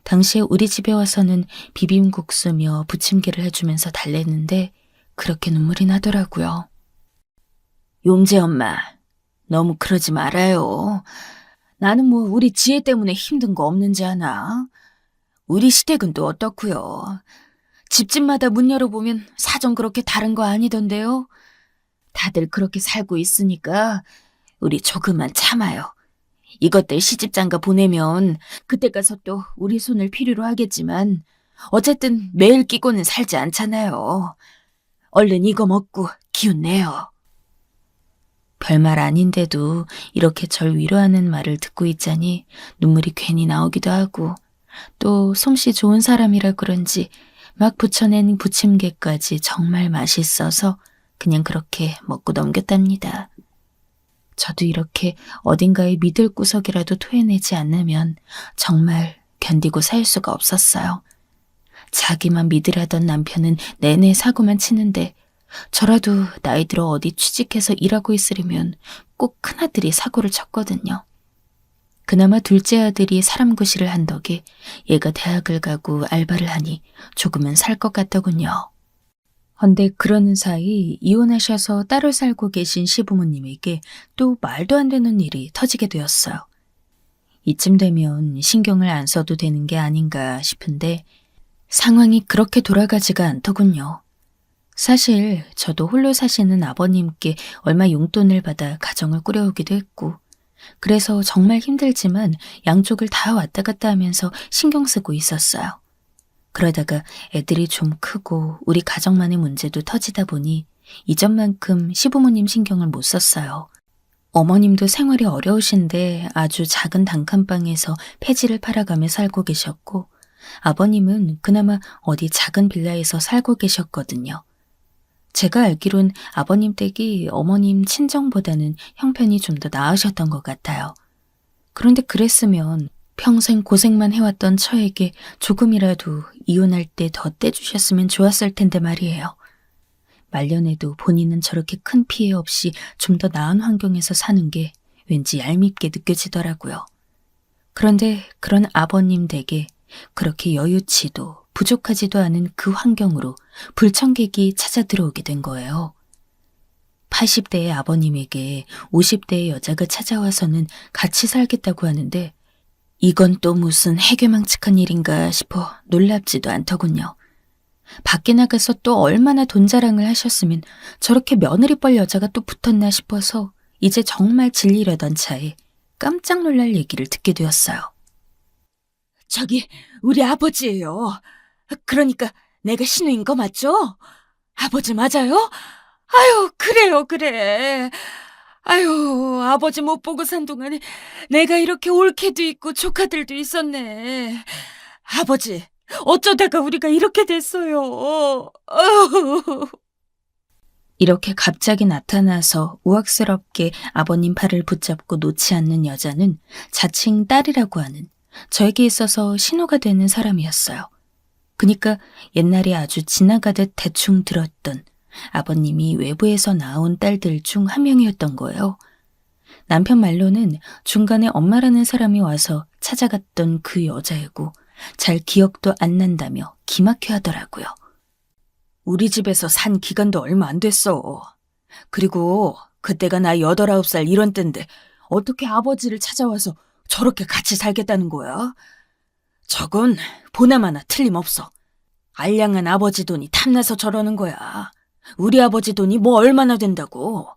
당시에 우리 집에 와서는 비빔국수며 부침개를 해주면서 달랬는데 그렇게 눈물이 나더라고요. 용재 엄마, 너무 그러지 말아요. 나는 뭐 우리 지혜 때문에 힘든 거 없는지 아나? 우리 시댁은 또 어떻고요? 집집마다 문 열어보면 사정 그렇게 다른 거 아니던데요? 다들 그렇게 살고 있으니까 우리 조금만 참아요. 이것들 시집장가 보내면 그때 가서 또 우리 손을 필요로 하겠지만 어쨌든 매일 끼고는 살지 않잖아요. 얼른 이거 먹고 기운 내요. 별말 아닌데도 이렇게 절 위로하는 말을 듣고 있자니 눈물이 괜히 나오기도 하고 또 솜씨 좋은 사람이라 그런지 막 부쳐낸 부침개까지 정말 맛있어서 그냥 그렇게 먹고 넘겼답니다. 저도 이렇게 어딘가에 믿을 구석이라도 토해내지 않으면 정말 견디고 살 수가 없었어요. 자기만 믿으라던 남편은 내내 사고만 치는데 저라도 나이 들어 어디 취직해서 일하고 있으려면 꼭 큰아들이 사고를 쳤거든요. 그나마 둘째 아들이 사람 구실을 한 덕에 얘가 대학을 가고 알바를 하니 조금은 살 것 같더군요. 헌데 그러는 사이 이혼하셔서 따로 살고 계신 시부모님에게 또 말도 안 되는 일이 터지게 되었어요. 이쯤 되면 신경을 안 써도 되는 게 아닌가 싶은데 상황이 그렇게 돌아가지가 않더군요. 사실 저도 홀로 사시는 아버님께 얼마 용돈을 받아 가정을 꾸려오기도 했고 그래서 정말 힘들지만 양쪽을 다 왔다 갔다 하면서 신경 쓰고 있었어요. 그러다가 애들이 좀 크고 우리 가정만의 문제도 터지다 보니 이전만큼 시부모님 신경을 못 썼어요. 어머님도 생활이 어려우신데 아주 작은 단칸방에서 폐지를 팔아가며 살고 계셨고 아버님은 그나마 어디 작은 빌라에서 살고 계셨거든요. 제가 알기론 아버님 댁이 어머님 친정보다는 형편이 좀 더 나으셨던 것 같아요. 그런데 그랬으면 평생 고생만 해왔던 처에게 조금이라도 이혼할 때 더 떼주셨으면 좋았을 텐데 말이에요. 말년에도 본인은 저렇게 큰 피해 없이 좀 더 나은 환경에서 사는 게 왠지 얄밉게 느껴지더라고요. 그런데 그런 아버님 댁에 그렇게 여유치도 부족하지도 않은 그 환경으로 불청객이 찾아 들어오게 된 거예요. 80대의 아버님에게 50대의 여자가 찾아와서는 같이 살겠다고 하는데 이건 또 무슨 해괴망측한 일인가 싶어 놀랍지도 않더군요. 밖에 나가서 또 얼마나 돈 자랑을 하셨으면 저렇게 며느리뻘 여자가 또 붙었나 싶어서 이제 정말 질리려던 차에 깜짝 놀랄 얘기를 듣게 되었어요. 저기 우리 아버지예요. 그러니까 내가 신우인 거 맞죠? 아버지 맞아요? 아유, 그래요, 그래. 아유, 아버지 못 보고 산 동안에 내가 이렇게 올케도 있고 조카들도 있었네. 아버지, 어쩌다가 우리가 이렇게 됐어요. 아유. 이렇게 갑자기 나타나서 우악스럽게 아버님 팔을 붙잡고 놓지 않는 여자는 자칭 딸이라고 하는 저에게 있어서 신호가 되는 사람이었어요. 그러니까 옛날에 아주 지나가듯 대충 들었던 아버님이 외부에서 나온 딸들 중 한 명이었던 거예요. 남편 말로는 중간에 엄마라는 사람이 와서 찾아갔던 그 여자이고 잘 기억도 안 난다며 기막혀 하더라고요. 우리 집에서 산 기간도 얼마 안 됐어. 그리고 그때가 나 8, 9살 이런 땐데 어떻게 아버지를 찾아와서 저렇게 같이 살겠다는 거야? 저건 보나마나 틀림없어. 알량한 아버지 돈이 탐나서 저러는 거야. 우리 아버지 돈이 뭐 얼마나 된다고.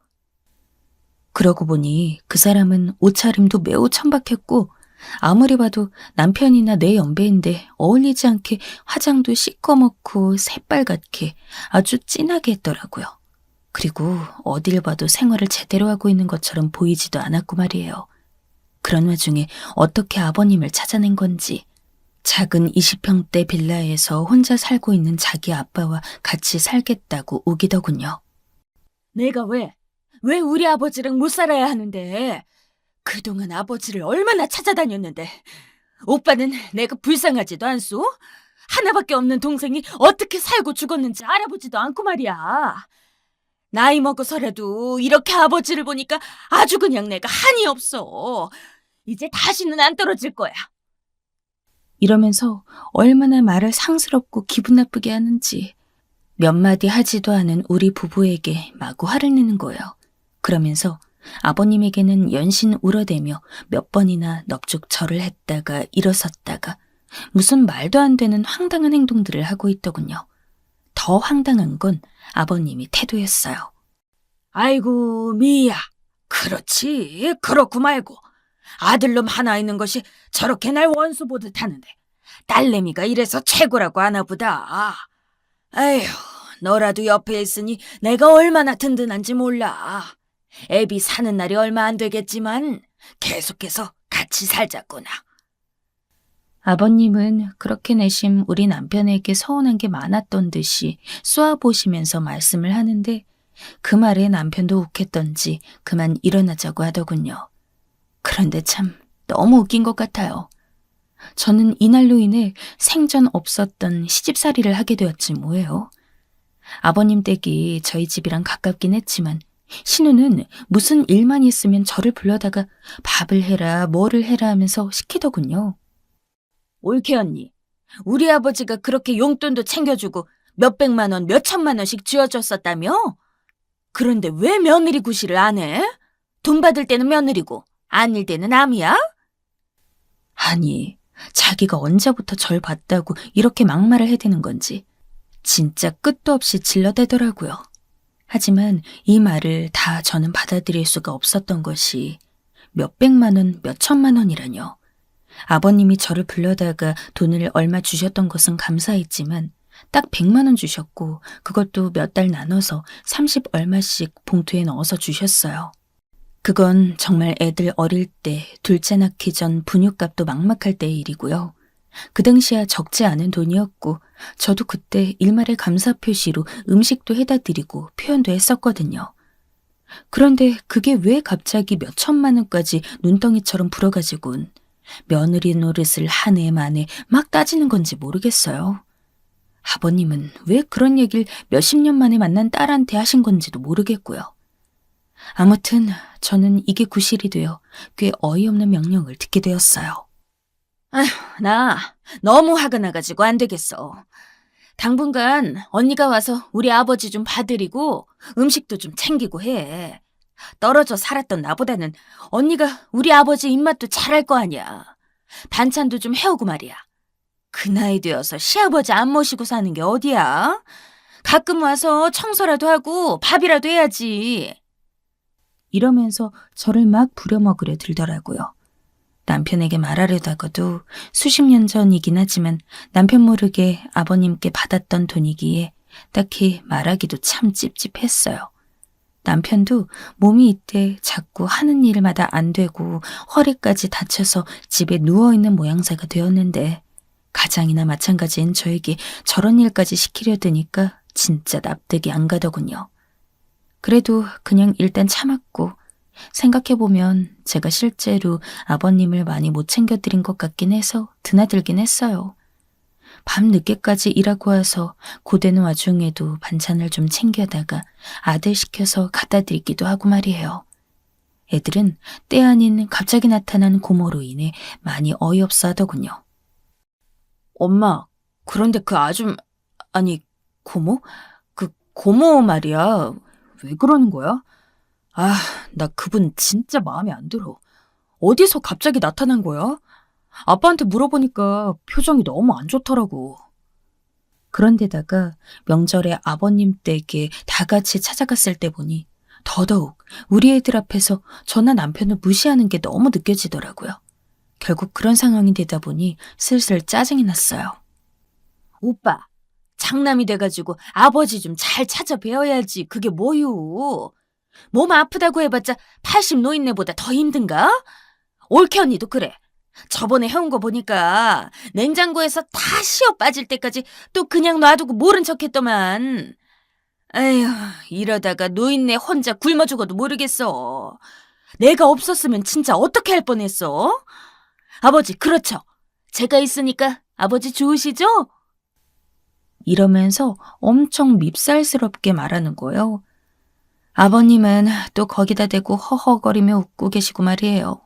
그러고 보니 그 사람은 옷차림도 매우 천박했고 아무리 봐도 남편이나 내 연배인데 어울리지 않게 화장도 시꺼멓고 새빨갛게 아주 진하게 했더라고요. 그리고 어딜 봐도 생활을 제대로 하고 있는 것처럼 보이지도 않았고 말이에요. 그런 와중에 어떻게 아버님을 찾아낸 건지 작은 20평대 빌라에서 혼자 살고 있는 자기 아빠와 같이 살겠다고 우기더군요. 내가 왜 우리 아버지랑 못 살아야 하는데. 그동안 아버지를 얼마나 찾아다녔는데. 오빠는 내가 불쌍하지도 않소? 하나밖에 없는 동생이 어떻게 살고 죽었는지 알아보지도 않고 말이야. 나이 먹어서라도 이렇게 아버지를 보니까 아주 그냥 내가 한이 없어. 이제 다시는 안 떨어질 거야. 이러면서 얼마나 말을 상스럽고 기분 나쁘게 하는지 몇 마디 하지도 않은 우리 부부에게 마구 화를 내는 거예요. 그러면서 아버님에게는 연신 울어대며 몇 번이나 넙죽 절을 했다가 일어섰다가 무슨 말도 안 되는 황당한 행동들을 하고 있더군요. 더 황당한 건 아버님이 태도였어요. 아이고 미야, 그렇지 그렇고 말고 아들놈 하나 있는 것이 저렇게 날 원수 보듯 하는데 딸내미가 이래서 최고라고 하나 보다. 에휴, 너라도 옆에 있으니 내가 얼마나 든든한지 몰라. 애비 사는 날이 얼마 안 되겠지만 계속해서 같이 살자꾸나. 아버님은 그렇게 내심 우리 남편에게 서운한 게 많았던 듯이 쏘아보시면서 말씀을 하는데 그 말에 남편도 욱했던지 그만 일어나자고 하더군요. 그런데 참 너무 웃긴 것 같아요. 저는 이날로 인해 생전 없었던 시집살이를 하게 되었지 뭐예요. 아버님 댁이 저희 집이랑 가깝긴 했지만 신우는 무슨 일만 있으면 저를 불러다가 밥을 해라 뭐를 해라 하면서 시키더군요. 올케 언니, 우리 아버지가 그렇게 용돈도 챙겨주고 몇백만 원, 몇천만 원씩 쥐어줬었다며? 그런데 왜 며느리 구실을 안 해? 돈 받을 때는 며느리고 아닐 때는 남이야? 아니, 자기가 언제부터 절 봤다고 이렇게 막말을 해대는 건지 진짜 끝도 없이 질러대더라고요. 하지만 이 말을 다 저는 받아들일 수가 없었던 것이 몇백만 원, 몇천만 원이라뇨. 아버님이 저를 불러다가 돈을 얼마 주셨던 것은 감사했지만 딱 100만 원 주셨고 그것도 몇 달 나눠서 30 얼마씩 봉투에 넣어서 주셨어요. 그건 정말 애들 어릴 때 둘째 낳기 전 분유값도 막막할 때의 일이고요. 그 당시야 적지 않은 돈이었고 저도 그때 일말의 감사 표시로 음식도 해다 드리고 표현도 했었거든요. 그런데 그게 왜 갑자기 몇천만 원까지 눈덩이처럼 불어가지고는 며느리 노릇을 한 해 만에 막 따지는 건지 모르겠어요. 아버님은 왜 그런 얘기를 몇십 년 만에 만난 딸한테 하신 건지도 모르겠고요. 아무튼 저는 이게 구실이 되어 꽤 어이없는 명령을 듣게 되었어요. 나 너무 화가 나가지고 안 되겠어. 당분간 언니가 와서 우리 아버지 좀 봐드리고 음식도 좀 챙기고 해. 떨어져 살았던 나보다는 언니가 우리 아버지 입맛도 잘할 거 아니야. 반찬도 좀 해오고 말이야. 그 나이 되어서 시아버지 안 모시고 사는 게 어디야? 가끔 와서 청소라도 하고 밥이라도 해야지. 이러면서 저를 막 부려먹으려 들더라고요. 남편에게 말하려다가도 수십 년 전이긴 하지만 남편 모르게 아버님께 받았던 돈이기에 딱히 말하기도 참 찝찝했어요. 남편도 몸이 이때 자꾸 하는 일마다 안 되고 허리까지 다쳐서 집에 누워있는 모양새가 되었는데 가장이나 마찬가지인 저에게 저런 일까지 시키려 드니까 진짜 납득이 안 가더군요. 그래도 그냥 일단 참았고 생각해보면 제가 실제로 아버님을 많이 못 챙겨드린 것 같긴 해서 드나들긴 했어요. 밤 늦게까지 일하고 와서 고되는 와중에도 반찬을 좀 챙겨다가 아들 시켜서 갖다 드리기도 하고 말이에요. 애들은 때 아닌 갑자기 나타난 고모로 인해 많이 어이없어 하더군요. 엄마, 그런데 그 아니, 고모? 그 고모 말이야. 왜 그러는 거야? 나 그분 진짜 마음에 안 들어. 어디서 갑자기 나타난 거야? 아빠한테 물어보니까 표정이 너무 안 좋더라고. 그런데다가 명절에 아버님 댁에 다 같이 찾아갔을 때 보니 더더욱 우리 애들 앞에서 저나 남편을 무시하는 게 너무 느껴지더라고요. 결국 그런 상황이 되다 보니 슬슬 짜증이 났어요. 오빠, 장남이 돼가지고 아버지 좀 잘 찾아뵈어야지. 그게 뭐유? 몸 아프다고 해봤자 80 노인네보다 더 힘든가? 올케 언니도 그래. 저번에 해온 거 보니까 냉장고에서 다 시어 빠질 때까지 또 그냥 놔두고 모른 척했더만. 에휴, 이러다가 노인네 혼자 굶어 죽어도 모르겠어. 내가 없었으면 진짜 어떻게 할 뻔했어? 아버지, 그렇죠. 제가 있으니까 아버지 좋으시죠? 이러면서 엄청 밉살스럽게 말하는 거예요. 아버님은 또 거기다 대고 허허거리며 웃고 계시고 말이에요.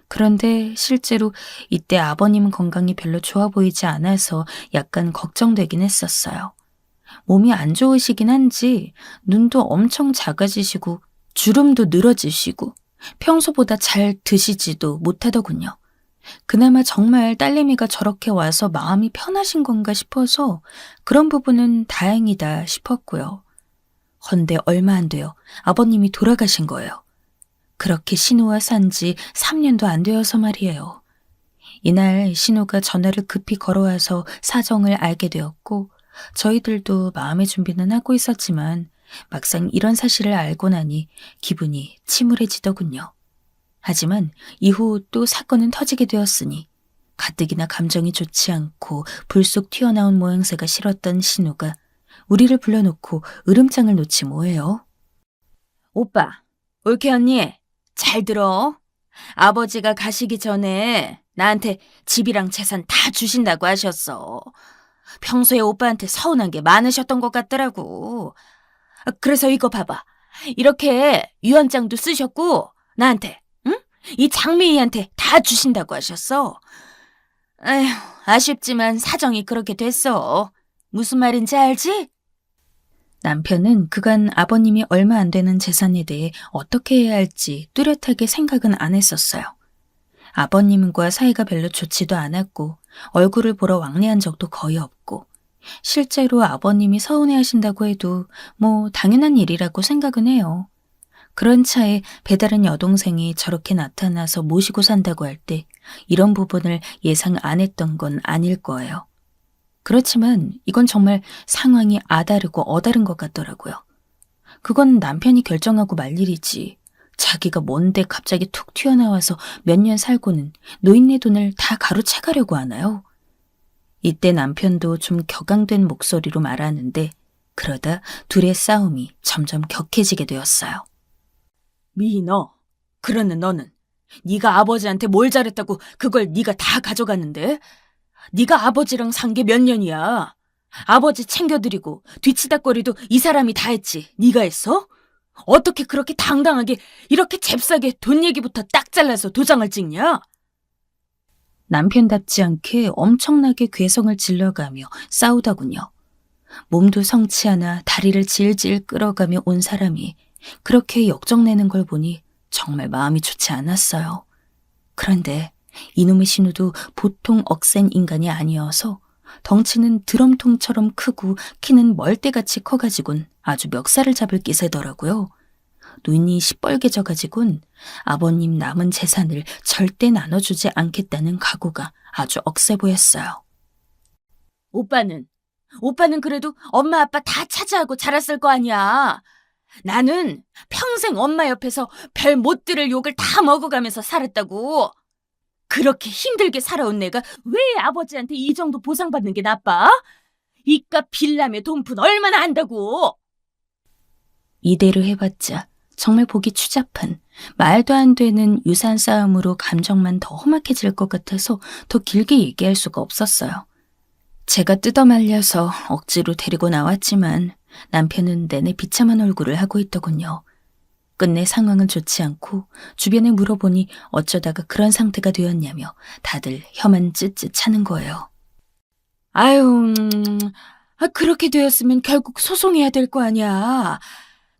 그런데 실제로 이때 아버님 건강이 별로 좋아 보이지 않아서 약간 걱정되긴 했었어요. 몸이 안 좋으시긴 한지 눈도 엄청 작아지시고 주름도 늘어지시고 평소보다 잘 드시지도 못하더군요. 그나마 정말 딸내미가 저렇게 와서 마음이 편하신 건가 싶어서 그런 부분은 다행이다 싶었고요. 헌데 얼마 안 돼요. 아버님이 돌아가신 거예요. 그렇게 신우와 산 지 3년도 안 되어서 말이에요. 이날 신우가 전화를 급히 걸어와서 사정을 알게 되었고 저희들도 마음의 준비는 하고 있었지만 막상 이런 사실을 알고 나니 기분이 침울해지더군요. 하지만 이후 또 사건은 터지게 되었으니 가뜩이나 감정이 좋지 않고 불쑥 튀어나온 모양새가 싫었던 신우가 우리를 불러놓고 으름장을 놓지 뭐예요. 오빠, 올케 언니, 잘 들어. 아버지가 가시기 전에 나한테 집이랑 재산 다 주신다고 하셨어. 평소에 오빠한테 서운한 게 많으셨던 것 같더라고. 그래서 이거 봐봐. 이렇게 유언장도 쓰셨고 나한테, 응? 이 장미희한테 다 주신다고 하셨어. 에휴, 아쉽지만 사정이 그렇게 됐어. 무슨 말인지 알지? 남편은 그간 아버님이 얼마 안 되는 재산에 대해 어떻게 해야 할지 뚜렷하게 생각은 안 했었어요. 아버님과 사이가 별로 좋지도 않았고 얼굴을 보러 왕래한 적도 거의 없고 실제로 아버님이 서운해하신다고 해도 뭐 당연한 일이라고 생각은 해요. 그런 차에 배다른 여동생이 저렇게 나타나서 모시고 산다고 할 때 이런 부분을 예상 안 했던 건 아닐 거예요. 그렇지만 이건 정말 상황이 아다르고 어다른 것 같더라고요. 그건 남편이 결정하고 말 일이지. 자기가 뭔데 갑자기 툭 튀어나와서 몇 년 살고는 노인네 돈을 다 가로채가려고 하나요? 이때 남편도 좀 격앙된 목소리로 말하는데 그러다 둘의 싸움이 점점 격해지게 되었어요. 미희 너, 그러는 너는 네가 아버지한테 뭘 잘했다고 그걸 네가 다 가져갔는데? 네가 아버지랑 산 게 몇 년이야? 아버지 챙겨드리고 뒤치다꺼리도 이 사람이 다 했지. 네가 했어? 어떻게 그렇게 당당하게 이렇게 잽싸게 돈 얘기부터 딱 잘라서 도장을 찍냐? 남편답지 않게 엄청나게 괴성을 질러가며 싸우더군요. 몸도 성치 않아 다리를 질질 끌어가며 온 사람이 그렇게 역정내는 걸 보니 정말 마음이 좋지 않았어요. 그런데 이놈의 신우도 보통 억센 인간이 아니어서 덩치는 드럼통처럼 크고 키는 멀대같이 커가지곤 아주 멱살을 잡을 기세더라고요. 눈이 시뻘개져가지곤 아버님 남은 재산을 절대 나눠주지 않겠다는 각오가 아주 억세 보였어요. 오빠는 그래도 엄마 아빠 다 차지하고 자랐을 거 아니야. 나는 평생 엄마 옆에서 별 못 들을 욕을 다 먹어가면서 살았다고. 그렇게 힘들게 살아온 내가 왜 아버지한테 이 정도 보상받는 게 나빠? 이깟 빌라며 돈푼 얼마나 안다고. 이대로 해봤자 정말 보기 추잡한 말도 안 되는 유산 싸움으로 감정만 더 험악해질 것 같아서 더 길게 얘기할 수가 없었어요. 제가 뜯어말려서 억지로 데리고 나왔지만 남편은 내내 비참한 얼굴을 하고 있더군요. 끝내 상황은 좋지 않고 주변에 물어보니 어쩌다가 그런 상태가 되었냐며 다들 혀만 찢찢 차는 거예요. 아유, 그렇게 되었으면 결국 소송해야 될 거 아니야.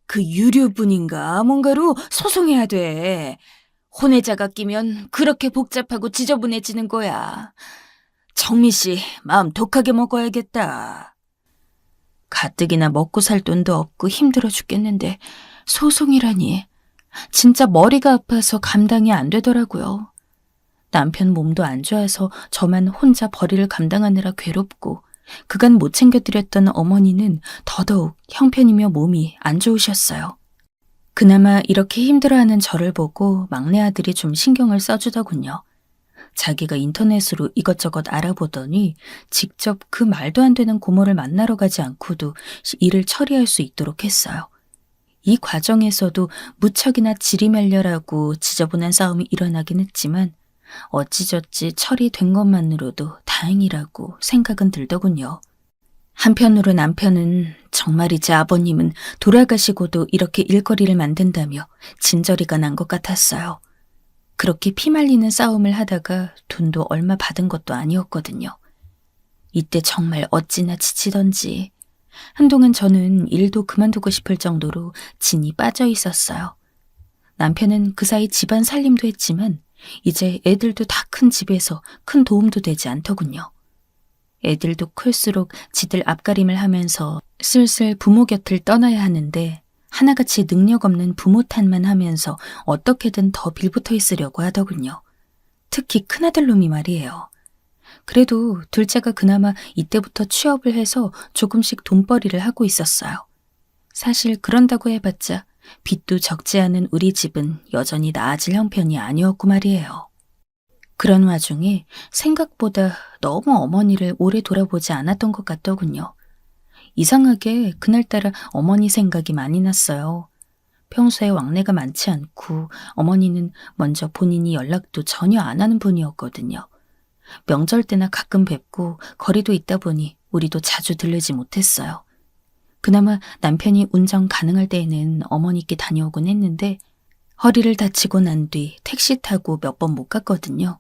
그 유류분인가 뭔가로 소송해야 돼. 혼외자가 끼면 그렇게 복잡하고 지저분해지는 거야. 정미 씨, 마음 독하게 먹어야겠다. 가뜩이나 먹고 살 돈도 없고 힘들어 죽겠는데 소송이라니. 진짜 머리가 아파서 감당이 안 되더라고요. 남편 몸도 안 좋아서 저만 혼자 벌이를 감당하느라 괴롭고 그간 못 챙겨드렸던 어머니는 더더욱 형편이며 몸이 안 좋으셨어요. 그나마 이렇게 힘들어하는 저를 보고 막내 아들이 좀 신경을 써주더군요. 자기가 인터넷으로 이것저것 알아보더니 직접 그 말도 안 되는 고모를 만나러 가지 않고도 일을 처리할 수 있도록 했어요. 이 과정에서도 무척이나 지리멸렬하고 지저분한 싸움이 일어나긴 했지만 어찌저찌 처리된 것만으로도 다행이라고 생각은 들더군요. 한편으로 남편은 정말이지 아버님은 돌아가시고도 이렇게 일거리를 만든다며 진저리가 난 것 같았어요. 그렇게 피말리는 싸움을 하다가 돈도 얼마 받은 것도 아니었거든요. 이때 정말 어찌나 지치던지 한동안 저는 일도 그만두고 싶을 정도로 진이 빠져 있었어요. 남편은 그 사이 집안 살림도 했지만 이제 애들도 다 큰 집에서 큰 도움도 되지 않더군요. 애들도 클수록 지들 앞가림을 하면서 슬슬 부모 곁을 떠나야 하는데 하나같이 능력 없는 부모 탓만 하면서 어떻게든 더 빌붙어 있으려고 하더군요. 특히 큰아들 놈이 말이에요. 그래도 둘째가 그나마 이때부터 취업을 해서 조금씩 돈벌이를 하고 있었어요. 사실 그런다고 해봤자 빚도 적지 않은 우리 집은 여전히 나아질 형편이 아니었고 말이에요. 그런 와중에 생각보다 너무 어머니를 오래 돌아보지 않았던 것 같더군요. 이상하게 그날따라 어머니 생각이 많이 났어요. 평소에 왕래가 많지 않고 어머니는 먼저 본인이 연락도 전혀 안 하는 분이었거든요. 명절 때나 가끔 뵙고 거리도 있다 보니 우리도 자주 들르지 못했어요. 그나마 남편이 운전 가능할 때에는 어머니께 다녀오곤 했는데 허리를 다치고 난 뒤 택시 타고 몇 번 못 갔거든요.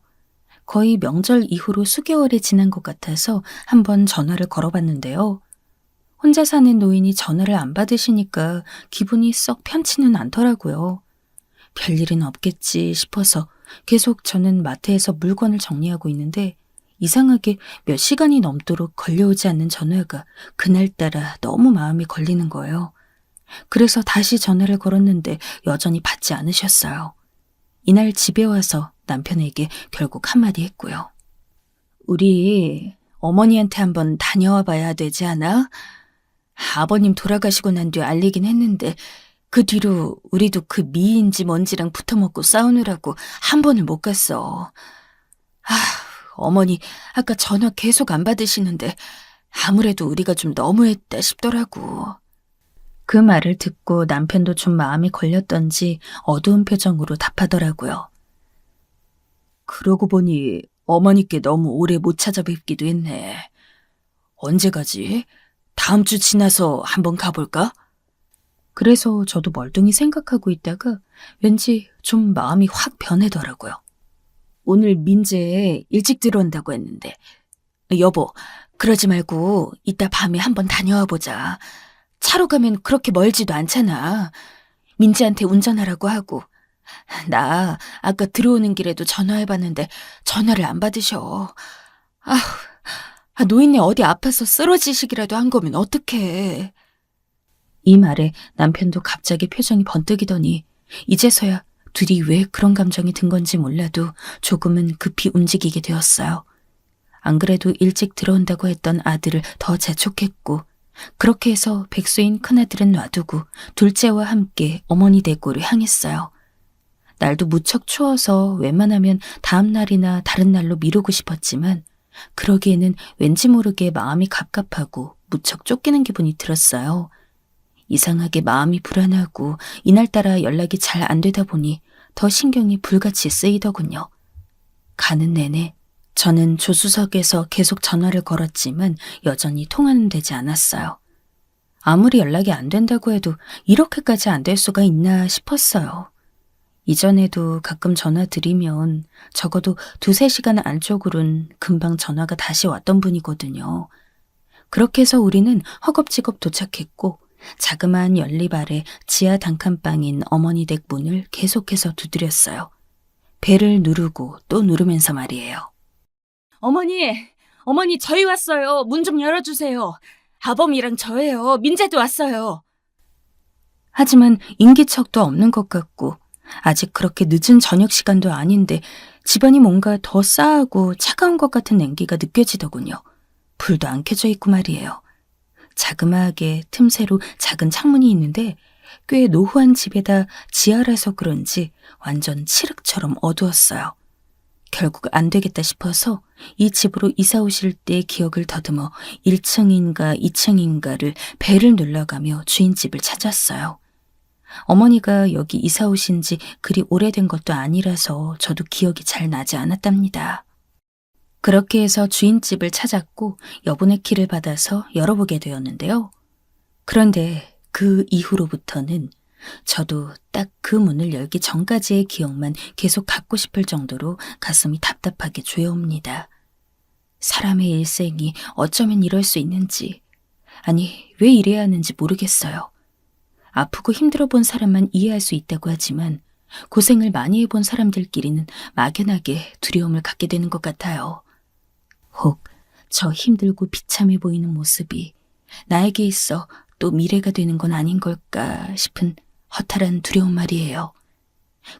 거의 명절 이후로 수개월이 지난 것 같아서 한번 전화를 걸어봤는데요. 혼자 사는 노인이 전화를 안 받으시니까 기분이 썩 편치는 않더라고요. 별일은 없겠지 싶어서 계속 저는 마트에서 물건을 정리하고 있는데 이상하게 몇 시간이 넘도록 걸려오지 않는 전화가 그날따라 너무 마음이 걸리는 거예요. 그래서 다시 전화를 걸었는데 여전히 받지 않으셨어요. 이날 집에 와서 남편에게 결국 한마디 했고요. 우리 어머니한테 한번 다녀와 봐야 되지 않아? 아버님 돌아가시고 난 뒤 알리긴 했는데 그 뒤로 우리도 그 미인지 뭔지랑 붙어먹고 싸우느라고 한 번을 못 갔어. 어머니 아까 전화 계속 안 받으시는데 아무래도 우리가 좀 너무했다 싶더라고. 그 말을 듣고 남편도 좀 마음이 걸렸던지 어두운 표정으로 답하더라고요. 그러고 보니 어머니께 너무 오래 못 찾아뵙기도 했네. 언제 가지? 다음 주 지나서 한번 가볼까? 그래서 저도 멀뚱히 생각하고 있다가 왠지 좀 마음이 확 변하더라고요. 오늘 민재에 일찍 들어온다고 했는데 여보, 그러지 말고 이따 밤에 한번 다녀와 보자. 차로 가면 그렇게 멀지도 않잖아. 민재한테 운전하라고 하고. 나 아까 들어오는 길에도 전화해봤는데 전화를 안 받으셔. 노인네 어디 아파서 쓰러지시기라도 한 거면 어떡해. 이 말에 남편도 갑자기 표정이 번뜩이더니 이제서야 둘이 왜 그런 감정이 든 건지 몰라도 조금은 급히 움직이게 되었어요. 안 그래도 일찍 들어온다고 했던 아들을 더 재촉했고 그렇게 해서 백수인 큰아들은 놔두고 둘째와 함께 어머니 댁으로 향했어요. 날도 무척 추워서 웬만하면 다음 날이나 다른 날로 미루고 싶었지만 그러기에는 왠지 모르게 마음이 갑갑하고 무척 쫓기는 기분이 들었어요. 이상하게 마음이 불안하고 이날따라 연락이 잘 안 되다 보니 더 신경이 불같이 쓰이더군요. 가는 내내 저는 조수석에서 계속 전화를 걸었지만 여전히 통화는 되지 않았어요. 아무리 연락이 안 된다고 해도 이렇게까지 안 될 수가 있나 싶었어요. 이전에도 가끔 전화 드리면 적어도 2-3시간 안쪽으론 금방 전화가 다시 왔던 분이거든요. 그렇게 해서 우리는 허겁지겁 도착했고 자그마한 연립 아래 지하 단칸방인 어머니 댁 문을 계속해서 두드렸어요. 벨을 누르고 또 누르면서 말이에요. 어머니 저희 왔어요. 문 좀 열어주세요. 아범이랑 저예요. 민재도 왔어요. 하지만 인기척도 없는 것 같고 아직 그렇게 늦은 저녁 시간도 아닌데 집안이 뭔가 더 싸하고 차가운 것 같은 냉기가 느껴지더군요. 불도 안 켜져 있고 말이에요. 자그마하게 틈새로 작은 창문이 있는데 꽤 노후한 집에다 지하라서 그런지 완전 칠흑처럼 어두웠어요. 결국 안 되겠다 싶어서 이 집으로 이사 오실 때 기억을 더듬어 1층인가 2층인가를 벨을 눌러가며 주인집을 찾았어요. 어머니가 여기 이사 오신 지 그리 오래된 것도 아니라서 저도 기억이 잘 나지 않았답니다. 그렇게 해서 주인집을 찾았고 여분의 키를 받아서 열어보게 되었는데요. 그런데 그 이후로부터는 저도 딱 그 문을 열기 전까지의 기억만 계속 갖고 싶을 정도로 가슴이 답답하게 죄옵니다. 사람의 일생이 어쩌면 이럴 수 있는지, 아니 왜 이래야 하는지 모르겠어요. 아프고 힘들어 본 사람만 이해할 수 있다고 하지만 고생을 많이 해본 사람들끼리는 막연하게 두려움을 갖게 되는 것 같아요. 혹 저 힘들고 비참해 보이는 모습이 나에게 있어 또 미래가 되는 건 아닌 걸까 싶은 허탈한 두려움 말이에요.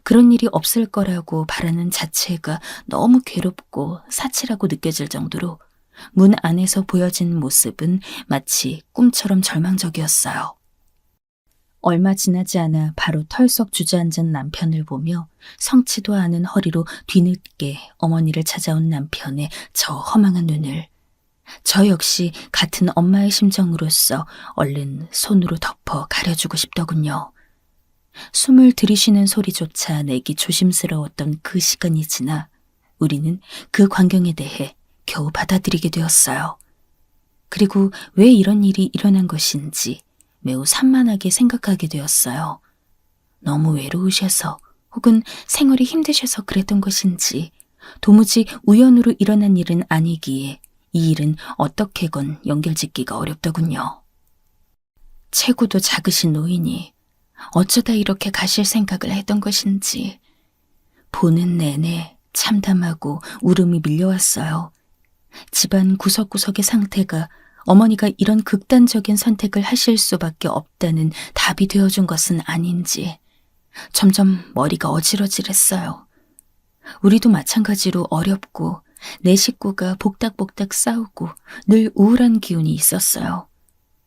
그런 일이 없을 거라고 바라는 자체가 너무 괴롭고 사치라고 느껴질 정도로 문 안에서 보여진 모습은 마치 꿈처럼 절망적이었어요. 얼마 지나지 않아 바로 털썩 주저앉은 남편을 보며 성치도 않은 허리로 뒤늦게 어머니를 찾아온 남편의 저 허망한 눈을 저 역시 같은 엄마의 심정으로서 얼른 손으로 덮어 가려주고 싶더군요. 숨을 들이쉬는 소리조차 내기 조심스러웠던 그 시간이 지나 우리는 그 광경에 대해 겨우 받아들이게 되었어요. 그리고 왜 이런 일이 일어난 것인지 매우 산만하게 생각하게 되었어요. 너무 외로우셔서 혹은 생활이 힘드셔서 그랬던 것인지 도무지 우연으로 일어난 일은 아니기에 이 일은 어떻게건 연결짓기가 어렵더군요. 체구도 작으신 노인이 어쩌다 이렇게 가실 생각을 했던 것인지 보는 내내 참담하고 울음이 밀려왔어요. 집안 구석구석의 상태가 어머니가 이런 극단적인 선택을 하실 수밖에 없다는 답이 되어준 것은 아닌지 점점 머리가 어지러질했어요. 우리도 마찬가지로 어렵고 내 식구가 복닥복닥 싸우고 늘 우울한 기운이 있었어요.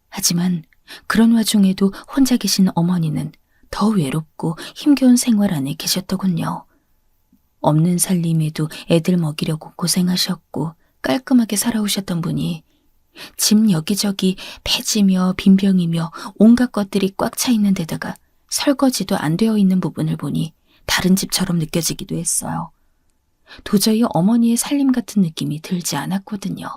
하지만 그런 와중에도 혼자 계신 어머니는 더 외롭고 힘겨운 생활 안에 계셨더군요. 없는 살림에도 애들 먹이려고 고생하셨고 깔끔하게 살아오셨던 분이 집 여기저기 폐지며 빈병이며 온갖 것들이 꽉 차 있는 데다가 설거지도 안 되어 있는 부분을 보니 다른 집처럼 느껴지기도 했어요. 도저히 어머니의 살림 같은 느낌이 들지 않았거든요.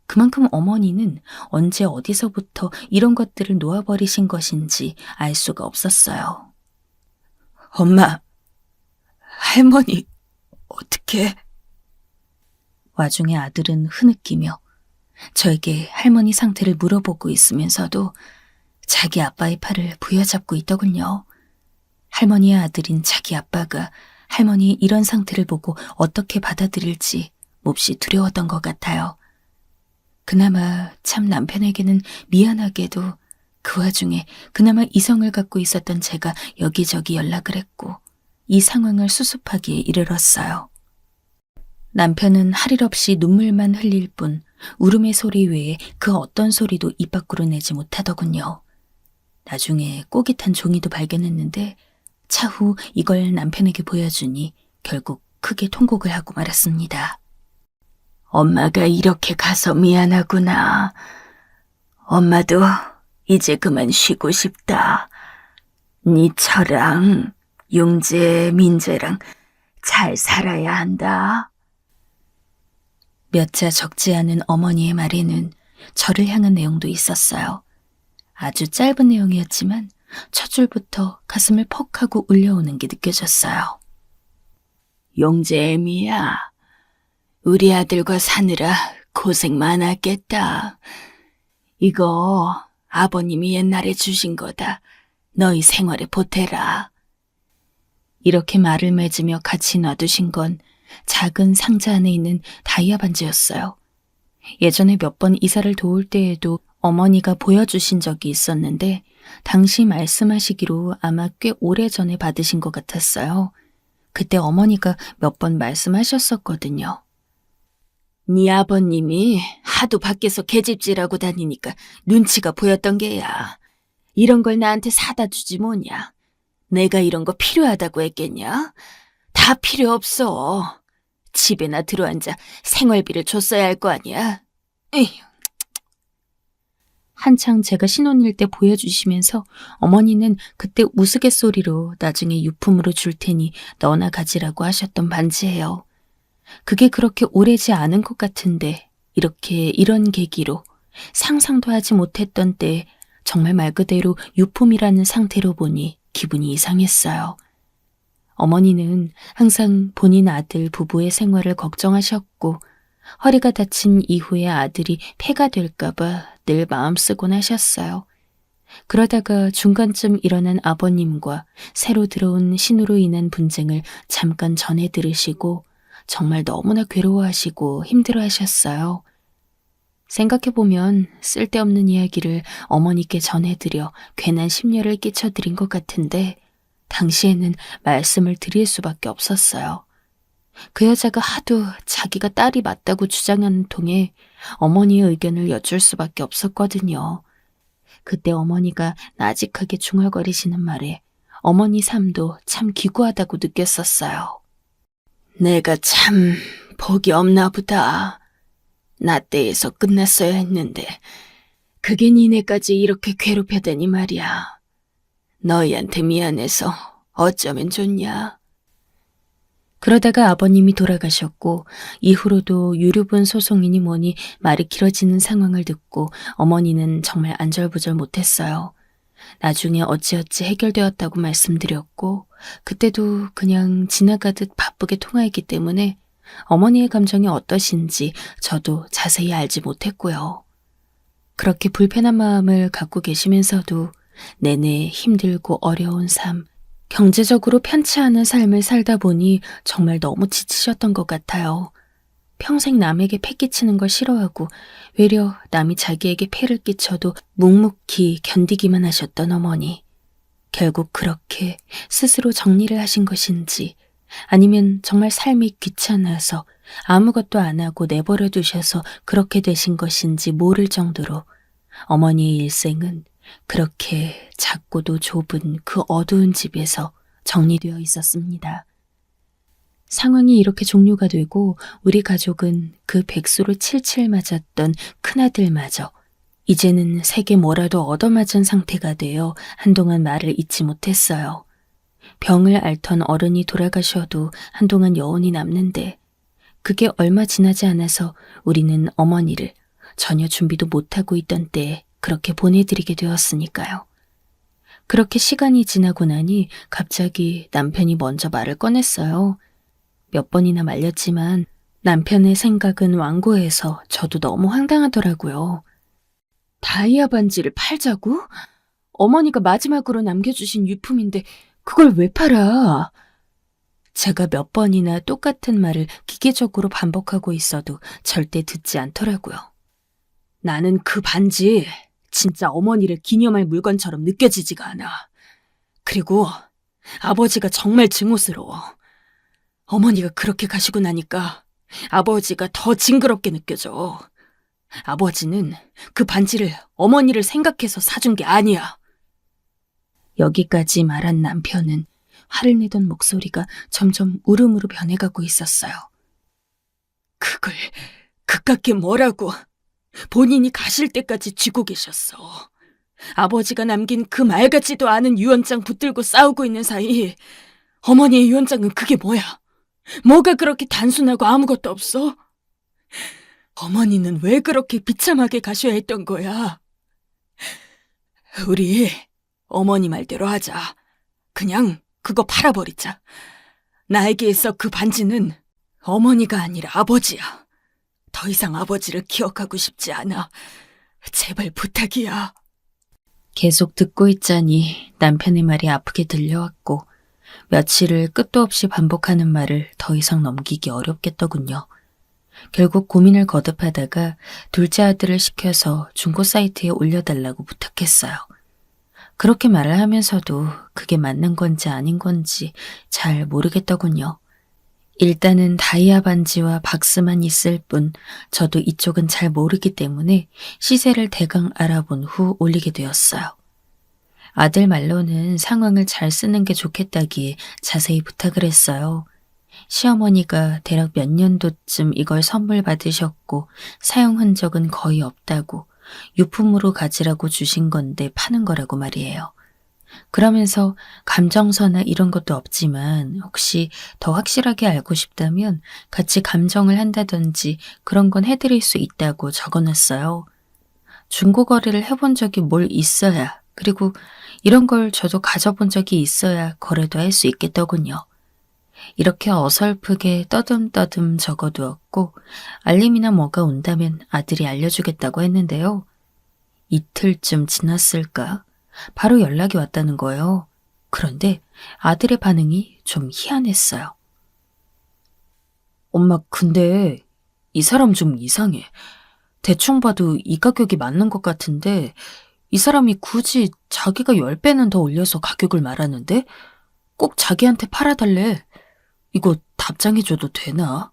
그만큼 어머니는 언제 어디서부터 이런 것들을 놓아버리신 것인지 알 수가 없었어요. 엄마, 할머니, 어떻게? 와중에 아들은 흐느끼며 저에게 할머니 상태를 물어보고 있으면서도 자기 아빠의 팔을 부여잡고 있더군요. 할머니의 아들인 자기 아빠가 할머니의 이런 상태를 보고 어떻게 받아들일지 몹시 두려웠던 것 같아요. 그나마 참 남편에게는 미안하게도 그 와중에 그나마 이성을 갖고 있었던 제가 여기저기 연락을 했고 이 상황을 수습하기에 이르렀어요. 남편은 할 일 없이 눈물만 흘릴 뿐 울음의 소리 외에 그 어떤 소리도 입 밖으로 내지 못하더군요. 나중에 꼬깃한 종이도 발견했는데 차후 이걸 남편에게 보여주니 결국 크게 통곡을 하고 말았습니다. 엄마가 이렇게 가서 미안하구나. 엄마도 이제 그만 쉬고 싶다. 니처랑 용재, 민재랑 잘 살아야 한다. 몇 자 적지 않은 어머니의 말에는 저를 향한 내용도 있었어요. 아주 짧은 내용이었지만 첫 줄부터 가슴을 퍽 하고 울려오는 게 느껴졌어요. 용재 애미야, 우리 아들과 사느라 고생 많았겠다. 이거 아버님이 옛날에 주신 거다. 너희 생활에 보태라. 이렇게 말을 맺으며 같이 놔두신 건 작은 상자 안에 있는 다이아 반지였어요. 예전에 몇 번 이사를 도울 때에도 어머니가 보여주신 적이 있었는데 당시 말씀하시기로 아마 꽤 오래전에 받으신 것 같았어요. 그때 어머니가 몇 번 말씀하셨었거든요. 네 아버님이 하도 밖에서 계집질하고 다니니까 눈치가 보였던 게야. 이런 걸 나한테 사다 주지 뭐냐. 내가 이런 거 필요하다고 했겠냐? 다 필요 없어. 집에나 들어앉아 생활비를 줬어야 할 거 아니야. 에휴. 한창 제가 신혼일 때 보여주시면서 어머니는 그때 우스갯소리로 나중에 유품으로 줄 테니 너나 가지라고 하셨던 반지예요. 그게 그렇게 오래지 않은 것 같은데 이렇게 이런 계기로 상상도 하지 못했던 때에 정말 말 그대로 유품이라는 상태로 보니 기분이 이상했어요. 어머니는 항상 본인 아들 부부의 생활을 걱정하셨고 허리가 다친 이후에 아들이 폐가 될까봐 늘 마음 쓰곤 하셨어요. 그러다가 중간쯤 일어난 아버님과 새로 들어온 신우로 인한 분쟁을 잠깐 전해 들으시고 정말 너무나 괴로워하시고 힘들어하셨어요. 생각해보면 쓸데없는 이야기를 어머니께 전해드려 괜한 심려를 끼쳐드린 것 같은데 당시에는 말씀을 드릴 수밖에 없었어요. 그 여자가 하도 자기가 딸이 맞다고 주장하는 통에 어머니의 의견을 여쭐 수밖에 없었거든요. 그때 어머니가 나직하게 중얼거리시는 말에 어머니 삶도 참 기구하다고 느꼈었어요. 내가 참 복이 없나 보다. 나 때에서 끝났어야 했는데 그게 니네까지 이렇게 괴롭혀대니 말이야. 너희한테 미안해서 어쩌면 좋냐. 그러다가 아버님이 돌아가셨고 이후로도 유류분 소송이니 뭐니 말이 길어지는 상황을 듣고 어머니는 정말 안절부절 못했어요. 나중에 어찌어찌 해결되었다고 말씀드렸고 그때도 그냥 지나가듯 바쁘게 통화했기 때문에 어머니의 감정이 어떠신지 저도 자세히 알지 못했고요. 그렇게 불편한 마음을 갖고 계시면서도 내내 힘들고 어려운 삶, 경제적으로 편치 않은 삶을 살다 보니 정말 너무 지치셨던 것 같아요. 평생 남에게 패 끼치는 걸 싫어하고 외려 남이 자기에게 폐를 끼쳐도 묵묵히 견디기만 하셨던 어머니. 결국 그렇게 스스로 정리를 하신 것인지 아니면 정말 삶이 귀찮아서 아무것도 안 하고 내버려 두셔서 그렇게 되신 것인지 모를 정도로 어머니의 일생은 그렇게 작고도 좁은 그 어두운 집에서 정리되어 있었습니다. 상황이 이렇게 종료가 되고 우리 가족은 그 백수로 칠칠 맞았던 큰아들마저 이제는 세게 뭐라도 얻어맞은 상태가 되어 한동안 말을 잇지 못했어요. 병을 앓던 어른이 돌아가셔도 한동안 여운이 남는데 그게 얼마 지나지 않아서 우리는 어머니를 전혀 준비도 못하고 있던 때에 그렇게 보내드리게 되었으니까요. 그렇게 시간이 지나고 나니 갑자기 남편이 먼저 말을 꺼냈어요. 몇 번이나 말렸지만 남편의 생각은 완고해서 저도 너무 황당하더라고요. 다이아 반지를 팔자고? 어머니가 마지막으로 남겨주신 유품인데 그걸 왜 팔아? 제가 몇 번이나 똑같은 말을 기계적으로 반복하고 있어도 절대 듣지 않더라고요. 나는 그 반지 진짜 어머니를 기념할 물건처럼 느껴지지가 않아. 그리고 아버지가 정말 증오스러워. 어머니가 그렇게 가시고 나니까 아버지가 더 징그럽게 느껴져. 아버지는 그 반지를 어머니를 생각해서 사준 게 아니야. 여기까지 말한 남편은 화를 내던 목소리가 점점 울음으로 변해가고 있었어요. 그걸 그깟게 뭐라고 본인이 가실 때까지 쥐고 계셨어. 아버지가 남긴 그 말 같지도 않은 유언장 붙들고 싸우고 있는 사이 어머니의 유언장은 그게 뭐야? 뭐가 그렇게 단순하고 아무것도 없어? 어머니는 왜 그렇게 비참하게 가셔야 했던 거야? 우리 어머니 말대로 하자. 그냥 그거 팔아버리자. 나에게 있어 그 반지는 어머니가 아니라 아버지야. 더 이상 아버지를 기억하고 싶지 않아. 제발 부탁이야. 계속 듣고 있자니 남편의 말이 아프게 들려왔고 며칠을 끝도 없이 반복하는 말을 더 이상 넘기기 어렵겠더군요. 결국 고민을 거듭하다가 둘째 아들을 시켜서 중고 사이트에 올려달라고 부탁했어요. 그렇게 말을 하면서도 그게 맞는 건지 아닌 건지 잘 모르겠더군요. 일단은 다이아 반지와 박스만 있을 뿐 저도 이쪽은 잘 모르기 때문에 시세를 대강 알아본 후 올리게 되었어요. 아들 말로는 상황을 잘 쓰는 게 좋겠다기에 자세히 부탁을 했어요. 시어머니가 대략 몇 년도쯤 이걸 선물 받으셨고 사용 흔적은 거의 없다고 유품으로 가지라고 주신 건데 파는 거라고 말이에요. 그러면서 감정서나 이런 것도 없지만 혹시 더 확실하게 알고 싶다면 같이 감정을 한다든지 그런 건 해드릴 수 있다고 적어놨어요. 중고거래를 해본 적이 뭘 있어야 그리고 이런 걸 저도 가져본 적이 있어야 거래도 할 수 있겠더군요. 이렇게 어설프게 떠듬떠듬 적어두었고 알림이나 뭐가 온다면 아들이 알려주겠다고 했는데요. 이틀쯤 지났을까? 바로 연락이 왔다는 거예요. 그런데 아들의 반응이 좀 희한했어요. 엄마, 근데 이 사람 좀 이상해. 대충 봐도 이 가격이 맞는 것 같은데 이 사람이 굳이 자기가 10배는 더 올려서 가격을 말하는데 꼭 자기한테 팔아달래. 이거 답장해줘도 되나?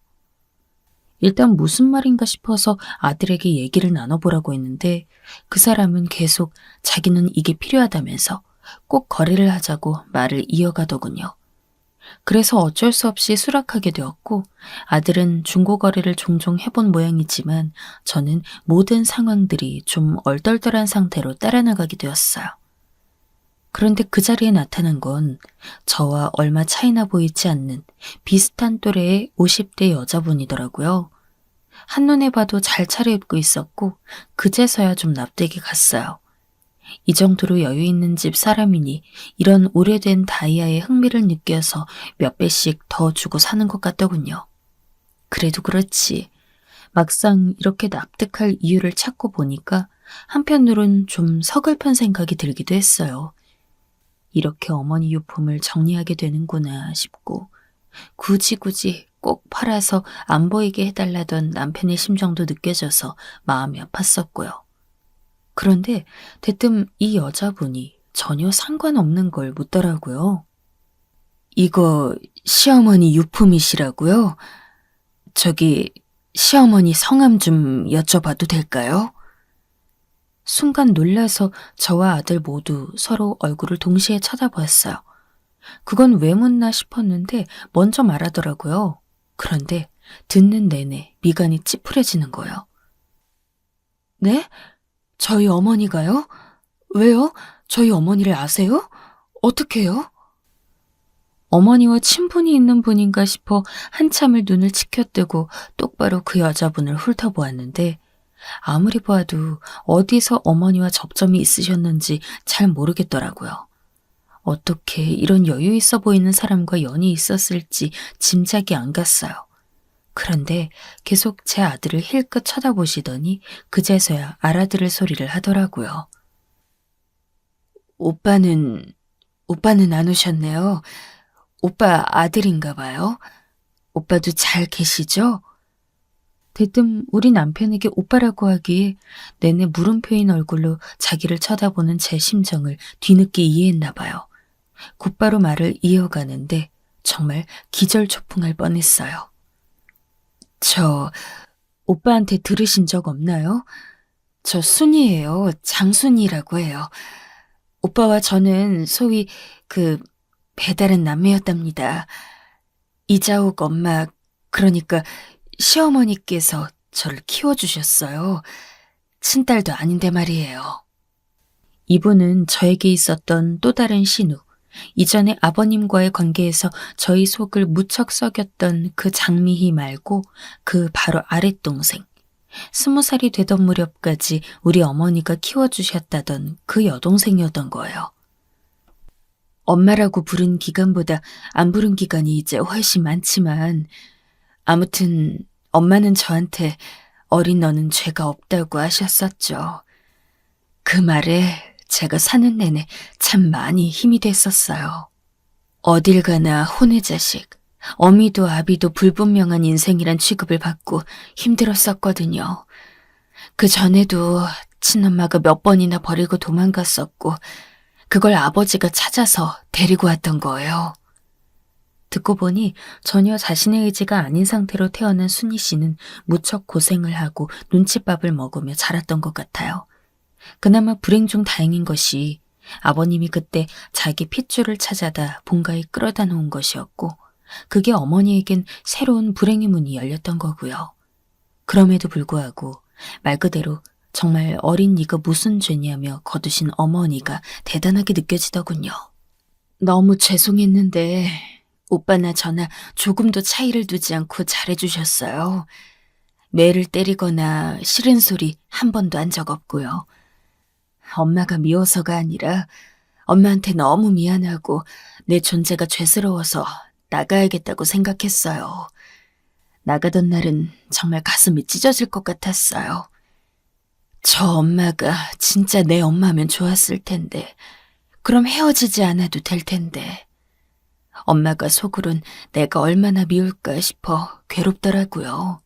일단 무슨 말인가 싶어서 아들에게 얘기를 나눠보라고 했는데 그 사람은 계속 자기는 이게 필요하다면서 꼭 거래를 하자고 말을 이어가더군요. 그래서 어쩔 수 없이 수락하게 되었고 아들은 중고거래를 종종 해본 모양이지만 저는 모든 상황들이 좀 얼떨떨한 상태로 따라나가게 되었어요. 그런데 그 자리에 나타난 건 저와 얼마 차이나 보이지 않는 비슷한 또래의 50대 여자분이더라고요. 한눈에 봐도 잘 차려입고 있었고 그제서야 좀 납득이 갔어요. 이 정도로 여유 있는 집 사람이니 이런 오래된 다이아에 흥미를 느껴서 몇 배씩 더 주고 사는 것 같더군요. 그래도 그렇지. 막상 이렇게 납득할 이유를 찾고 보니까 한편으론 좀 서글픈 생각이 들기도 했어요. 이렇게 어머니 유품을 정리하게 되는구나 싶고 굳이 꼭 팔아서 안 보이게 해달라던 남편의 심정도 느껴져서 마음이 아팠었고요. 그런데 대뜸 이 여자분이 전혀 상관없는 걸 묻더라고요. 이거 시어머니 유품이시라고요? 저기 시어머니 성함 좀 여쭤봐도 될까요? 순간 놀라서 저와 아들 모두 서로 얼굴을 동시에 쳐다보았어요. 그건 왜 묻나 싶었는데 먼저 말하더라고요. 그런데 듣는 내내 미간이 찌푸려지는 거예요. 네? 저희 어머니가요? 왜요? 저희 어머니를 아세요? 어떻게요? 어머니와 친분이 있는 분인가 싶어 한참을 눈을 치켜뜨고 똑바로 그 여자분을 훑어보았는데 아무리 봐도 어디서 어머니와 접점이 있으셨는지 잘 모르겠더라고요. 어떻게 이런 여유 있어 보이는 사람과 연이 있었을지 짐작이 안 갔어요. 그런데 계속 제 아들을 힐끗 쳐다보시더니 그제서야 알아들을 소리를 하더라고요. 오빠는 안 오셨네요. 오빠 아들인가 봐요. 오빠도 잘 계시죠? 대뜸 우리 남편에게 오빠라고 하기에 내내 물음표인 얼굴로 자기를 쳐다보는 제 심정을 뒤늦게 이해했나 봐요. 곧바로 말을 이어가는데 정말 기절초풍할 뻔했어요. 저 오빠한테 들으신 적 없나요? 저 순이에요. 장순이라고 해요. 오빠와 저는 소위 배다른 남매였답니다. 이자옥 엄마, 그러니까 시어머니께서 저를 키워주셨어요. 친딸도 아닌데 말이에요. 이분은 저에게 있었던 또 다른 신우, 이전에 아버님과의 관계에서 저희 속을 무척 썩였던 그 장미희 말고 그 바로 아랫동생, 20살이 되던 무렵까지 우리 어머니가 키워주셨다던 그 여동생이었던 거예요. 엄마라고 부른 기간보다 안 부른 기간이 이제 훨씬 많지만 아무튼 엄마는 저한테 어린 너는 죄가 없다고 하셨었죠. 그 말에 제가 사는 내내 참 많이 힘이 됐었어요. 어딜 가나 혼의 자식, 어미도 아비도 불분명한 인생이란 취급을 받고 힘들었었거든요. 그 전에도 친엄마가 몇 번이나 버리고 도망갔었고 그걸 아버지가 찾아서 데리고 왔던 거예요. 듣고 보니 전혀 자신의 의지가 아닌 상태로 태어난 순희 씨는 무척 고생을 하고 눈칫밥을 먹으며 자랐던 것 같아요. 그나마 불행 중 다행인 것이 아버님이 그때 자기 핏줄을 찾아다 본가에 끌어다 놓은 것이었고 그게 어머니에겐 새로운 불행의 문이 열렸던 거고요. 그럼에도 불구하고 말 그대로 정말 어린 네가 무슨 죄냐며 거두신 어머니가 대단하게 느껴지더군요. 너무 죄송했는데 오빠나 저나 조금도 차이를 두지 않고 잘해주셨어요. 매를 때리거나 싫은 소리 한 번도 한 적 없고요. 엄마가 미워서가 아니라 엄마한테 너무 미안하고 내 존재가 죄스러워서 나가야겠다고 생각했어요. 나가던 날은 정말 가슴이 찢어질 것 같았어요. 저 엄마가 진짜 내 엄마면 좋았을 텐데, 그럼 헤어지지 않아도 될 텐데. 엄마가 속으론 내가 얼마나 미울까 싶어 괴롭더라고요.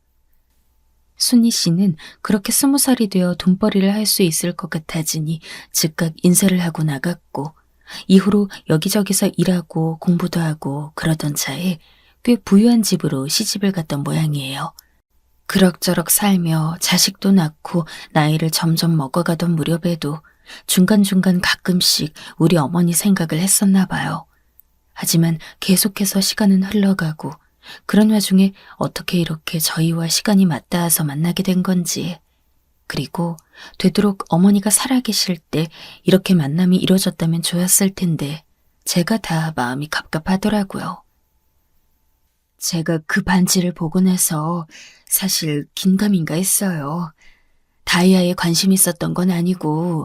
순희 씨는 그렇게 20살이 되어 돈벌이를 할 수 있을 것 같아지니 즉각 인사를 하고 나갔고 이후로 여기저기서 일하고 공부도 하고 그러던 차에 꽤 부유한 집으로 시집을 갔던 모양이에요. 그럭저럭 살며 자식도 낳고 나이를 점점 먹어가던 무렵에도 중간중간 가끔씩 우리 어머니 생각을 했었나 봐요. 하지만 계속해서 시간은 흘러가고 그런 와중에 어떻게 이렇게 저희와 시간이 맞닿아서 만나게 된 건지 그리고 되도록 어머니가 살아계실 때 이렇게 만남이 이루어졌다면 좋았을 텐데 제가 다 마음이 갑갑하더라고요. 제가 그 반지를 보고 나서 사실 긴가민가 했어요. 다이아에 관심 있었던 건 아니고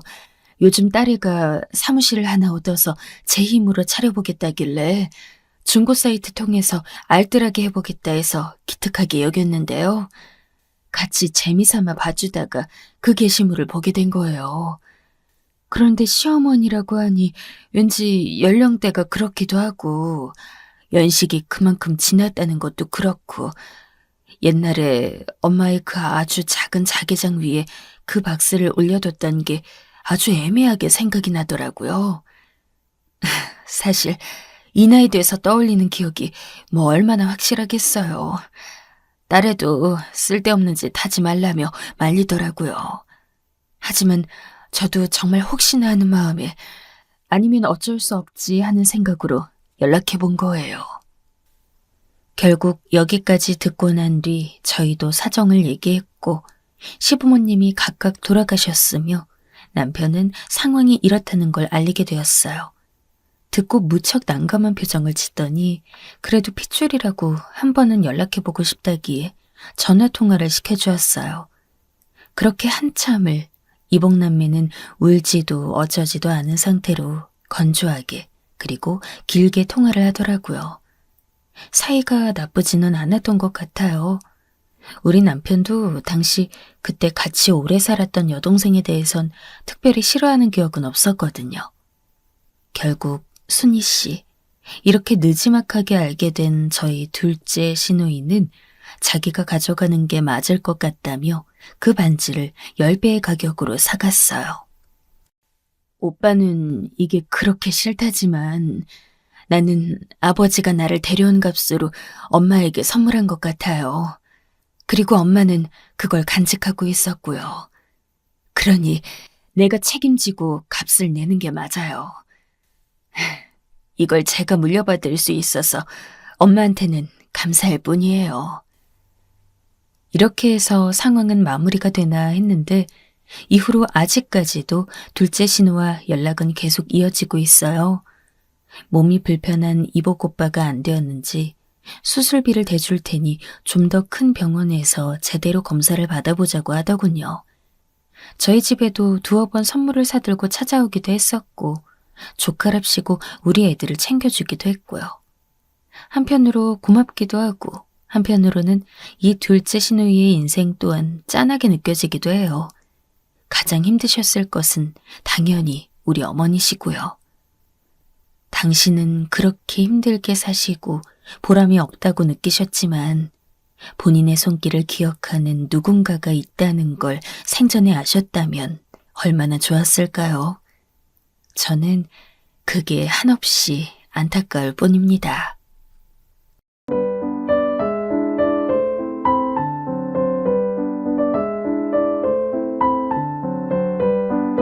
요즘 딸애가 사무실을 하나 얻어서 제 힘으로 차려보겠다길래 중고 사이트 통해서 알뜰하게 해보겠다 해서 기특하게 여겼는데요. 같이 재미삼아 봐주다가 그 게시물을 보게 된 거예요. 그런데 시어머니라고 하니 왠지 연령대가 그렇기도 하고 연식이 그만큼 지났다는 것도 그렇고 옛날에 엄마의 그 아주 작은 자개장 위에 그 박스를 올려뒀던 게 아주 애매하게 생각이 나더라고요. 사실 이 나이 돼서 떠올리는 기억이 뭐 얼마나 확실하겠어요. 딸애도 쓸데없는 짓 하지 말라며 말리더라고요. 하지만 저도 정말 혹시나 하는 마음에 아니면 어쩔 수 없지 하는 생각으로 연락해 본 거예요. 결국 여기까지 듣고 난 뒤 저희도 사정을 얘기했고 시부모님이 각각 돌아가셨으며 남편은 상황이 이렇다는 걸 알리게 되었어요. 듣고 무척 난감한 표정을 짓더니 그래도 핏줄이라고 한 번은 연락해보고 싶다기에 전화통화를 시켜주었어요. 그렇게 한참을 이복남매는 울지도 어쩌지도 않은 상태로 건조하게 그리고 길게 통화를 하더라고요. 사이가 나쁘지는 않았던 것 같아요. 우리 남편도 당시 그때 같이 오래 살았던 여동생에 대해선 특별히 싫어하는 기억은 없었거든요. 결국 순희 씨, 이렇게 느지막하게 알게 된 저희 둘째 시누이는 자기가 가져가는 게 맞을 것 같다며 그 반지를 10배의 가격으로 사갔어요. 오빠는 이게 그렇게 싫다지만 나는 아버지가 나를 데려온 값으로 엄마에게 선물한 것 같아요. 그리고 엄마는 그걸 간직하고 있었고요. 그러니 내가 책임지고 값을 내는 게 맞아요. 이걸 제가 물려받을 수 있어서 엄마한테는 감사할 뿐이에요. 이렇게 해서 상황은 마무리가 되나 했는데 이후로 아직까지도 둘째 신우와 연락은 계속 이어지고 있어요. 몸이 불편한 이복 오빠가 안 되었는지 수술비를 대줄 테니 좀 더 큰 병원에서 제대로 검사를 받아보자고 하더군요. 저희 집에도 두어 번 선물을 사들고 찾아오기도 했었고 조카랍시고 우리 애들을 챙겨주기도 했고요. 한편으로 고맙기도 하고 한편으로는 이 둘째 시누이의 인생 또한 짠하게 느껴지기도 해요. 가장 힘드셨을 것은 당연히 우리 어머니시고요. 당신은 그렇게 힘들게 사시고 보람이 없다고 느끼셨지만 본인의 손길을 기억하는 누군가가 있다는 걸 생전에 아셨다면 얼마나 좋았을까요? 저는 그게 한없이 안타까울 뿐입니다.